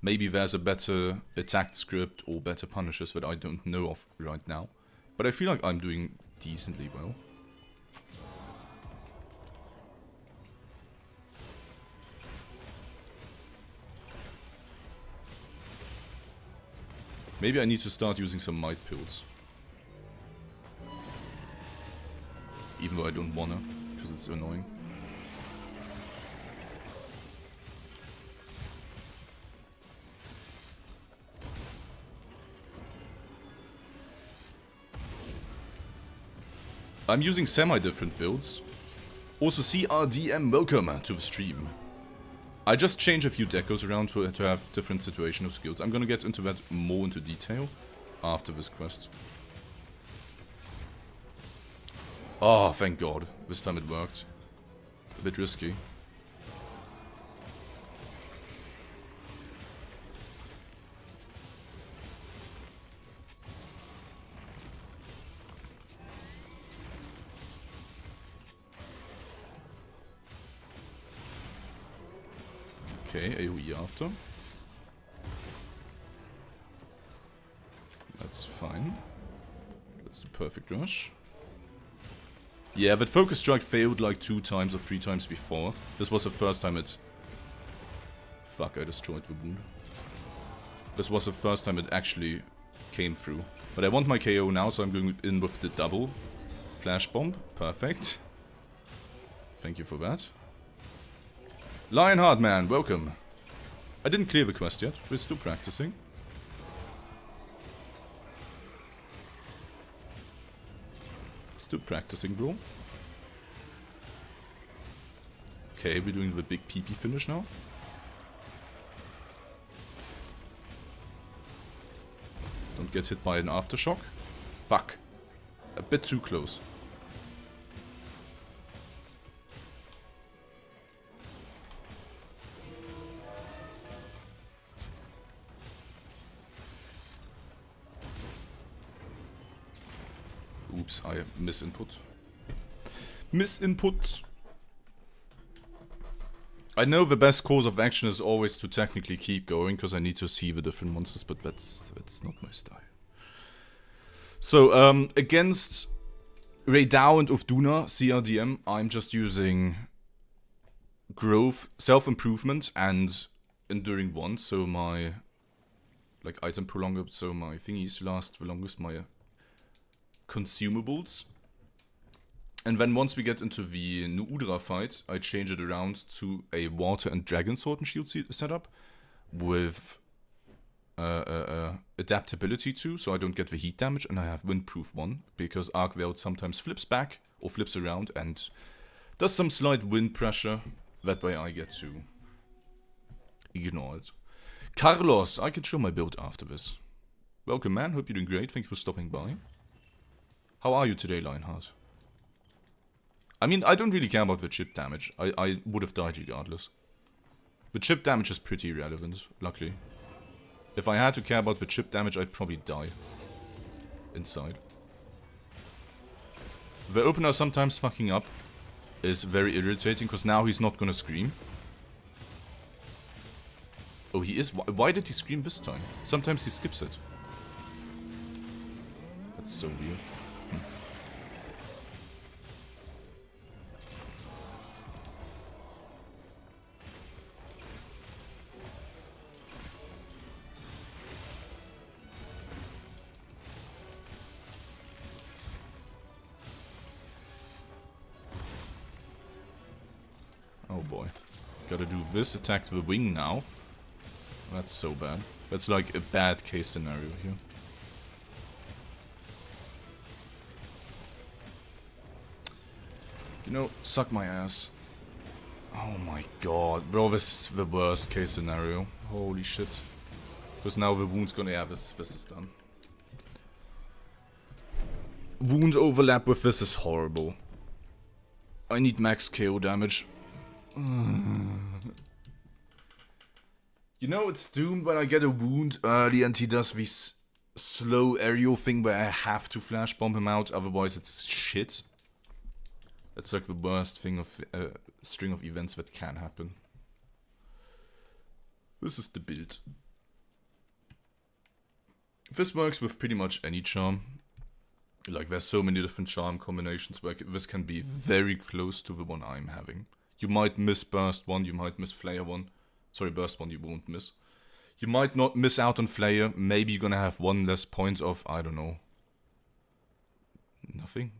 Maybe there's a better attack script or better punishes that I don't know of right now. But I feel like I'm doing decently well. Maybe I need to start using some might pills. Even though I don't wanna, because it's annoying. I'm using semi-different builds. Also, CRDM, welcome to the stream. I just changed a few decos around to have different situational skills. I'm gonna get into that more into detail after this quest. Oh, thank God. This time it worked. A bit risky. Okay, AoE after. That's fine. That's the perfect rush. Yeah, that focus strike failed like 2 times or 3 times before. This was the first time it... Fuck, I destroyed the wound. This was the first time it actually came through. But I want my KO now, so I'm going in with the double flash bomb. Perfect. Thank you for that. Lionheart man, welcome. I didn't clear the quest yet, we're still practicing. Still practicing, bro. Okay, we're doing the big PP finish now. Don't get hit by an aftershock. Fuck. A bit too close. Oops, I misinput. Misinput. I know the best course of action is always to technically keep going, because I need to see the different monsters, but that's not my style. So, against Rey Dau and Uth Duna, CRDM, I'm just using growth, self-improvement, and enduring 1, so my like item prolonger, so my thingies last the longest, my consumables. And then once we get into the new Udra fight, I change it around to a water and dragon sword and shield setup with adaptability 2, so I don't get the heat damage, and I have windproof 1, because Arkveld sometimes flips back or flips around and does some slight wind pressure. That way I get to ignore it. Carlos, I can show my build after this. Welcome, man. Hope you're doing great. Thank you for stopping by. How are you today, Lionheart? I mean, I don't really care about the chip damage. I would have died regardless. The chip damage is pretty irrelevant, luckily. If I had to care about the chip damage, I'd probably die. Inside. The opener sometimes fucking up is very irritating, because now he's not gonna scream. Oh, he is? Why did he scream this time? Sometimes he skips it. That's so weird. Oh boy. Gotta do this, attack the wing now. That's so bad. That's like a bad case scenario here. You know, suck my ass. Oh my god. Bro, this is the worst case scenario. Holy shit. Because now the wound's gonna... Yeah, this is done. Wound overlap with this is horrible. I need max KO damage. You know, it's doomed when I get a wound early and he does this slow aerial thing where I have to flash bomb him out, otherwise it's shit. That's like the worst thing of string of events that can happen. This is the build. This works with pretty much any charm. Like, there's so many different charm combinations where this can be very close to the one I'm having. You might miss burst 1, you might miss flare 1. Sorry, burst 1 you won't miss. You might not miss out on flare. Maybe you're gonna have 1 less point of, I don't know, nothing.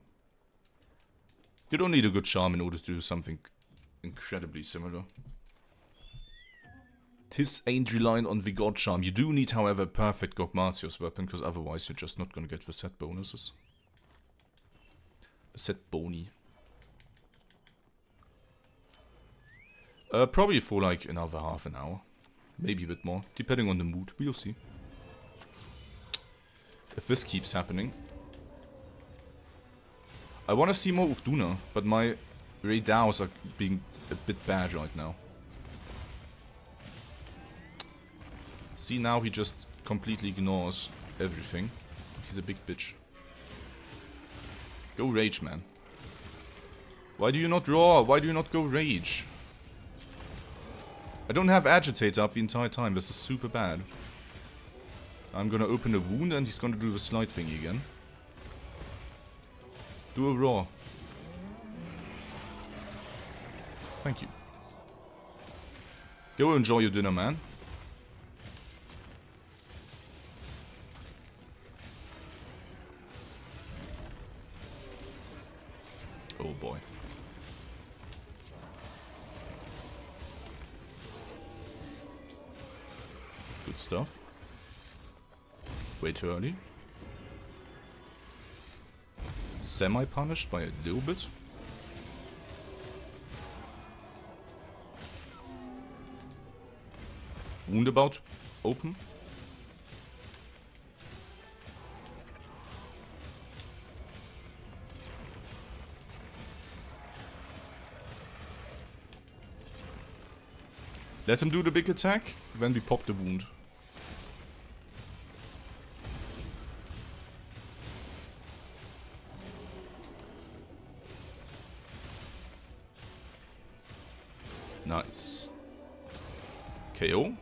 You don't need a good charm in order to do something incredibly similar. This ain't relying on the god charm. You do need, however, a perfect Gogmatios weapon, because otherwise you're just not gonna get the set bonuses. The set boni. Probably for like another half an hour. Maybe a bit more, depending on the mood. We'll see. If this keeps happening. I want to see more Uth Duna, but my Rey Daus are being a bit bad right now. See, now he just completely ignores everything. He's a big bitch. Go rage, man. Why do you not roar? Why do you not go rage? I don't have Agitator up the entire time. This is super bad. I'm gonna open a wound and he's gonna do the slide thingy again. Do a roar. Thank you. Go enjoy your dinner, man. Oh boy. Good stuff. Way too early. semi-punished by a little bit. Wound about open. Let him do the big attack, then we pop the wound. Nice. KO.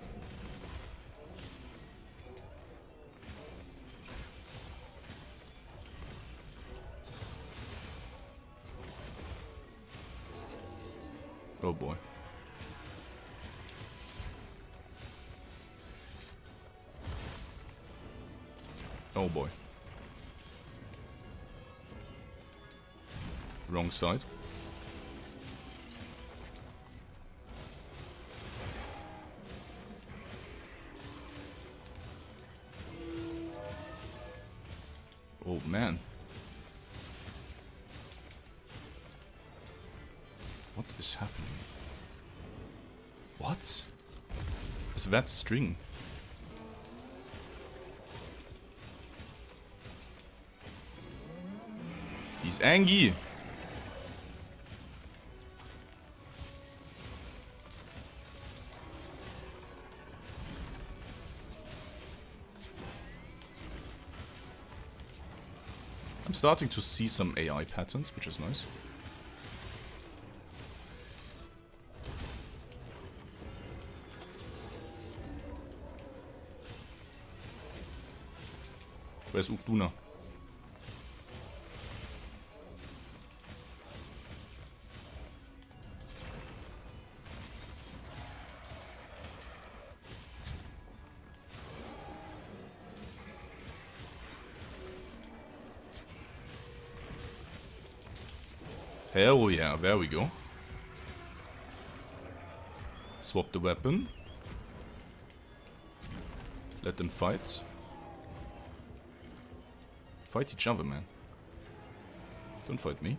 Oh boy. Oh boy. Wrong side. Oh man. What is happening? What? Is that string? He's angry. I'm starting to see some AI patterns, which is nice. Where's Uth Duna? Hell yeah, there we go. Swap the weapon. Let them fight. Fight each other, man. Don't fight me.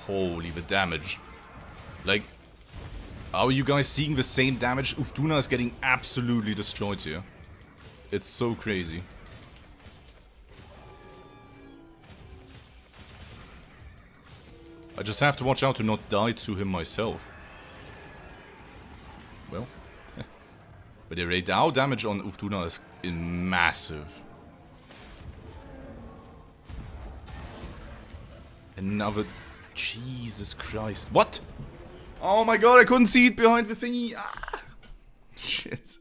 Holy, the damage. Like, are you guys seeing the same damage? Uth Duna is getting absolutely destroyed here. It's so crazy. I just have to watch out to not die to him myself. Well. But the Rey Dau damage on Uth Duna is massive. Another... Jesus Christ. What? Oh my god, I couldn't see it behind the thingy. Ah. Shit.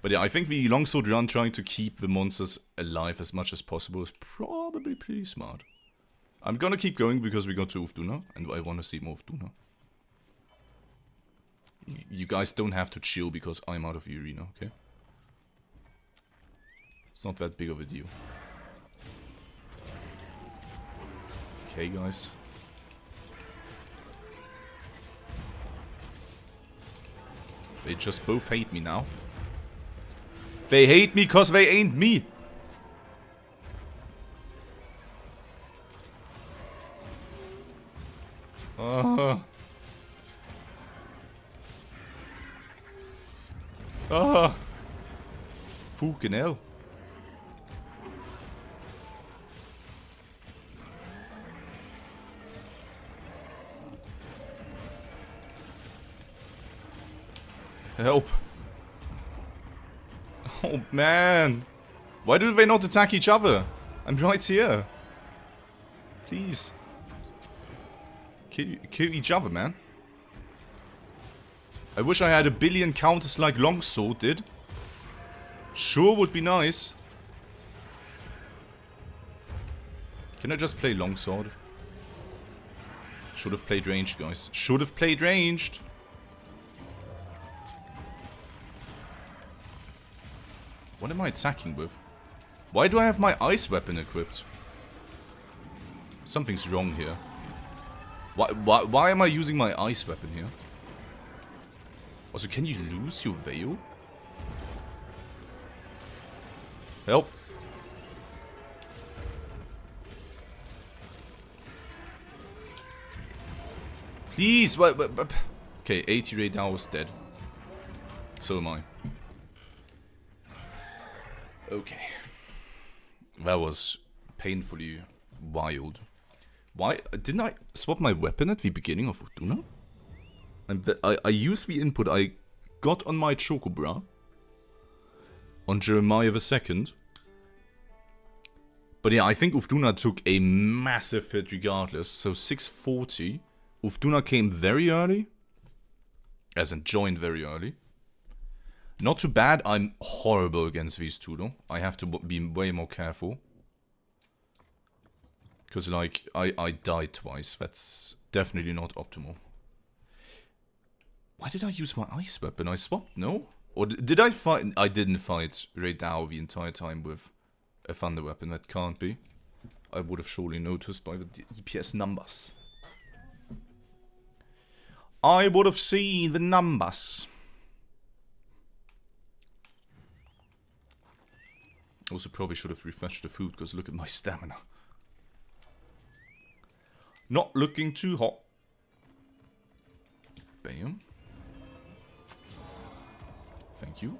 But yeah, I think the longsword run trying to keep the monsters alive as much as possible is probably pretty smart. I'm gonna keep going because we got to Uth Duna and I want to see more Uth Duna. You guys don't have to chill because I'm out of the arena, okay? It's not that big of a deal. Okay, guys. They just both hate me now. They hate me cause they ain't me. Fucking hell. Help. Oh man. Why do they not attack each other? I'm right here. Please. Kill each other, man. I wish I had a billion counters like Longsword did. Sure would be nice. Can I just play Longsword? Should have played ranged, guys. Should have played ranged. What am I attacking with? Why do I have my ice weapon equipped? Something's wrong here. Why am I using my ice weapon here? Also, can you lose your veil? Help! Please! What? Okay, AT Rey Dau was dead. So am I. Okay. That was painfully wild. Why? Didn't I swap my weapon at the beginning of Uth Duna? I used the input I got on my Chocobra on Jeremiah II. But yeah, I think Uth Duna took a massive hit regardless. So 640. Uth Duna came very early. As in joined very early. Not too bad. I'm horrible against these two though. I have to be way more careful. Because like, I died twice. That's definitely not optimal. Why did I use my ice weapon? I swapped, no? Or did I fight? I didn't fight Rey Dau the entire time with a thunder weapon. That can't be. I would have surely noticed by the DPS numbers. I would have seen the numbers. Also probably should have refreshed the food because look at my stamina. Not looking too hot. Bam. Thank you.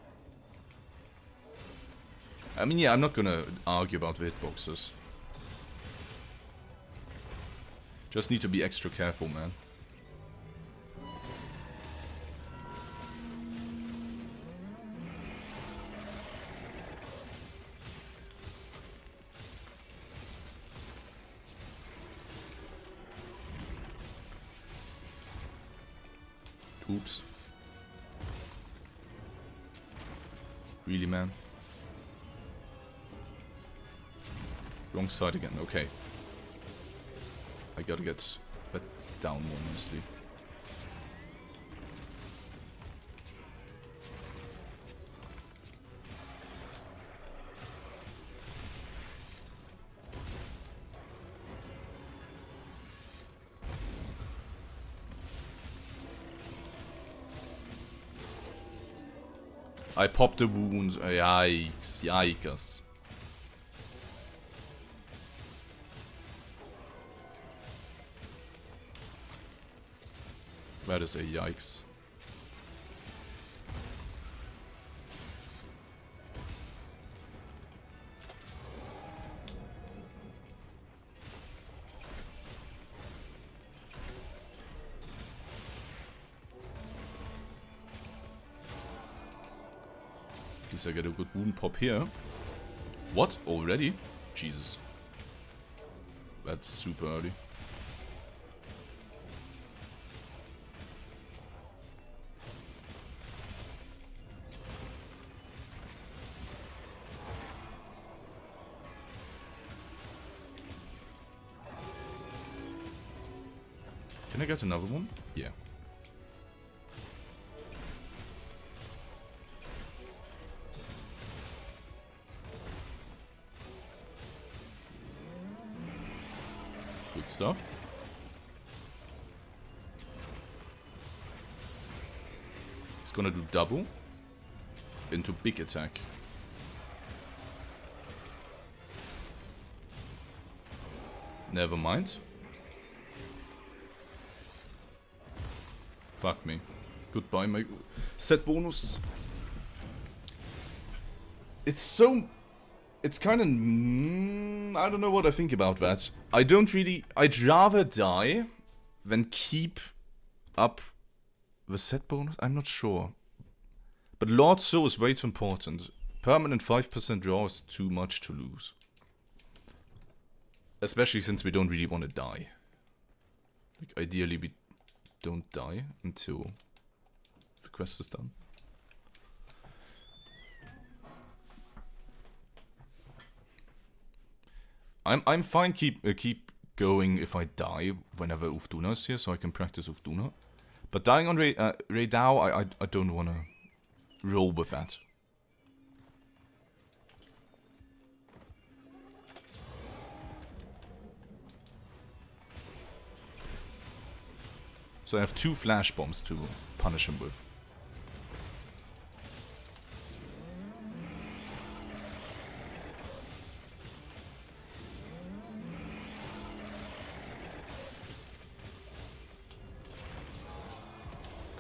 I mean, yeah, I'm not gonna argue about the hitboxes. Just need to be extra careful, man. Oops. Really, man? Wrong side again, okay. I gotta get that down more nicely. I popped the wound. Yikes. Yikes. That is a yikes. At least I get a good wound pop here. What? Already? Jesus. That's super early. Can I get another one? Yeah. Good stuff. It's gonna do double into big attack. Never mind. Fuck me. Goodbye, my set bonus. It's so... It's kind of... I don't know what I think about that. I don't really... I'd rather die than keep up the set bonus. I'm not sure. But Lord Soul is way too important. Permanent 5% draw is too much to lose. Especially since we don't really want to die. Like, ideally we don't die until the quest is done. I'm fine keep going if I die whenever Uth Duna is here, so I can practice Uth Duna. But dying on Rey Dau, I don't want to roll with that. So I have 2 flash bombs to punish him with.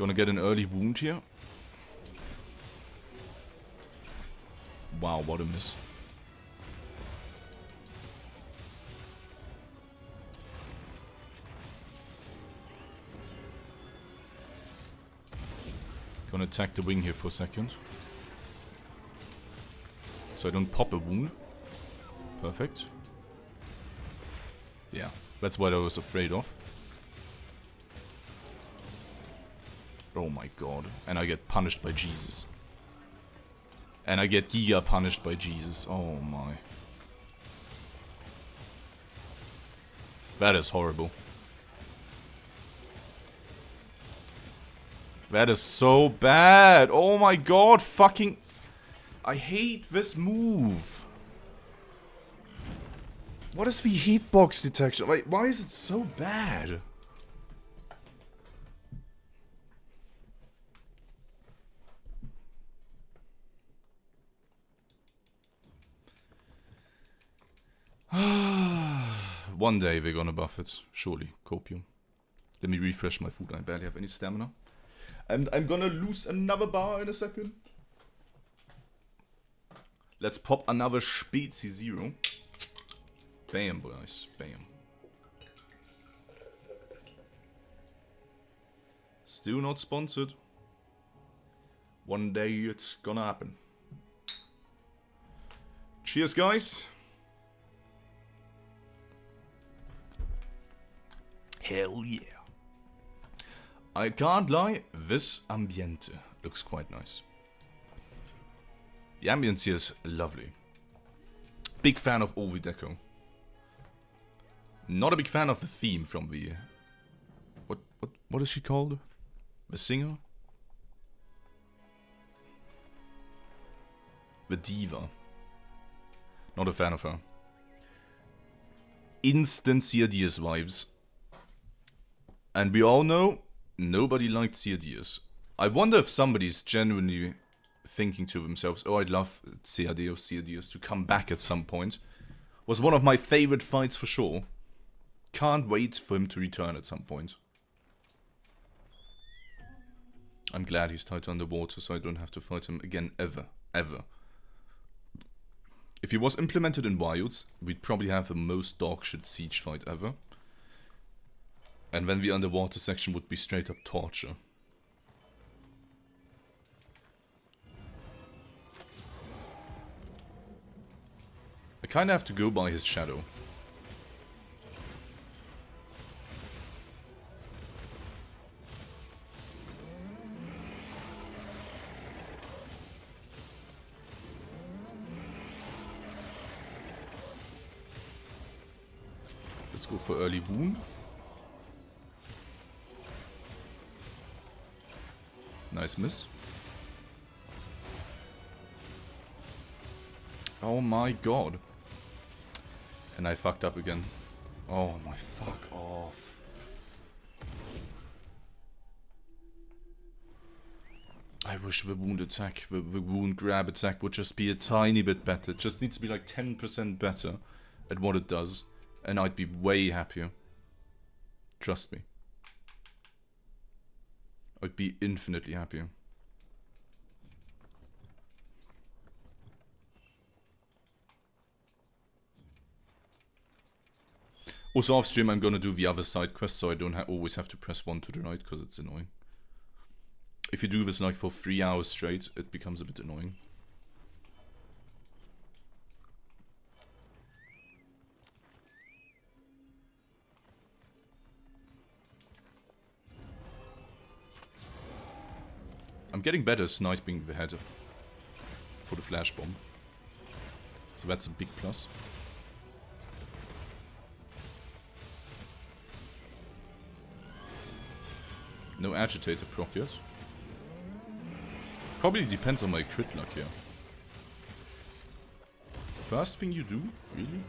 Gonna get an early wound here. Wow, what a miss. Gonna attack the wing here for a second. So I don't pop a wound. Perfect. Yeah, that's what I was afraid of. Oh my god. And I get punished by Jesus. And I get Giga punished by Jesus. Oh my. That is horrible. That is so bad. Oh my god, fucking... I hate this move. What is the hitbox detection? Like, why is it so bad? One day we're gonna buff it. Surely. Copium. Let me refresh my food. I barely have any stamina. And I'm gonna lose another bar in a second. Let's pop another Spezi Zero. Bam, boys. Bam. Still not sponsored. One day it's gonna happen. Cheers, guys. Hell yeah. I can't lie, this ambiente looks quite nice. The ambience here is lovely. Big fan of all the deco. Not a big fan of the theme from the... What is she called? The singer? The diva. Not a fan of her. Instant Ciadias vibes. And we all know, nobody liked Ciadias. I wonder if somebody's genuinely thinking to themselves, oh, I'd love Ciadias to come back at some point. Was one of my favorite fights for sure. Can't wait for him to return at some point. I'm glad he's tied to underwater, so I don't have to fight him again ever. Ever. If he was implemented in Wilds, we'd probably have the most dogshit siege fight ever. And then the underwater section would be straight up torture. I kinda have to go by his shadow. Let's go for early wound. Nice miss. Oh my god. And I fucked up again. Oh my fuck off. I wish the wound attack, the wound grab attack would just be a tiny bit better. It just needs to be like 10% better at what it does. And I'd be way happier. Trust me. I'd be infinitely happier. Also off stream I'm gonna do the other side quest so I don't always have to press 1 to the right because it's annoying. If you do this like for 3 hours straight, it becomes a bit annoying. I'm getting better sniping the head for the flash bomb. So that's a big plus. No agitator proc yet. Probably depends on my crit luck here. First thing you do? Really?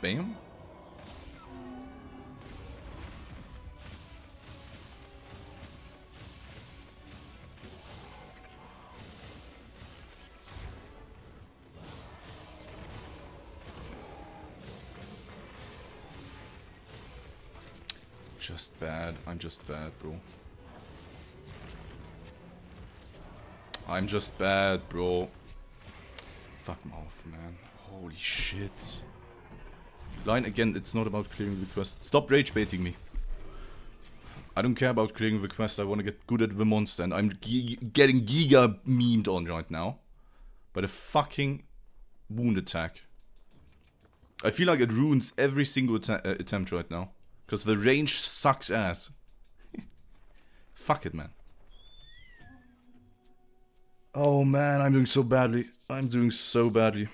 Bam. Just bad. I'm just bad, bro. I'm just bad, bro. Fuck him off, man. Holy shit. Line again, it's not about clearing the quest. Stop rage baiting me. I don't care about clearing the quest, I want to get good at the monster, and I'm getting giga memed on right now. By the fucking wound attack. I feel like it ruins every single attempt right now. Because the range sucks ass. Fuck it, man. Oh man, I'm doing so badly. I'm doing so badly.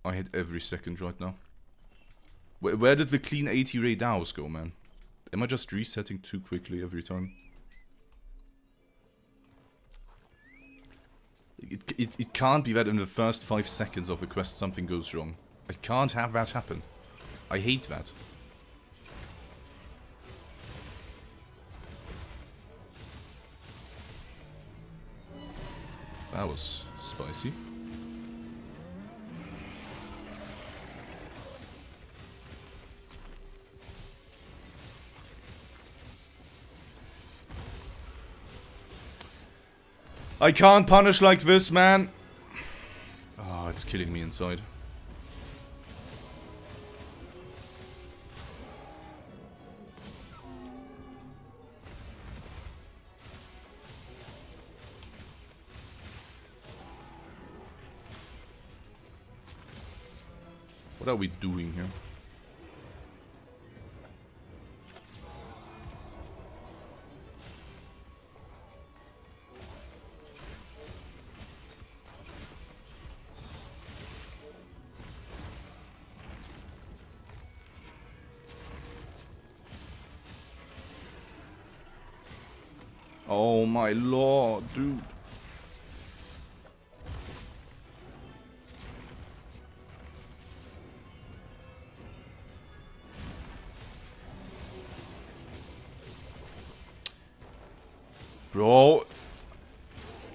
I hate every second right now. Where did the clean AT Rey Daus go, man? Am I just resetting too quickly every time? It can't be that in the first 5 seconds of the quest something goes wrong. I can't have that happen. I hate that. That was spicy. I can't punish like this, man. Oh, it's killing me inside. What are we doing here? Oh my lord, dude. Bro,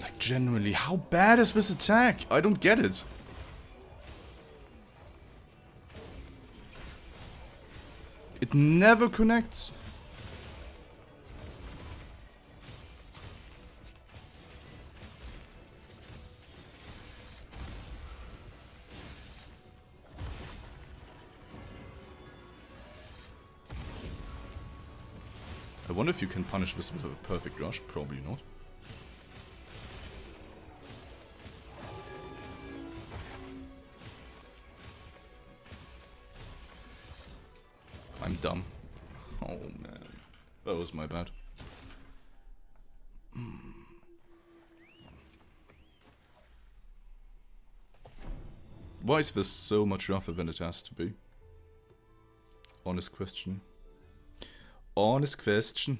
like generally, how bad is this attack? I don't get it. It never connects. I wonder if you can punish this with a perfect rush. Probably not. I'm dumb. Oh man. That was my bad. Why is this so much rougher than it has to be? Honest question. Honest question.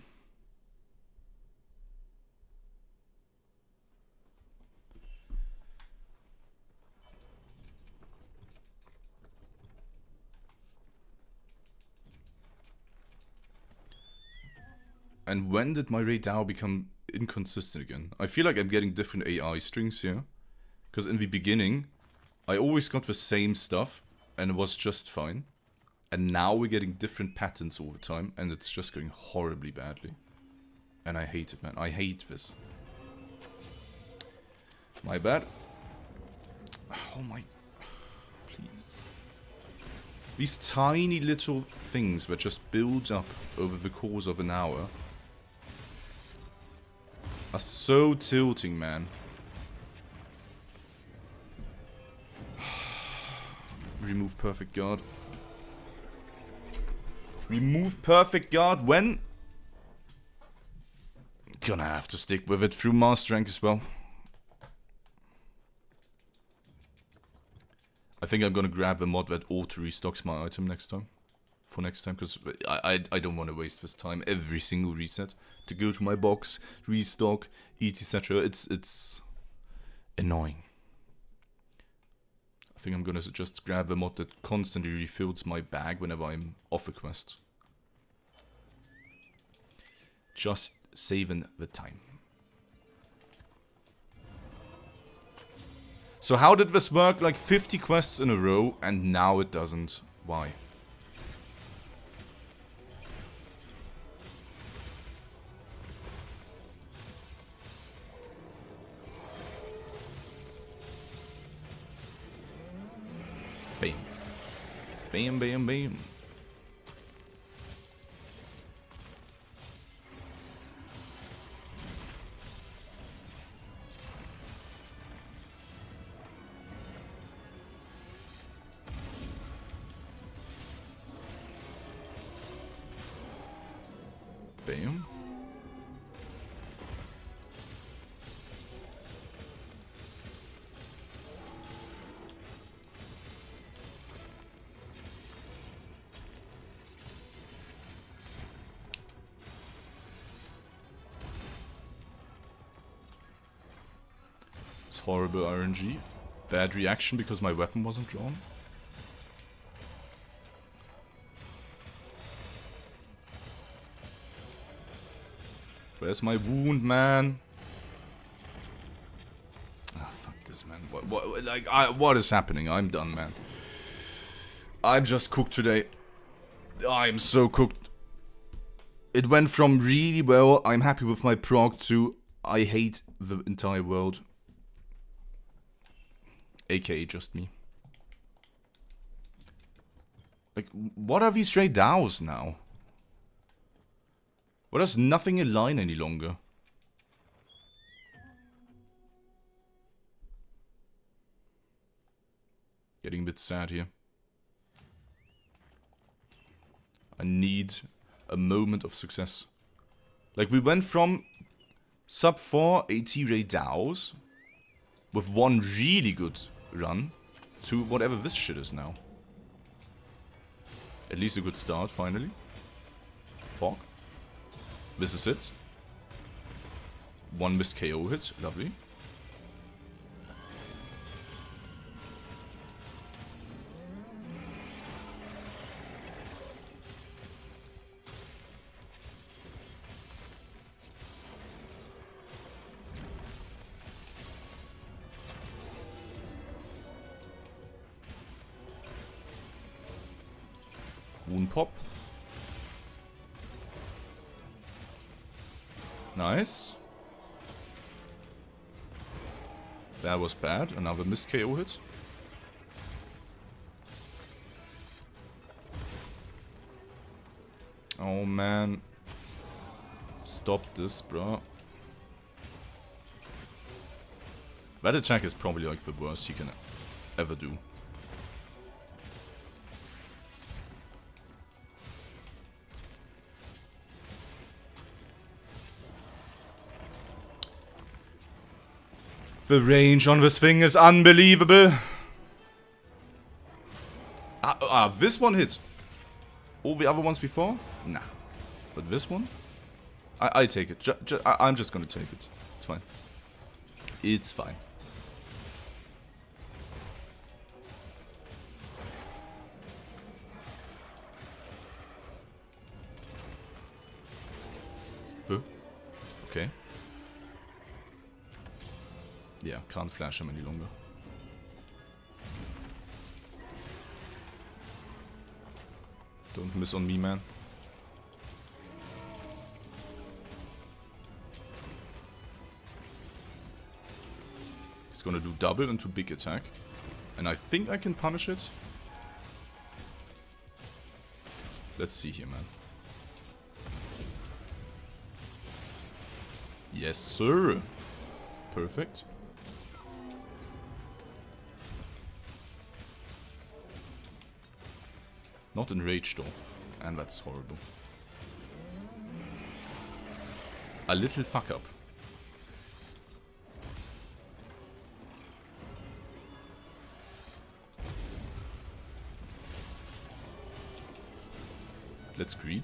And when did my Rey Dau become inconsistent again? I feel like I'm getting different AI strings here. Because in the beginning, I always got the same stuff and it was just fine. And now we're getting different patterns all the time, and it's just going horribly badly. And I hate it, man. I hate this. My bad. Oh my... Please. These tiny little things that just build up over the course of an hour are so tilting, man. Remove perfect guard. Remove perfect guard when? Gonna have to stick with it through master rank as well. I think I'm gonna grab the mod that auto restocks my item next time. For next time, because I don't want to waste this time every single reset to go to my box, restock, eat, etc. It's annoying. I think I'm gonna just grab a mod that constantly refills my bag whenever I'm off a quest. Just saving the time. So how did this work? Like 50 quests in a row and now it doesn't. Why? Bam. Bam, bam, bam. Bam. It's horrible RNG. Bad reaction because my weapon wasn't drawn. Where's my wound, man? Ah, fuck this, man. What is happening? I'm done, man. I'm just cooked today. I'm so cooked. It went from really well, I'm happy with my prog, to I hate the entire world. AKA just me. Like, what are these Rey Daus now? What does nothing align any longer? Getting a bit sad here. I need a moment of success. Like, we went from sub 4 AT Rey Daus with one really good run to whatever this shit is now. At least a good start, finally. Fuck. This is it. One missed KO hit. Lovely. Wound pop. Nice. That was bad. Another missed KO hit. Oh man. Stop this, bro. That attack is probably like the worst he can ever do. The range on this thing is unbelievable. This one hit. All the other ones before? Nah. But this one? I take it. I'm just gonna take it. It's fine. It's fine. Huh? Okay. Yeah, can't flash him any longer. Don't miss on me, man. He's gonna do double into big attack. And I think I can punish it. Let's see here, man. Yes, sir. Perfect. Not enraged though, and that's horrible. A little fuck up. Let's greed.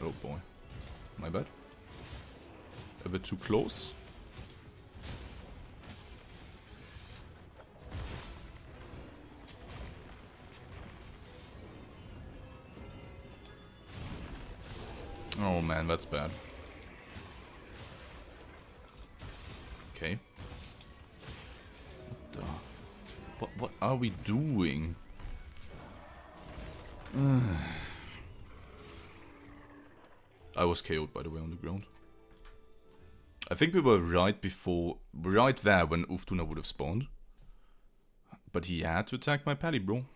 Oh boy. My bad. A bit too close. Oh man, that's bad. Okay. What are we doing? I was KO'd, by the way, on the ground. I think we were right there when Uth Duna would have spawned. But he had to attack my pally, bro.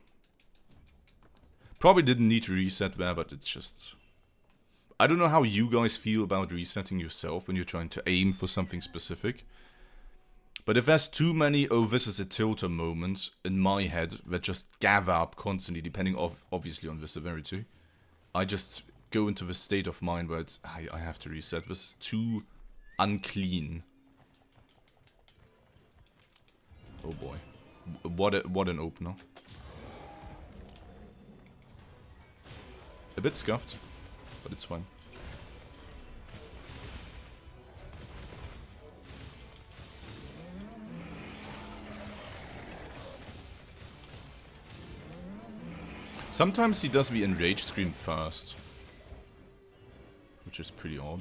Probably didn't need to reset there, but it's just... I don't know how you guys feel about resetting yourself when you're trying to aim for something specific. But if there's too many, oh, this is a tilter moments in my head that just gather up constantly, depending obviously on the severity, I just go into the state of mind where it's, I have to reset. This is too unclean. Oh boy. What an opener. A bit scuffed, but it's fine. Sometimes he does the enraged scream first, which is pretty odd.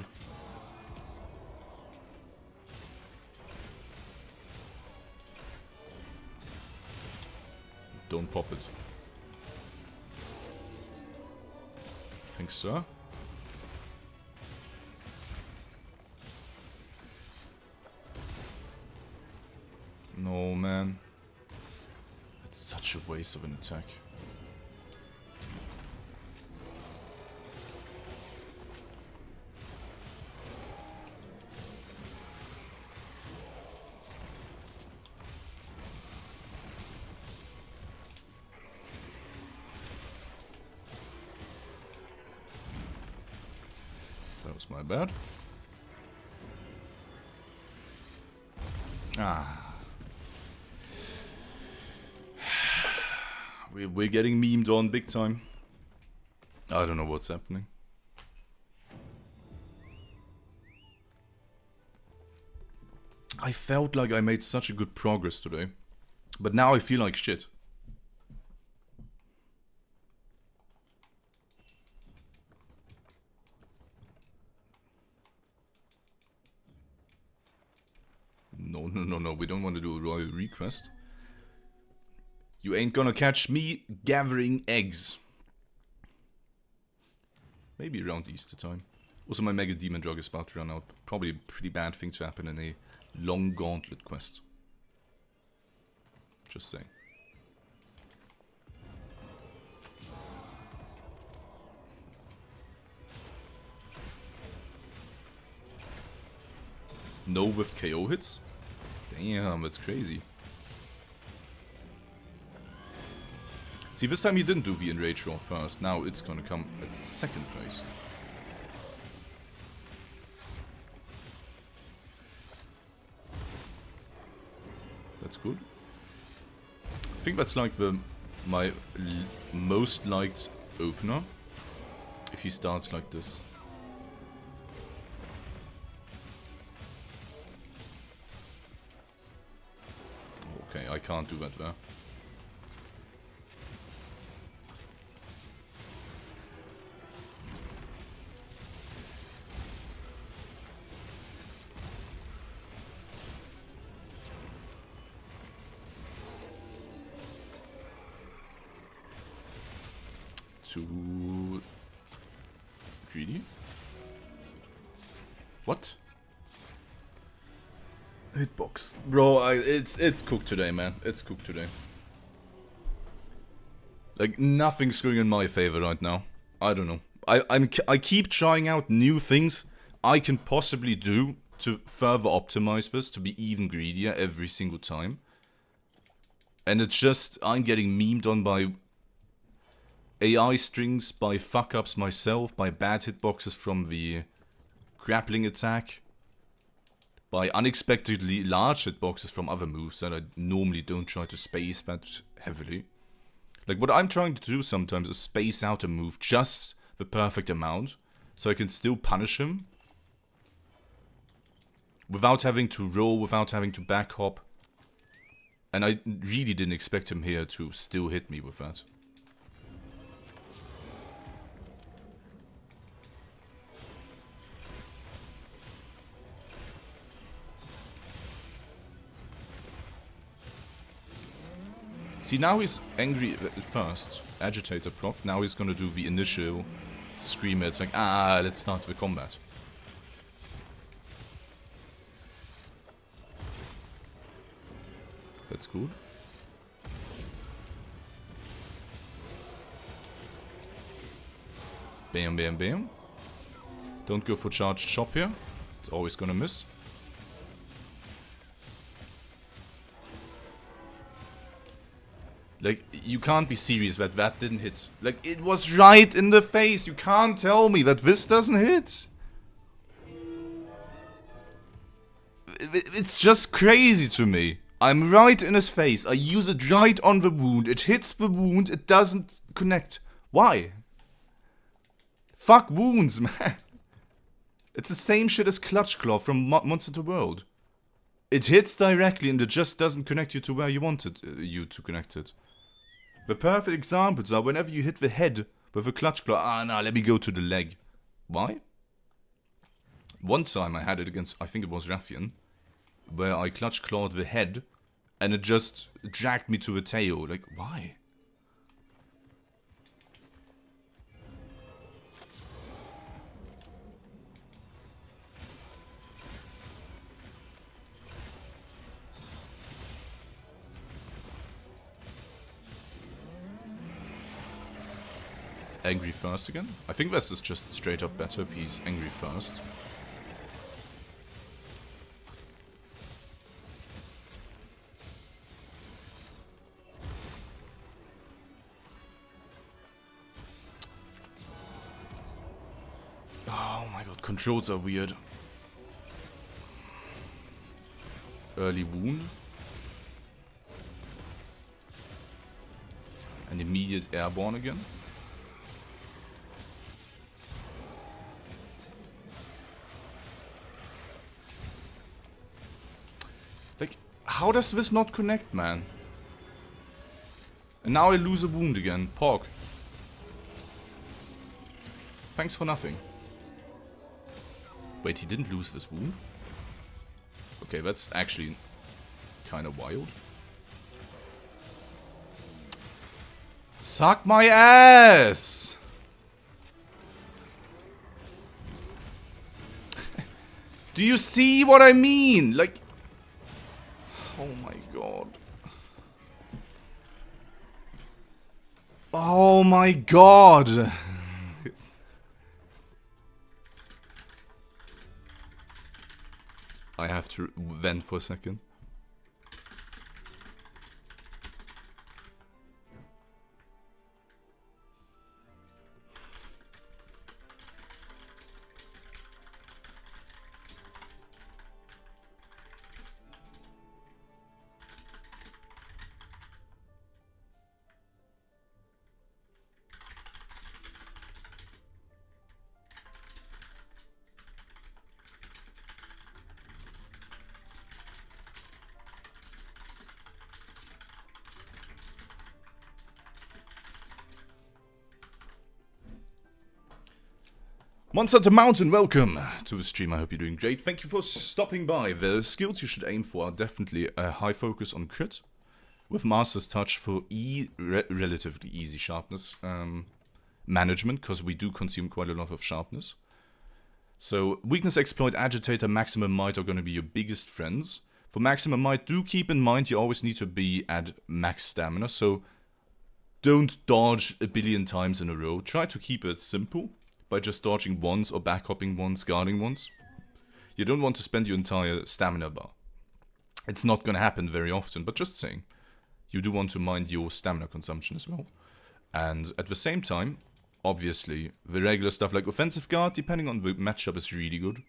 Don't pop it. Thanks, sir. No, man. It's such a waste of an attack. That was my bad. Ah. We're getting memed on big time. I don't know what's happening. I felt like I made such a good progress today. But now I feel like shit. No, we don't want to do a royal request. You ain't gonna catch me gathering eggs. Maybe around Easter time. Also, my Mega Demon Drug is about to run out. Probably a pretty bad thing to happen in a long gauntlet quest. Just saying. No with KO hits? Damn, that's crazy. See, this time he didn't do the Enrage Roar first. Now it's gonna come at second place. That's good. I think that's like my most liked opener. If he starts like this. Okay, I can't do that there. Too greedy? What? Hitbox. Bro, it's cooked today, man. It's cooked today. Like, nothing's going in my favor right now. I don't know. I keep trying out new things I can possibly do to further optimize this, to be even greedier every single time. And it's just, I'm getting memed on by AI strings, by fuck-ups myself, by bad hitboxes from the grappling attack, by unexpectedly large hitboxes from other moves that I normally don't try to space that heavily. Like, what I'm trying to do sometimes is space out a move just the perfect amount, so I can still punish him without having to roll, without having to back hop. And I really didn't expect him here to still hit me with that. See, now he's angry at first. Agitator proc. Now he's gonna do the initial screamer. It's like, let's start the combat. That's cool. Bam, bam, bam. Don't go for charged chop here. It's always gonna miss. Like, you can't be serious that that didn't hit. Like, it was right in the face. You can't tell me that this doesn't hit. It's just crazy to me. I'm right in his face. I use it right on the wound. It hits the wound. It doesn't connect. Why? Fuck wounds, man. It's the same shit as Clutch Claw from Monster Hunter World. It hits directly and it just doesn't connect you to where you wanted you to connect it. The perfect examples are whenever you hit the head with a Clutch Claw. Nah, let me go to the leg. Why? One time I had it against, I think it was Raffian, where I Clutch Clawed the head and it just dragged me to the tail. Like, why? Angry first again? I think this is just straight up better if he's angry first. Oh my god, controls are weird. Early wound. And immediate airborne again. Like, how does this not connect, man? And now I lose a wound again. Pork. Thanks for nothing. Wait, he didn't lose this wound? Okay, that's actually kind of wild. Suck my ass! Do you see what I mean? Like... Oh my god. Oh my god. I have to vent for a second. Monster Hunter Mountain, welcome to the stream. I hope you're doing great. Thank you for stopping by. The skills you should aim for are definitely a high focus on crit, with Master's Touch for relatively easy sharpness management, because we do consume quite a lot of sharpness. So Weakness, Exploit, Agitator, Maximum Might are going to be your biggest friends. For Maximum Might, do keep in mind you always need to be at max stamina, so don't dodge a billion times in a row. Try to keep it simple by just dodging once or backhopping once, guarding once. You don't want to spend your entire stamina bar. It's not going to happen very often, but just saying. You do want to mind your stamina consumption as well. And at the same time, obviously, the regular stuff like Offensive Guard, depending on the matchup, is really good.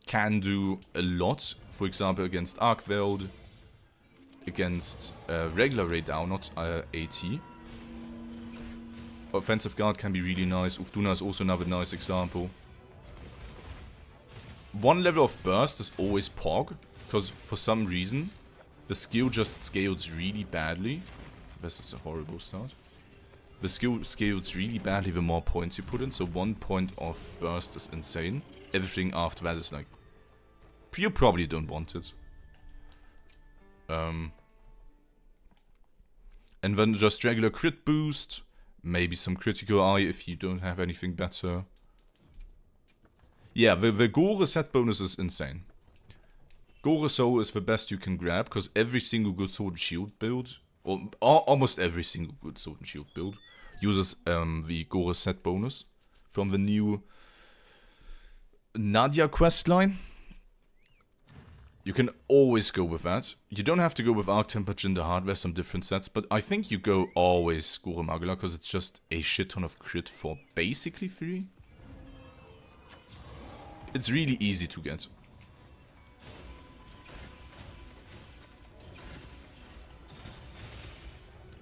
Can do a lot, for example, against Arkveld, against regular Rey Dau, not AT. Offensive Guard can be really nice. Uth Duna is also another nice example. One level of burst is always Pog, because for some reason the skill just scales really badly. This is a horrible start. The skill scales really badly the more points you put in, so 1 point of burst is insane. Everything after that is like... You probably don't want it. And then just regular crit boost. Maybe some critical eye if you don't have anything better. Yeah, the Gore set bonus is insane. Gore Soul is the best you can grab, because every single good sword and shield build, or almost every single good sword and shield build, uses the Gore set bonus from the new Nadia questline. You can always go with that. You don't have to go with Arch Tempered in the hardware, some different sets, but I think you go always Gore Magala, because it's just a shit ton of crit for basically free. It's really easy to get.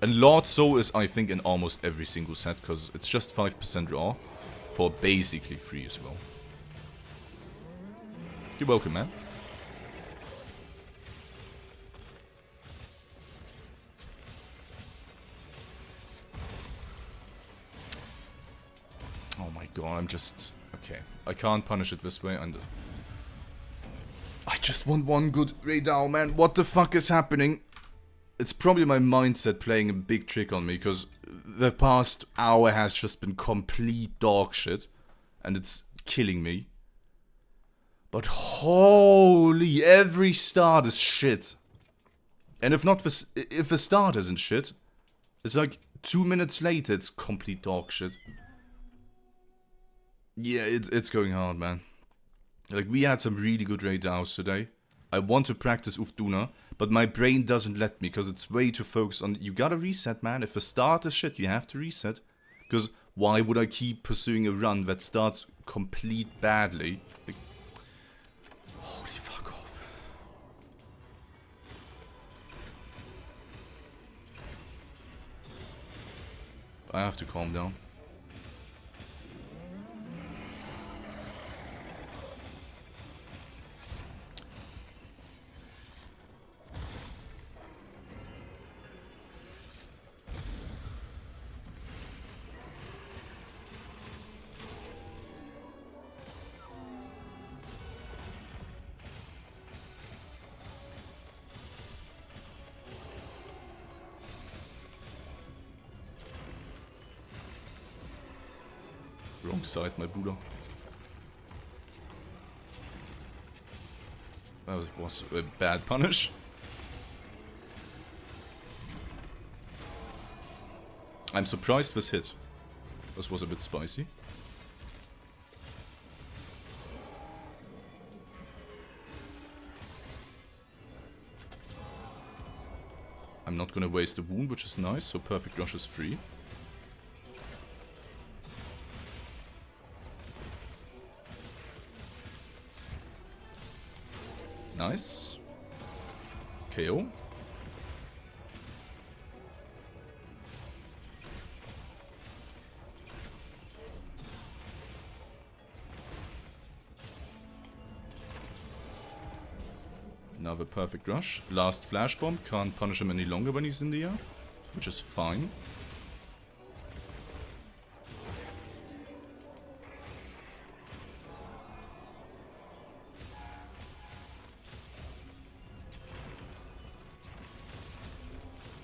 And Lord Soul is, I think, in almost every single set, because it's just 5% raw for basically free as well. You're welcome, man. Oh my god, I'm just... Okay, I can't punish it this way, and... I just want one good Rey Dau, man. What the fuck is happening? It's probably my mindset playing a big trick on me, because the past hour has just been complete dog shit, and it's killing me. But holy, every start is shit. And if the start isn't shit, it's like 2 minutes later it's complete dog shit. Yeah, it's going hard, man. Like, we had some really good Rey Daus today. I want to practice Uth Duna, but my brain doesn't let me, because it's way too focused on... You gotta reset, man. If the start is shit, you have to reset. Because why would I keep pursuing a run that starts complete badly? Like, holy fuck off. I have to calm down. Wrong side, my Buddha. That was a bad punish. I'm surprised this hit. This was a bit spicy. I'm not gonna waste a wound, which is nice, so perfect rush is free. Nice. KO. Another perfect rush. Last flash bomb. Can't punish him any longer when he's in the air, which is fine.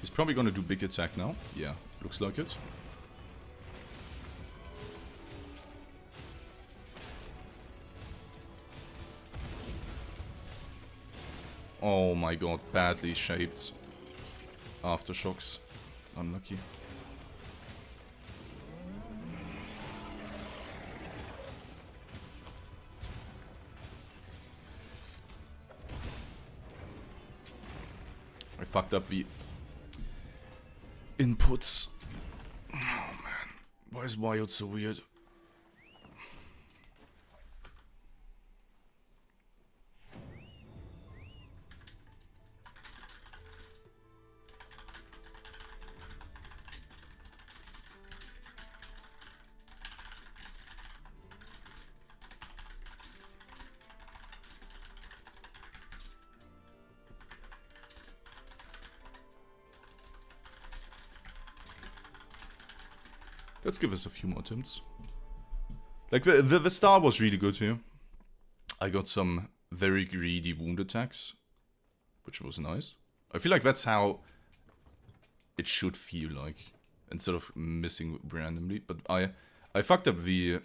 He's probably gonna do big attack now. Yeah, looks like it. Oh my god, badly shaped aftershocks. Unlucky. I fucked up the inputs. Oh man, why is Wild so weird? Let's give us a few more attempts. Like, the start was really good here. I got some very greedy wound attacks, which was nice. I feel like that's how it should feel like, instead of missing randomly. But I fucked up the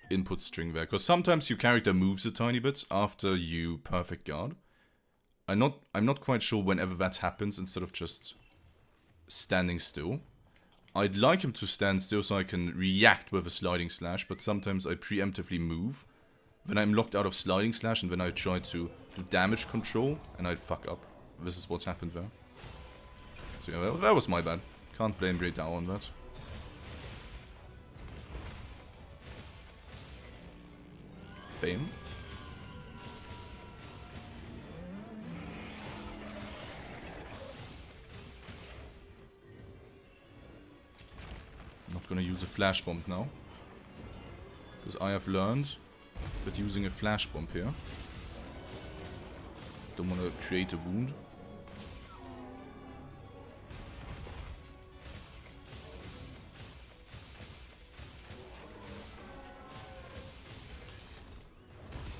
input string there. Because sometimes your character moves a tiny bit after you perfect guard. I'm not quite sure whenever that happens instead of just standing still. I'd like him to stand still so I can react with a sliding slash, but sometimes I preemptively move. Then I'm locked out of sliding slash and then I try to do damage control and I'd fuck up. This is what's happened there. So yeah, that was my bad. Can't blame Rey Dau on that. Bam. Not gonna use a flash bomb now. Because I have learned that using a flash bomb here, don't wanna create a wound.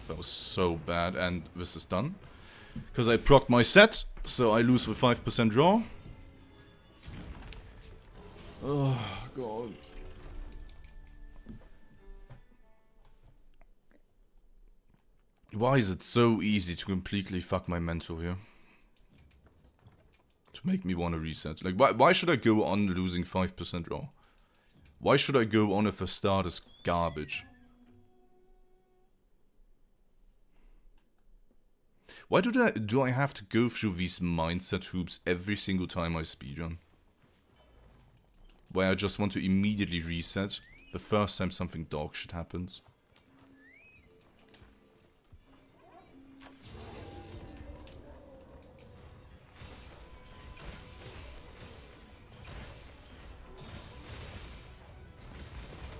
That was so bad, and this is done. Because I procced my set, so I lose with 5% draw. Oh, God. Why is it so easy to completely fuck my mental here? To make me want to reset. Like, why should I go on losing 5% draw? Why should I go on if the start is garbage? Why do I have to go through these mindset hoops every single time I speedrun? Where I just want to immediately reset the first time something dog shit happens.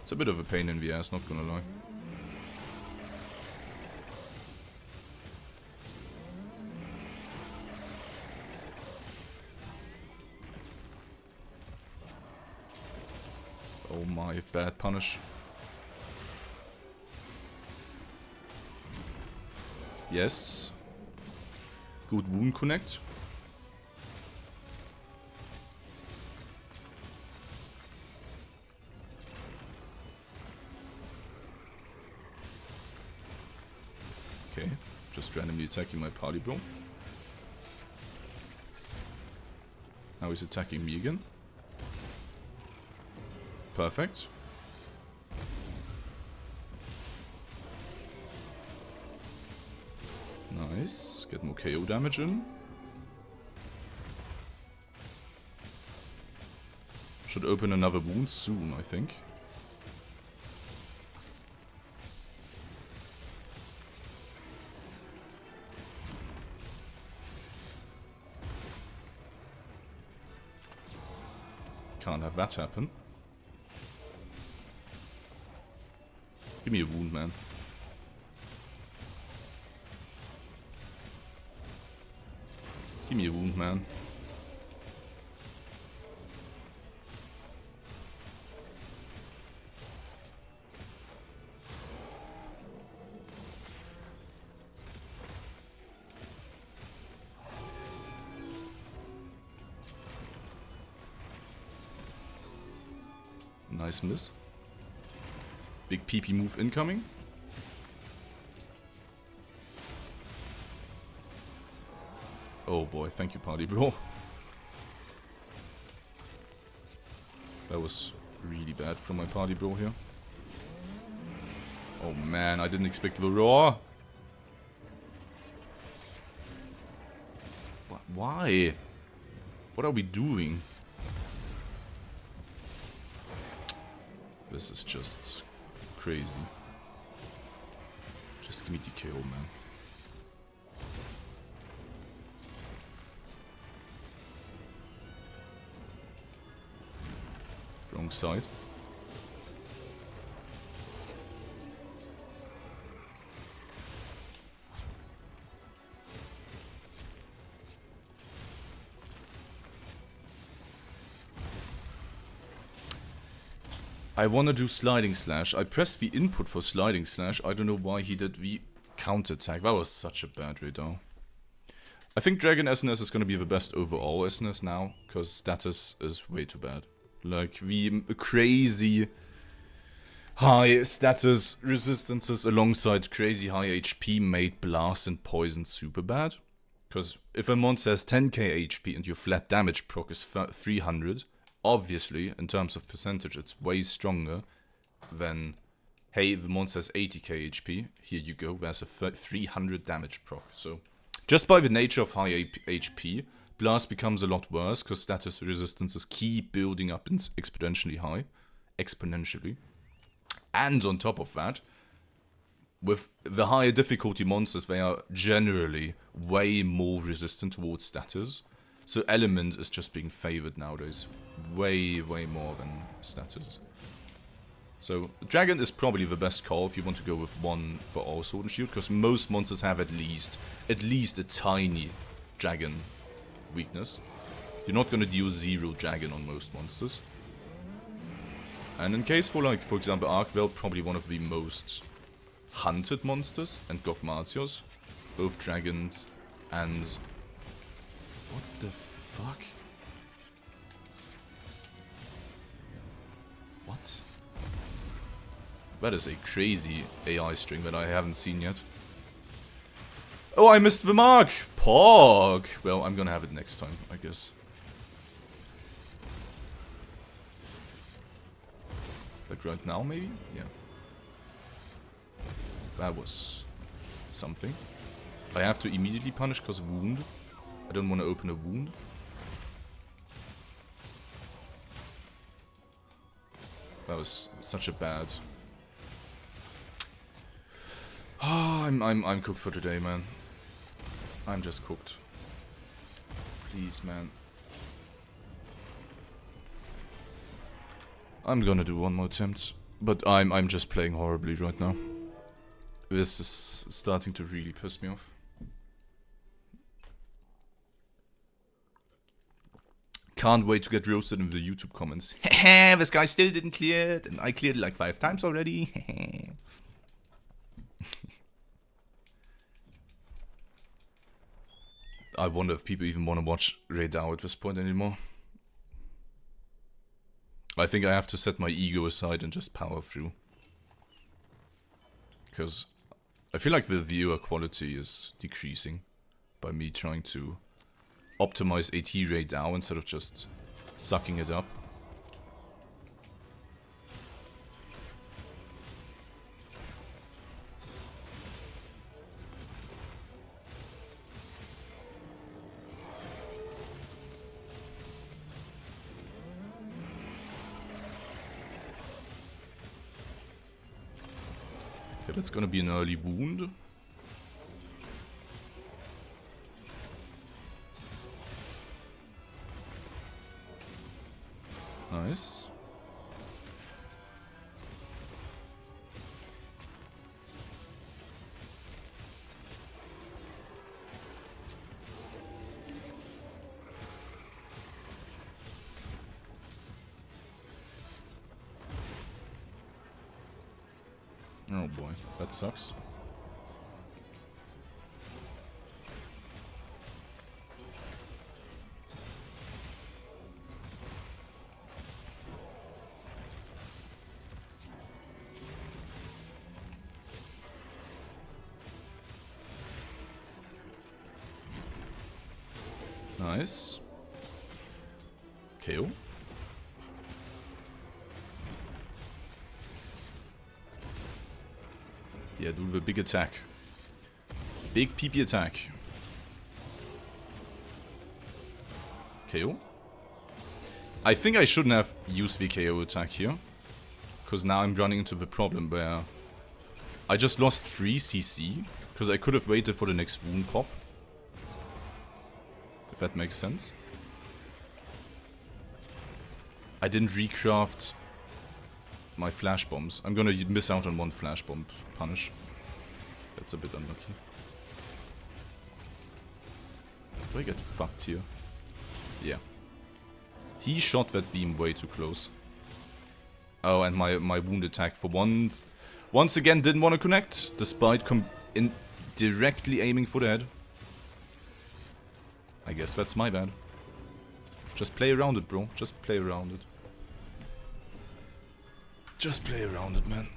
It's a bit of a pain in the ass, not gonna lie. Oh my, bad punish. Yes. Good wound connect. Okay, just randomly attacking my party bro. Now he's attacking me again. Perfect. Nice. Get more KO damage in. Should open another wound soon, I think. Can't have that happen. Give me a wound, man. Give me a wound, man. Nice miss. Big PP move incoming. Oh boy, thank you party bro. That was really bad from my party bro here. Oh man, I didn't expect the roar. Why? What are we doing? This is just crazy. Just give me DKO, man. Wrong side. I wanna do sliding slash. I pressed the input for sliding slash. I don't know why he did the counter attack. That was such a bad Rey Dau. I think Dragon SNS is gonna be the best overall SNS now, because status is way too bad. Like the crazy high status resistances alongside crazy high HP made blast and poison super bad. Because if a monster has 10k HP and your flat damage proc is 300, obviously, in terms of percentage, it's way stronger than, hey, the monster has 80k HP, here you go, there's a 300 damage proc. So, just by the nature of high HP, blast becomes a lot worse, because status resistances keep building up exponentially high. Exponentially. And on top of that, with the higher difficulty monsters, they are generally way more resistant towards status. So element is just being favored nowadays. Way more than status. So dragon is probably the best call if you want to go with one for all sword and shield, because most monsters have at least a tiny dragon weakness. You're not gonna deal 0 dragon on most monsters. And in case for, like, for example, Arkveld, probably one of the most hunted monsters, and Gogmatios, both dragons and... What the fuck? What? That is a crazy AI string that I haven't seen yet. Oh, I missed the mark! Pog! Well, I'm gonna have it next time, I guess. Like right now, maybe? Yeah. That was something. I have to immediately punish because of wound. I don't want to open a wound. That was such a bad... Ah, I'm cooked for today, man. I'm just cooked. Please, man. I'm gonna do one more attempt, but I'm just playing horribly right now. This is starting to really piss me off. Can't wait to get roasted in the YouTube comments. Hehe, this guy still didn't clear it, and I cleared it like 5 times already. I wonder if people even want to watch Rey Dau at this point anymore. I think I have to set my ego aside and just power through. Because I feel like the viewer quality is decreasing by me trying to optimize AT Rey Dau instead of just sucking it up. Okay, that's gonna be an early wound. Nice. Oh boy, that sucks. Nice. KO. Yeah, do the big attack. Big PP attack. KO. I think I shouldn't have used the KO attack here. Because now I'm running into the problem where I just lost 3 CC. Because I could have waited for the next wound pop. If that makes sense. I didn't recraft my flash bombs. I'm gonna miss out on one flash bomb punish. That's a bit unlucky. Do I get fucked here? Yeah. He shot that beam way too close. Oh, and my wound attack for once again didn't want to connect, despite directly aiming for the head. I guess that's my bad. Just play around it, bro. Just play around it. Just play around it, man.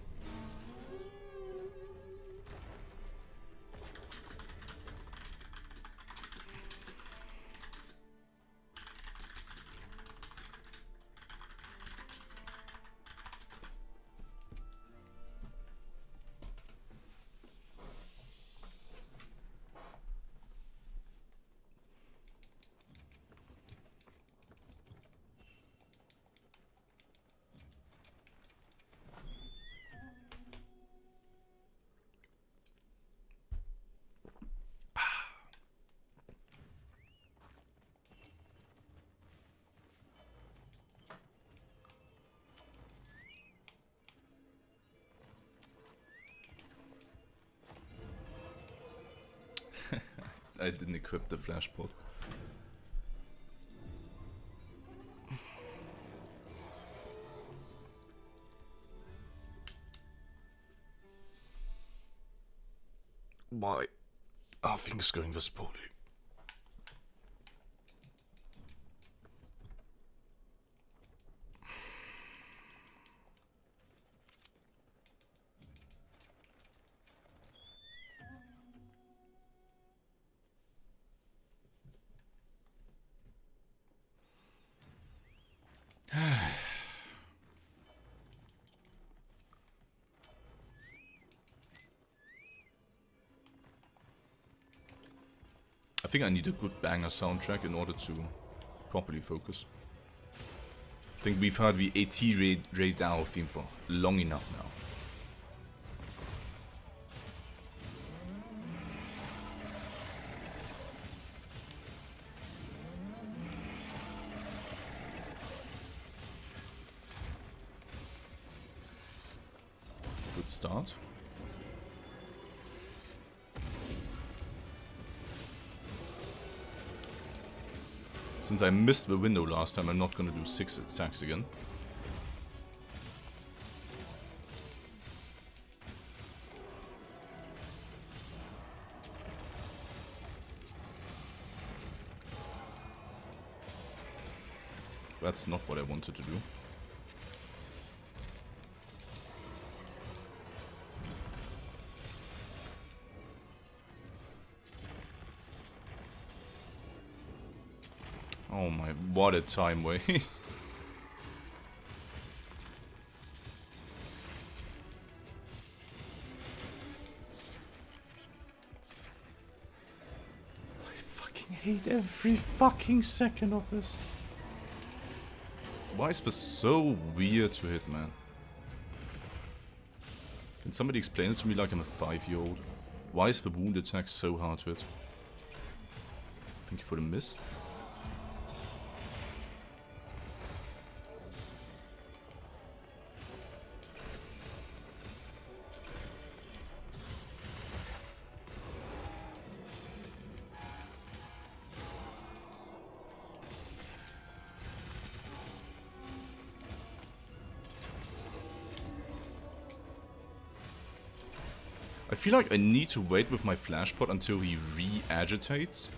I didn't equip the flash pod. Why are things going this poorly? I think I need a good banger soundtrack in order to properly focus. I think we've heard the AT Rey Dau theme for long enough now. Good start. Since I missed the window last time, I'm not gonna do 6 attacks again. That's not what I wanted to do. Oh my, what a time waste. I fucking hate every fucking second of this. Why is this so weird to hit, man? Can somebody explain it to me like I'm a 5-year-old? Why is the wound attack so hard to hit? Thank you for the miss. I feel like I need to wait with my flash pot until he re-agitates.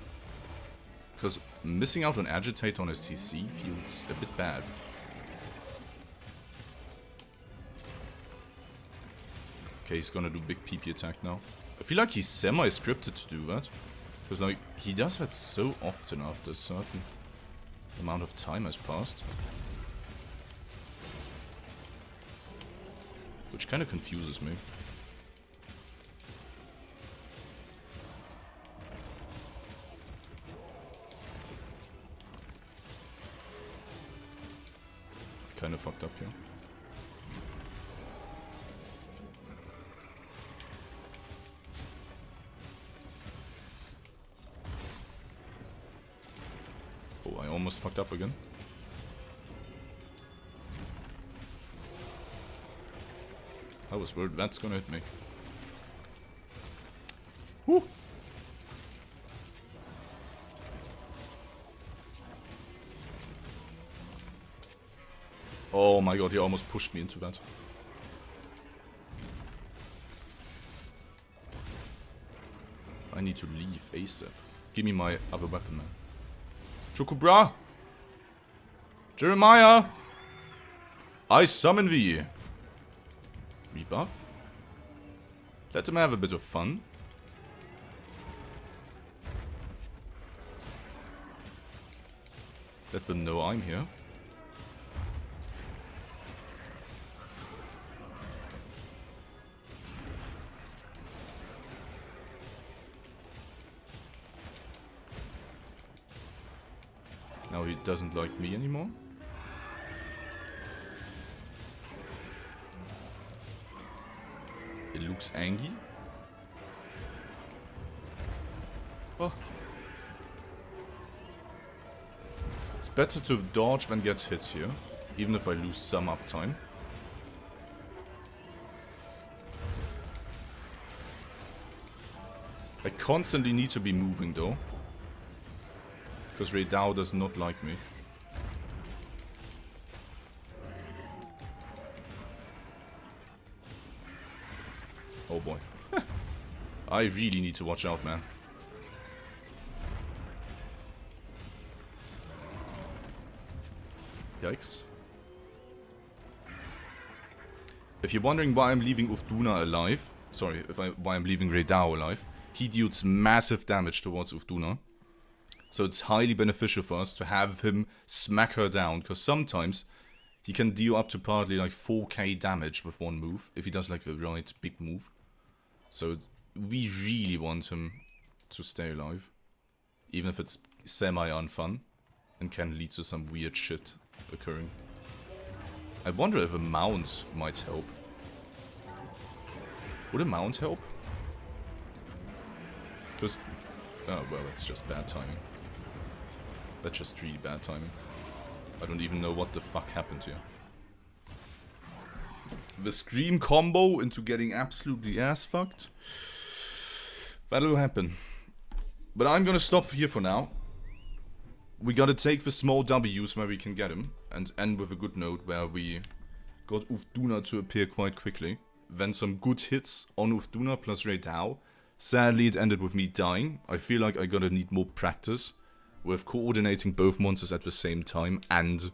Because missing out on agitate on a CC feels a bit bad. Okay, he's gonna do big PP attack now. I feel like he's semi-scripted to do that. Because like, he does that so often after a certain amount of time has passed. Which kind of confuses me. Kind of fucked up here. Oh, I almost fucked up again. I was worried that's gonna hit me. Woo! Oh my god, he almost pushed me into that. I need to leave ASAP. Give me my other weapon, man. Chocobra! Jeremiah! I summon thee! buff. Let them have a bit of fun. Let them know I'm here. Now he doesn't like me anymore. It looks angry. Oh. It's better to dodge than get hit here, even if I lose some uptime. I constantly need to be moving though. Because Rey Dau does not like me. Oh boy. I really need to watch out, man. Yikes. If you're wondering why I'm leaving Uth Duna alive, sorry, why I'm leaving Rey Dau alive, he deals massive damage towards Uth Duna. So it's highly beneficial for us to have him smack her down, because sometimes he can deal up to partly like 4k damage with one move, if he does like the right big move. So we really want him to stay alive, even if it's semi-unfun, and can lead to some weird shit occurring. I wonder if a mount might help. Would a mount help? Because... oh, well, it's just bad timing. That's just really bad timing. I don't even know what the fuck happened here. The Scream combo into getting absolutely ass fucked. That'll happen. But I'm gonna stop here for now. We gotta take the small W's where we can get him. And end with a good note where we got Uth Duna to appear quite quickly. Then some good hits on Uth Duna plus Rey Dau. Sadly, it ended with me dying. I feel like I gotta need more practice with coordinating both monsters at the same time, and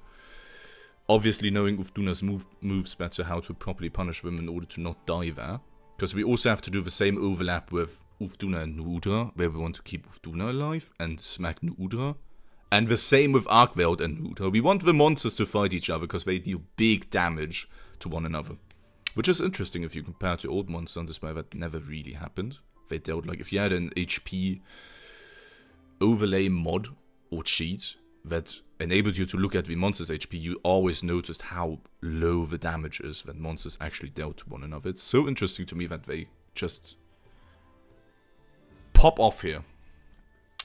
obviously knowing Uth Duna's moves better, how to properly punish them in order to not die there. Because we also have to do the same overlap with Uth Duna and Udra, where we want to keep Uth Duna alive and smack Udra. And the same with Arkveld and Udra. We want the monsters to fight each other because they deal big damage to one another. Which is interesting if you compare to old monsters, where that never really happened. They dealt, like, if you had an HP overlay mod or cheat that enabled you to look at the monster's HP, you always noticed how low the damage is that monsters actually dealt to one another. It's so interesting to me that they just pop off here.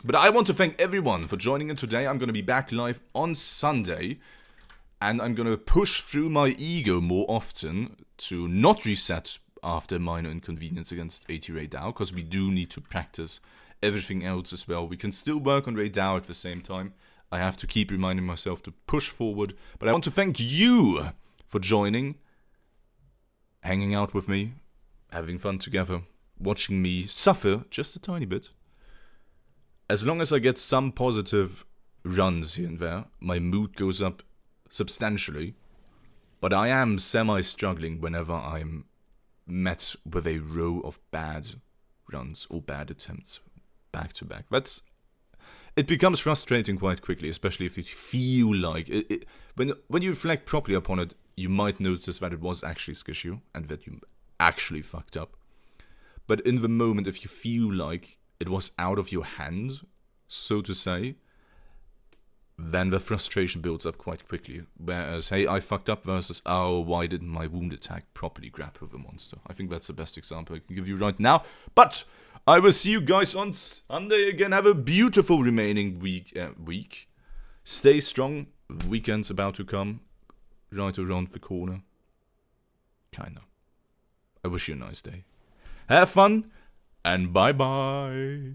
But I want to thank everyone for joining in today. I'm going to be back live on Sunday, and I'm going to push through my ego more often to not reset after minor inconvenience against AT Rey Dau, because we do need to practice everything else as well. We can still work on Rey Dau at the same time. I have to keep reminding myself to push forward. But I want to thank you for joining, hanging out with me, having fun together, watching me suffer just a tiny bit. As long as I get some positive runs here and there, my mood goes up substantially. But I am semi-struggling whenever I'm met with a row of bad runs or bad attempts back to back. It becomes frustrating quite quickly, especially if you feel like when you reflect properly upon it, you might notice that it was actually Skishu and that you actually fucked up. But in the moment, if you feel like it was out of your hand, so to say, then the frustration builds up quite quickly. Whereas, hey, I fucked up versus, oh, why didn't my wound attack properly grab with the monster? I think that's the best example I can give you right now. But I will see you guys on Sunday again. Have a beautiful remaining week. Stay strong. The weekend's about to come. Right around the corner. Kinda. I wish you a nice day. Have fun. And bye-bye.